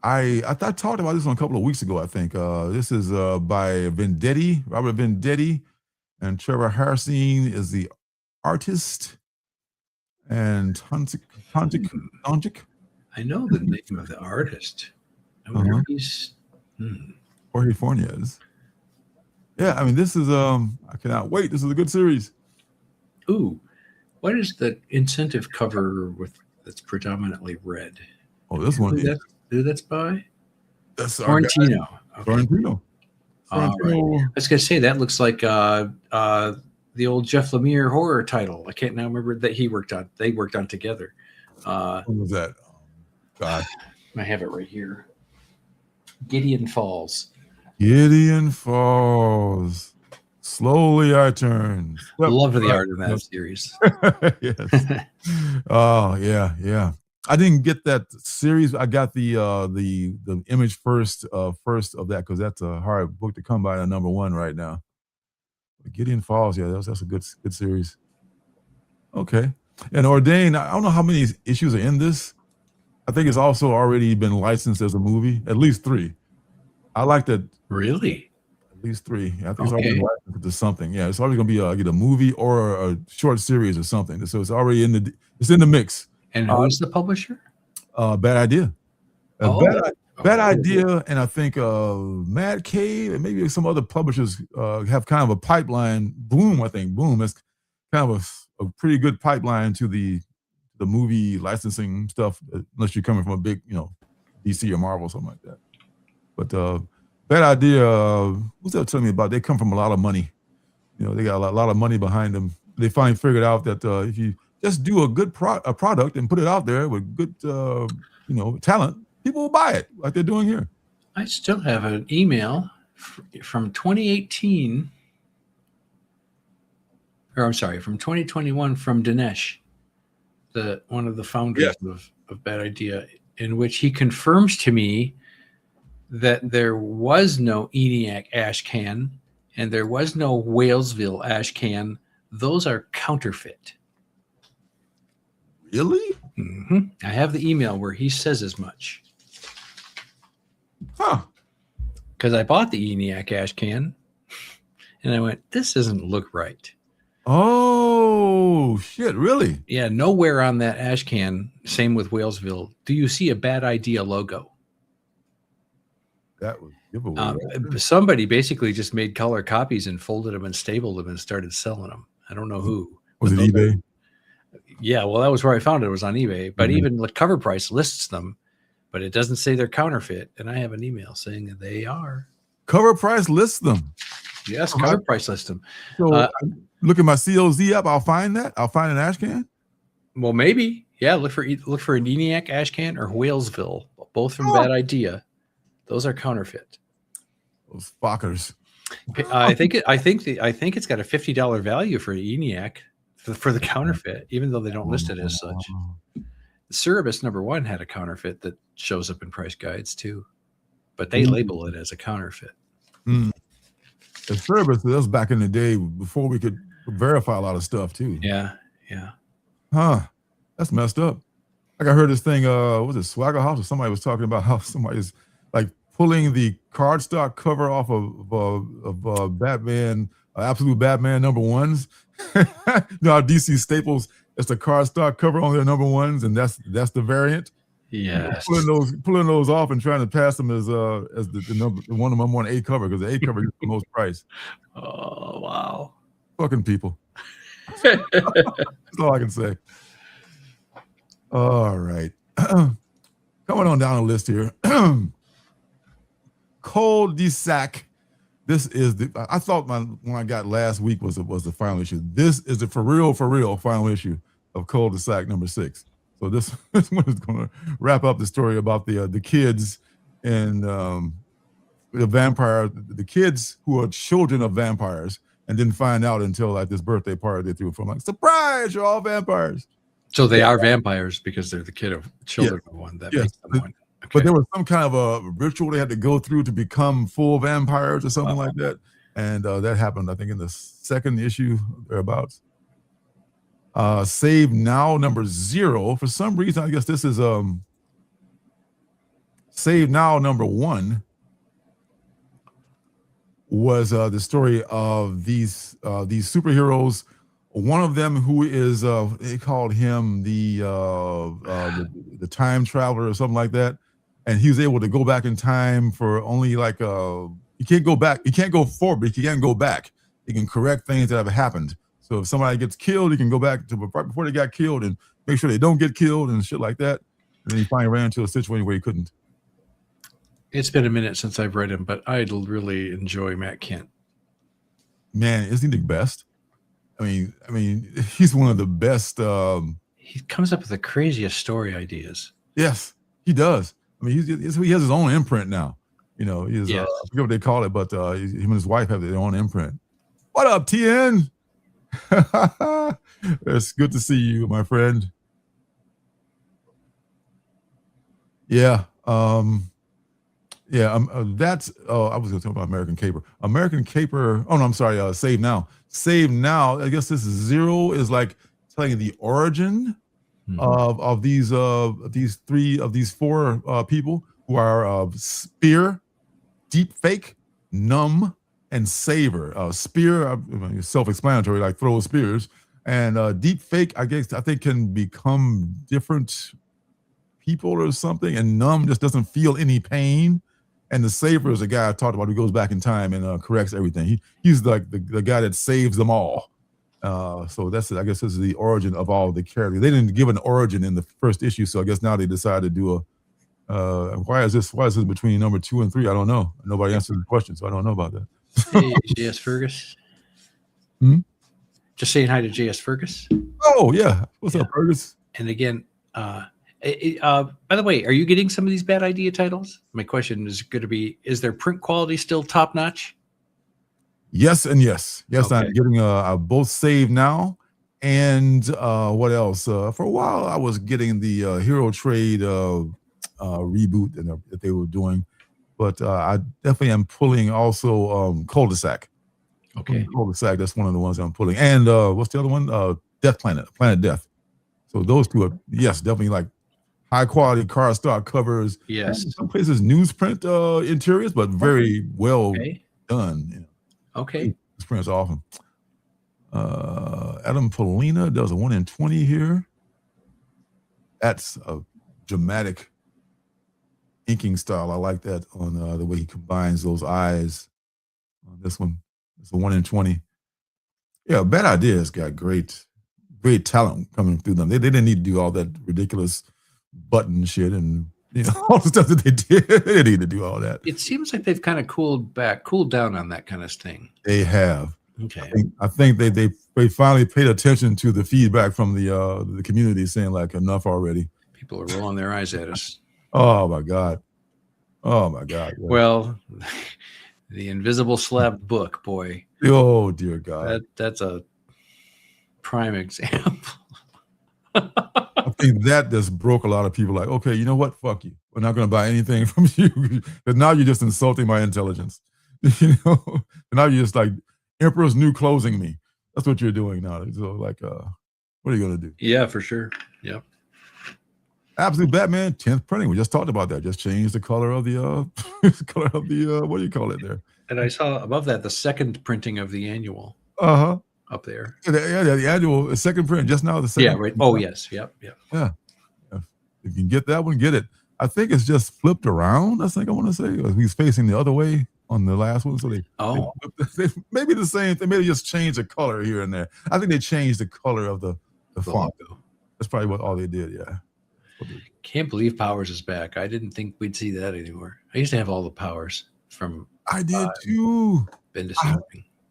I talked about this one a couple of weeks ago, I think. This is by Venditti, Robert Venditti, and Trevor Hairsine is the artist. And Tontic. I know the name of the artist. I wonder if he's Jorge Fornes. Yeah, I mean, this is I cannot wait. This is a good series. Ooh, what is the incentive cover that's predominantly red? Oh, this one. Who that's by? That's Sorrentino. Okay. Sorrentino. Right. I was gonna say that looks like the old Jeff Lemire horror title. I can't now remember that they worked on together. What was that? God, I have it right here. Gideon Falls. Slowly I turn. I love the art in that series. Yes. Oh yeah. I didn't get that series. I got the image first of that because that's a hard book to come by at number 1 right now. But Gideon Falls, yeah, that's a good series. Okay. And Ordained, I don't know how many issues are in this. I think it's also already been licensed as a movie, at least 3. I like that. Really? At least 3. I think it's already licensed to something. Yeah, it's already gonna be either a movie or a short series or something. So it's already in the mix. And who's the publisher? Bad Idea. Bad Idea, and I think Mad Cave and maybe some other publishers have kind of a pipeline. Boom, I think Boom is kind of a pretty good pipeline to the movie licensing stuff, unless you're coming from a big, DC or Marvel, something like that. But Bad Idea, what's that telling me about? They come from a lot of money. They got a lot of money behind them. They finally figured out that if you just do a good product and put it out there with good, talent, people will buy it like they're doing here. I still have an email from 2018, or I'm sorry, from 2021 from Dinesh, one of the founders of Bad Idea, in which he confirms to me that there was no ENIAC ash can and there was no Walesville ash can. Those are counterfeit. Really? I have the email where he says as much. Huh. Because I bought the ENIAC ash can and I went, this doesn't look right. Oh, shit. Really? Yeah, nowhere on that ash can, same with Walesville, do you see a bad idea logo. That was giveaway. Somebody basically just made color copies and folded them and stapled them and started selling them. I don't know who. Was it eBay? Yeah, well, that was where I found it. It was on eBay. But even the cover price lists them, but it doesn't say they're counterfeit. And I have an email saying that they are. Cover price lists them. Yes, cover price lists them. So look at my COZ app. I'll find that. I'll find an ash can. Well, maybe. Yeah, look for an ENIAC ash can or Walesville, both from Bad Idea. Those are counterfeit. Those fuckers. I think it's got a $50 value for ENIAC for the counterfeit, even though they don't list it as such. The Cerebus #1 had a counterfeit that shows up in price guides too, but they label it as a counterfeit. The Cerebus, that was back in the day before we could verify a lot of stuff too. Yeah. Huh. That's messed up. Like I heard this thing, was it Swagger House or somebody was talking about how somebody's like pulling the cardstock cover off of Batman, Absolute Batman #1s. You know how DC Staples, it's the cardstock cover on their #1s, and that's the variant. Yes. Pulling those off and trying to pass them as the one A cover, because the A cover is the most price. Oh wow. Fucking people. That's all I can say. All right. Coming on down the list here. Cul-de-sac. This is I thought when I got last week was the final issue. This is the for real final issue of Cul-de-sac #6. So this one is going to wrap up the story about the kids and the kids who are children of vampires and didn't find out until at this birthday party they threw from, like, surprise, you're all vampires. So they are vampires because they're the children of one that makes them one. Okay. But there was some kind of a ritual they had to go through to become full vampires or something like that. And that happened, I think, in the second issue, thereabouts. Save Now #0. For some reason, I guess this is Save Now #1 was the story of these superheroes. One of them, who is they called him the time traveler or something like that, and he was able to go back in time for only like he can't go back, he can't go forward, but he can go back. He can correct things that have happened. So if somebody gets killed, he can go back to right before they got killed and make sure they don't get killed and shit like that. And then he finally ran into a situation where he couldn't. It's been a minute since I've read him, but I really enjoy Matt Kent. Man, isn't he the best? I mean, he's one of the best. He comes up with the craziest story ideas. Yes, he does. I mean, he has his own imprint now. You know, he's Yes. I forget what they call it, but him and his wife have their own imprint. What up, TN? It's good to see you, my friend. Yeah. That's I was going to talk about American Caper. American Caper. Oh no, I'm sorry. Save Now. Save Now. I guess this is 0 is like telling you the origin of these four people who are Spear, Deep Fake, Numb, and Saver. Spear, self-explanatory, like throw spears, and Deep Fake, I think can become different people or something, and Numb just doesn't feel any pain. And the Saver is a guy I talked about who goes back in time and corrects everything. He's like the guy that saves them all. So that's it. I guess this is the origin of all the characters. They didn't give an origin in the first issue, so I guess now they decided to do a. Why is this between number 2 and 3? I don't know. Nobody answered the question, so I don't know about that. Hey, J.S. Fergus. Just saying hi to J.S. Fergus. Oh yeah, what's up, Fergus? And again, by the way, are you getting some of these Bad Idea titles? My question is going to be: is their print quality still top notch? Yes and yes. Okay. I'm getting both Save Now and what else? For a while, I was getting the Hero Trade reboot that they were doing, but I definitely am pulling also Cul-de-sac. Okay. Cul-de-sac, that's one of the ones I'm pulling. And what's the other one? Death Planet, Planet Death. So those two are, yes, definitely like high quality cardstock covers. Yes. And some places newsprint interiors, but very well Okay. done. You know. Okay. Newsprint's awesome. Adam Polina does a 1 in 20 here. That's a dramatic inking style. I like that on the way he combines those eyes on this one. It's a 1 in 20. Yeah, Bad Ideas got great talent coming through them. They didn't need to do all that ridiculous button shit and all the stuff that they did. They didn't need to do all that. It seems like they've kind of cooled down on that kind of thing. They have. Okay. I think they finally paid attention to the feedback from the community saying like enough already. People are rolling their eyes at us. Oh my God. Yeah. Well, the Invisible Slab book, boy. Oh dear God. That's a prime example. I think that just broke a lot of people. Like, okay, you know what? Fuck you. We're not going to buy anything from you because now you're just insulting my intelligence. And now you're just like Emperor's New Closing me. That's what you're doing now. So like, what are you going to do? Yeah, for sure. Yep. Absolute Batman 10th printing. We just talked about that. Just changed the color of the what do you call it there? And I saw above that the second printing of the annual. Up there. Yeah, the annual second print just now. The second. Yeah, right. Oh, yes. Yep. Yeah. If you can get that one, get it. I think it's just flipped around. I want to say he's facing the other way on the last one. So they maybe the same thing. Maybe just change the color here and there. I think they changed the color of the font. Logo. That's probably all they did. Yeah. Can't believe Powers is back. I didn't think we'd see that anymore. I used to have all the Powers from. I did too. Bendis.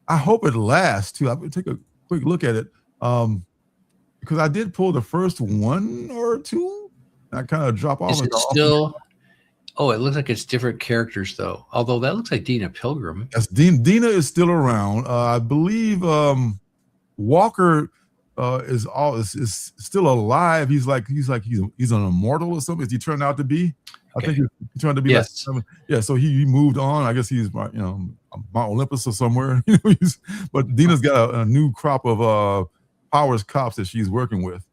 I hope it lasts too. I'm gonna take a quick look at it because I did pull the first one or two. And I kind of drop off. Is it still? Oh, it looks like it's different characters though. Although that looks like Dina Pilgrim. Yes, Dina is still around. I believe Walker is still alive. He's an immortal or something. Is he turned out to be? I think he turned to be. Yes. Yeah. So he moved on. I guess he's Mount Olympus or somewhere. But Dina's got a new crop of Powers cops that she's working with,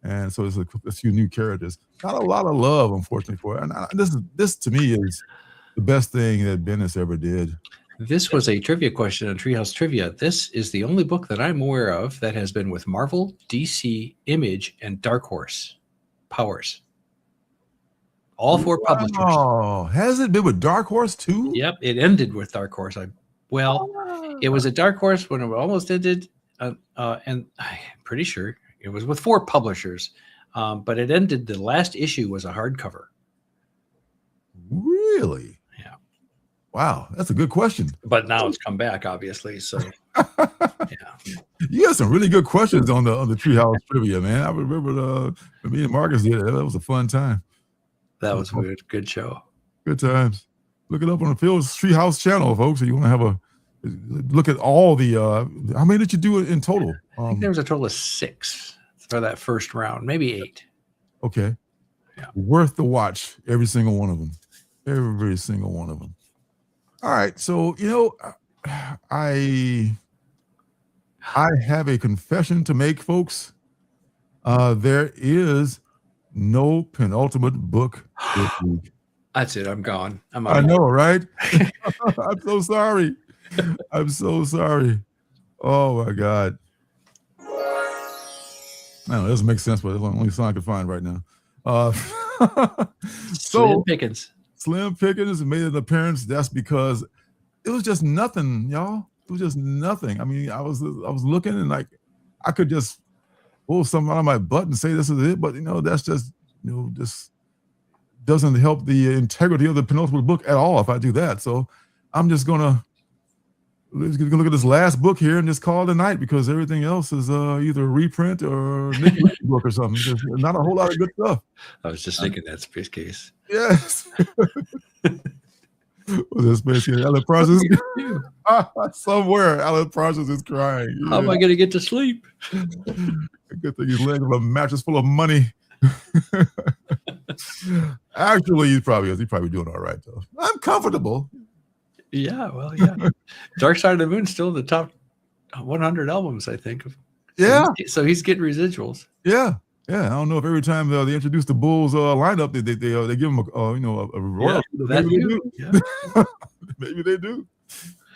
and so there's a few new characters. Not a lot of love, unfortunately, for it. And this to me is the best thing that Bendis ever did. This was a trivia question on Treehouse Trivia. This is the only book that I'm aware of that has been with Marvel, DC, Image, and Dark Horse Powers. All four publishers. Oh, has it been with Dark Horse too? Yep, it ended with Dark Horse. It was a Dark Horse when it almost ended, and I'm pretty sure it was with four publishers, but it ended. The last issue was a hardcover. Really? Yeah. Wow, that's a good question. But now it's come back, obviously. So, yeah. You got some really good questions on the Treehouse Trivia, man. I remember me and Marcus did it. That was a fun time. That was a good show. Good times. Look it up on the Phil's Treehouse channel, folks. If you want to have a look at all the how many did you do in total? I think there was a total of 6 for that first round, maybe 8. Okay. Yeah. Worth the watch, every single one of them. Every single one of them. All right. So, I have a confession to make, folks. There is no penultimate book this week. That's it. I'm gone. I'm out. I know, right? I'm so sorry. I'm so sorry. Oh my God. I know, it doesn't make sense, but it's the only song I can find right now. Slim Pickens. Slim Pickens made an appearance. That's because it was just nothing, y'all. It was just nothing. I mean, I was looking and like I could just pull something out of my butt and say this is it, but that's just just doesn't help the integrity of the penultimate book at all if I do that. So I'm just gonna look at this last book here and just call it a night because everything else is either a reprint or a book or something. There's not a whole lot of good stuff. I was just thinking that space case. Yes. Was it space case? Alan Parsons? Somewhere Alan Parsons is crying. Yeah. How am I going to get to sleep? Good thing he's laying on a mattress full of money. Actually, he probably is. He's probably doing all right though. I'm comfortable. Yeah, well, yeah. Dark Side of the Moon's still in the top 100 albums, I think. Yeah. So he's getting residuals. Yeah. I don't know if every time they introduce the Bulls lineup, they give him a royalty. Yeah, that Maybe they too. do. Yeah. Maybe they do.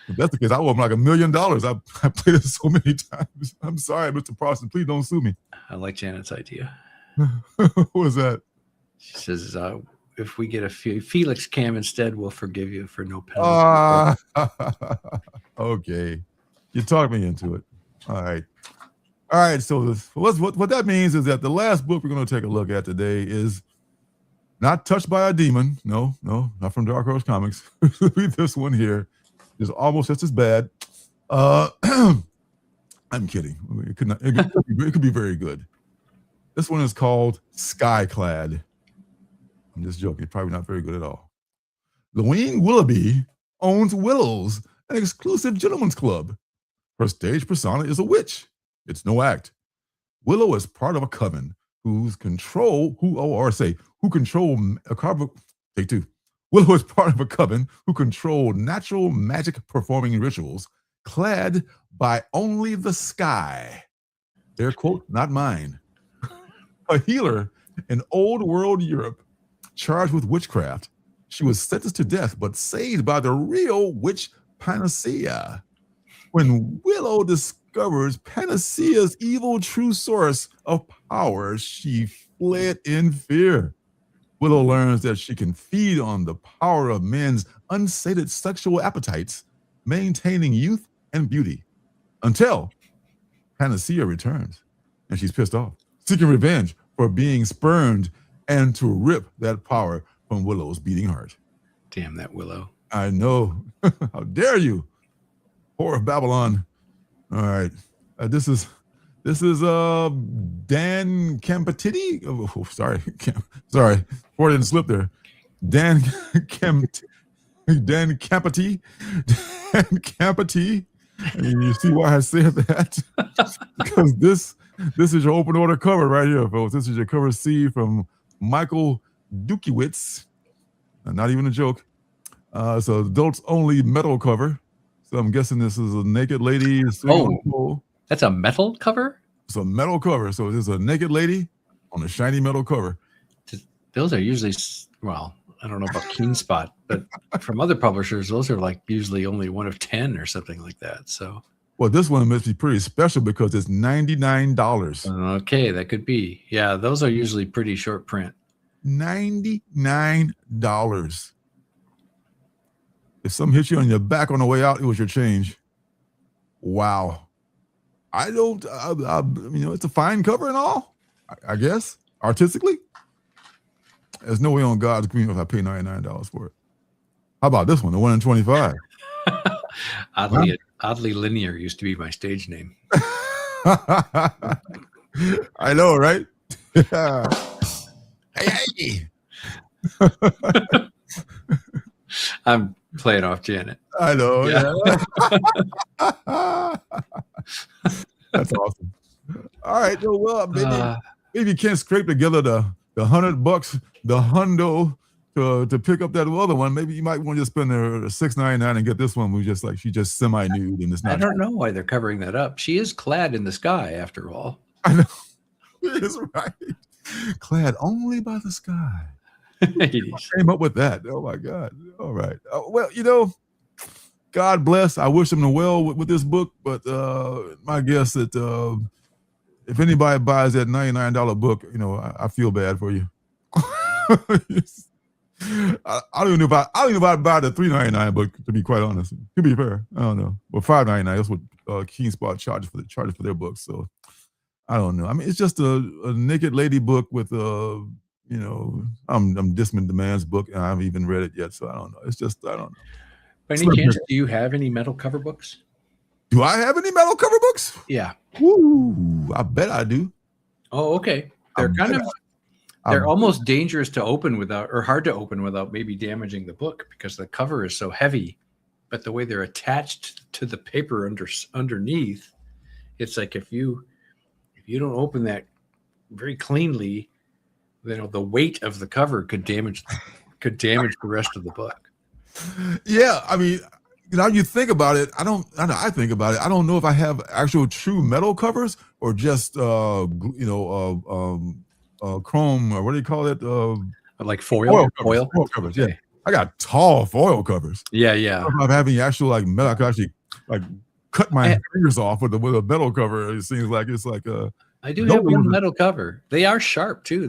If that's the case, I owe him like $1 million. I played it so many times. I'm sorry, Mr. Parson. Please don't sue me. I like Janet's idea. What was that? She says, if we get a Felix Cam instead, we'll forgive you for no penalty. Okay. You talked me into it. All right. So what that means is that the last book we're going to take a look at today is not Touched by a Demon. No, not from Dark Horse Comics. This one here is almost just as bad. I'm kidding. It could be very good. This one is called Skyclad. I'm just joking. Probably not very good at all. Louise Willoughby owns Willow's, an exclusive gentleman's club. Her stage persona is a witch. It's no act. Willow is part of a coven who control Take two. Willow is part of a coven who control natural magic performing rituals, clad by only the sky. Their quote, not mine. A healer in old world Europe, charged with witchcraft. She was sentenced to death, but saved by the real witch Panacea. When Willow discovers Panacea's evil true source of power, she fled in fear. Willow learns that she can feed on the power of men's unsated sexual appetites, maintaining youth and beauty, until Panacea returns, and she's pissed off, seeking revenge for being spurned and to rip that power from Willow's beating heart. Damn that Willow. I know. How dare you? Whore of Babylon. All right. This is Dan Campatiti. Oh, sorry. Sorry. Before I didn't slip there. Dan Campati. Dan Campati. And you see why I said that? Because this is your open order cover right here, folks. This is your cover C from Michael Dukiewicz. Not even a joke. It's an adults only metal cover. So I'm guessing this is a naked lady. Oh, that's a metal cover? It's a metal cover. So there's a naked lady on a shiny metal cover. Those are usually, well, I don't know about Keen Spot, but from other publishers, those are like usually only one of 10 or something like that. So, well, this one must be pretty special because it's $99. Okay, that could be. Yeah, those are usually pretty short print. $99. If something hits you on your back on the way out, it was your change. Wow. It's a fine cover and all, I guess, artistically. There's no way on God's green if I pay $99 for it. How about this one, the 1 in 25? Oddly Linear used to be my stage name. I know, right? Hey. I'm playing off Janet. I know. Yeah. That's awesome. All right. Well, maybe you can't scrape together the $100, the hundo to pick up that other one. Maybe you might want to just spend the $6.99 and get this one. She's just semi-nude and it's not. I don't know why they're covering that up. She is clad in the sky, after all. I know. It is right. Clad only by the sky. I came up with that. Oh my God. All right. Well, God bless. I wish him the well with this book, but my guess that if anybody buys that $99 book, I feel bad for you. I don't even know if I'd buy the $3.99 book, to be quite honest. To be fair, I don't know. But $5.99, that's what Keen Spot charges for their books. So I don't know. I mean, it's just a naked lady book with I'm Disman Demand's book, and I haven't even read it yet, so I don't know. It's just I don't know. By any chance, do you have any metal cover books? Do I have any metal cover books? Yeah. Ooh, I bet I do. Oh, okay. They're almost dangerous to open without, or hard to open without maybe damaging the book because the cover is so heavy. But the way they're attached to the paper underneath, it's like if you don't open that very cleanly, the weight of the cover could damage the rest of the book. Yeah, I mean, you think about it. I think about it. I don't know if I have actual true metal covers or just chrome, or what do you call it? Like foil covers. Foil covers. Okay. Yeah, I got tall foil covers. Yeah. I'm having actual like metal. I could actually like cut my fingers off with a metal cover. It seems like it's like I do have one metal cover. They are sharp too.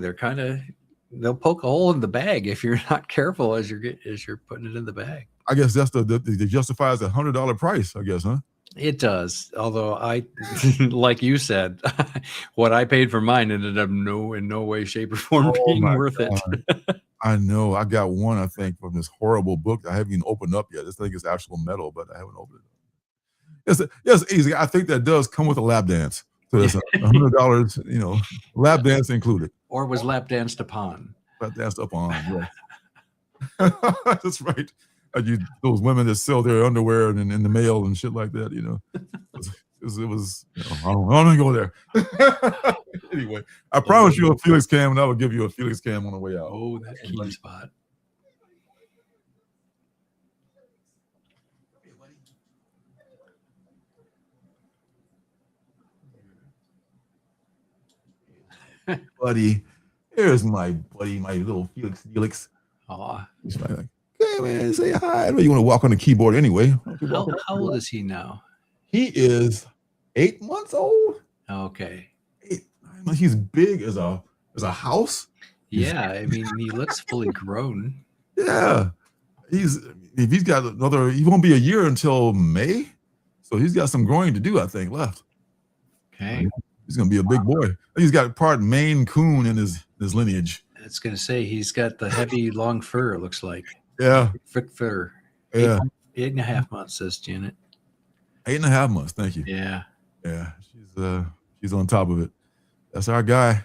They'll poke a hole in the bag if you're not careful as you're putting it in the bag. I guess that's the justifies the $100 price, I guess, huh? It does. Although I, like you said, what I paid for mine ended up in no way, shape, or form being worth it. I know. I got one, I think, from this horrible book I haven't even opened up yet. This thing is actual metal, but I haven't opened it. It's easy. I think that does come with a lap dance. So it's $100, lap dance included. Or was lap danced upon. Lap danced upon, yeah. That's right. Those women that sell their underwear in the mail and shit like that, it was I don't go there. Anyway, I promise you a Felix cam, and I will give you a Felix cam on the way out. Oh, that key spot. Buddy, here's my buddy, my little Felix. Aw. He's like, hey man, say hi. I know you want to walk on the keyboard anyway. How old is he now? He is 8 months old. Okay. 8, 9 months. He's big as a house. Yeah, I mean, he looks fully grown. Yeah. He won't be a year until May. So he's got some growing to do, I think, left. Okay. He's gonna be a big boy. He's got part Maine Coon in his lineage. I was gonna say he's got the heavy long fur, it looks like. Yeah. Thick fur. Yeah. 8.5 months, says Janet. 8.5 months, thank you. Yeah. Yeah. She's on top of it. That's our guy.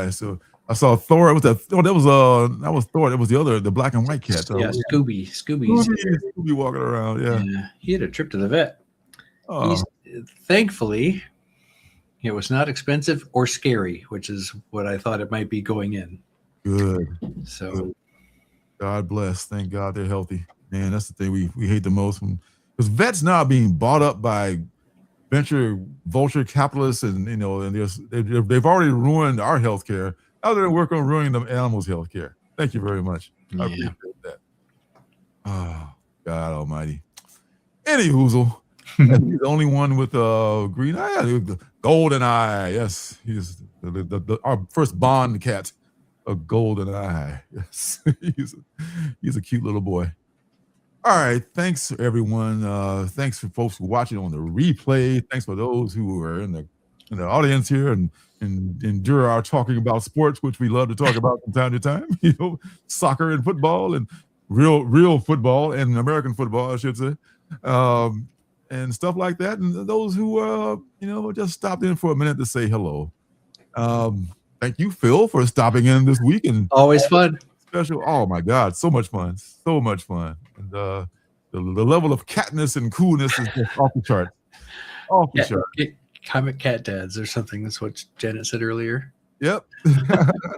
So I saw Thor. That was Thor. That was the black and white cat. Yeah, Scooby's Scooby walking around. Yeah. He had a trip to the vet. Oh. Thankfully, it was not expensive or scary, which is what I thought it might be going in. Good. So good. God bless. Thank God they're healthy. Man, that's the thing we hate the most, because vets now being bought up by vulture capitalists, and they've already ruined our healthcare. Now they're working on ruining the animals' healthcare. Thank you very much. I appreciate that. Oh, God Almighty. Any hoozle. He's the only one with green eye, the golden eye. Yes, he's our first Bond cat, a golden eye. Yes, he's a cute little boy. All right, thanks everyone. Thanks for folks who are watching on the replay. Thanks for those who are in the audience here and endure our talking about sports, which we love to talk about from time to time. Soccer and football, and real football and American football, I should say. And stuff like that, and those who just stopped in for a minute to say hello. Thank you, Phil, for stopping in this week, and always fun. Special. Oh my God, so much fun, and the level of catness and coolness is just off the chart. Off the chart. Comic cat dads or something. That's what Janet said earlier. Yep.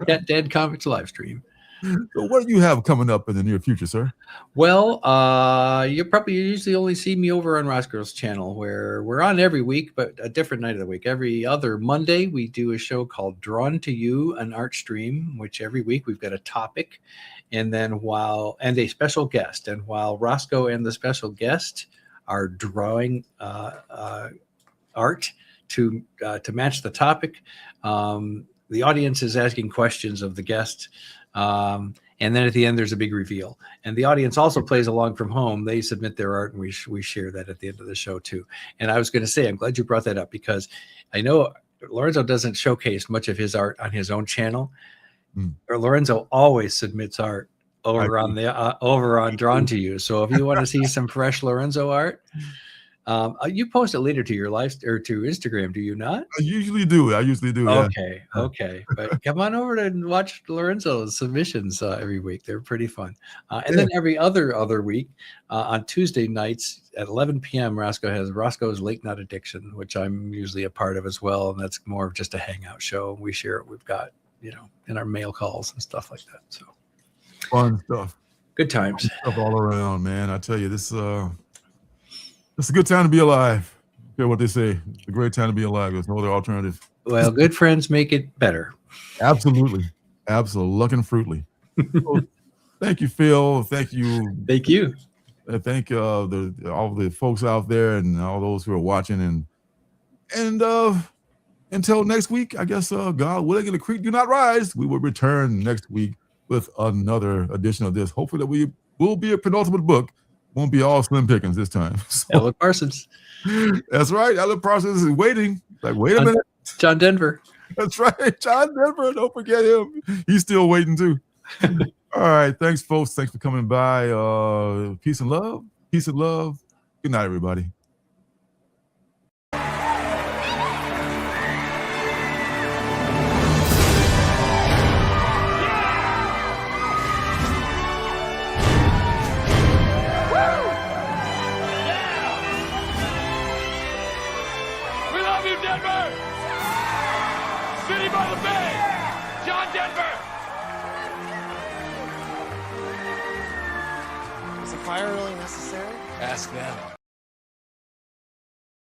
Cat Dad Comics live stream. So what do you have coming up in the near future, sir? Well, you probably usually only see me over on Roscoe's channel, where we're on every week, but a different night of the week. Every other Monday, we do a show called Drawn to You, an art stream, which every week we've got a topic, and a special guest. And while Roscoe and the special guest are drawing art to match the topic, the audience is asking questions of the guest. And then at the end, there's a big reveal. And the audience also plays along from home. They submit their art, and we share that at the end of the show, too. And I was going to say, I'm glad you brought that up, because I know Lorenzo doesn't showcase much of his art on his own channel. Lorenzo always submits art over on Drawn to You. So if you want to see some fresh Lorenzo art, you post it later to your live or to Instagram, do you not? I usually do. Okay. Okay. But come on over and watch Lorenzo's submissions every week. They're pretty fun. And then every other week on Tuesday nights at 11 p.m., Roscoe has Roscoe's Late Night Addiction, which I'm usually a part of as well. And that's more of just a hangout show. We share what we've got. in our mail calls and stuff like that. So Fun stuff. good times. Stuff all around, man. I tell you, this it's a good time to be alive. Hear what they say. It's a great time to be alive. There's no other alternative. Well, good friends make it better. Absolutely. Absolutely. So, thank you, Phil. Thank you. Thank you. Thank all the folks out there and all those who are watching. And until next week, I guess, God willing and the creek do not rise, we will return next week with another edition of this. Hopefully that we will be a penultimate book. Won't be all slim pickings this time. So, Ella Parsons. that's right. Ella Parsons is waiting. Like, wait a minute. John Denver. That's right. John Denver. Don't forget him. He's still waiting too. All right. Thanks, folks. Thanks for coming by. Peace and love. Peace and love. Good night, everybody. We love you, Denver! City by the Bay! John Denver! Is a fire really necessary? Ask them.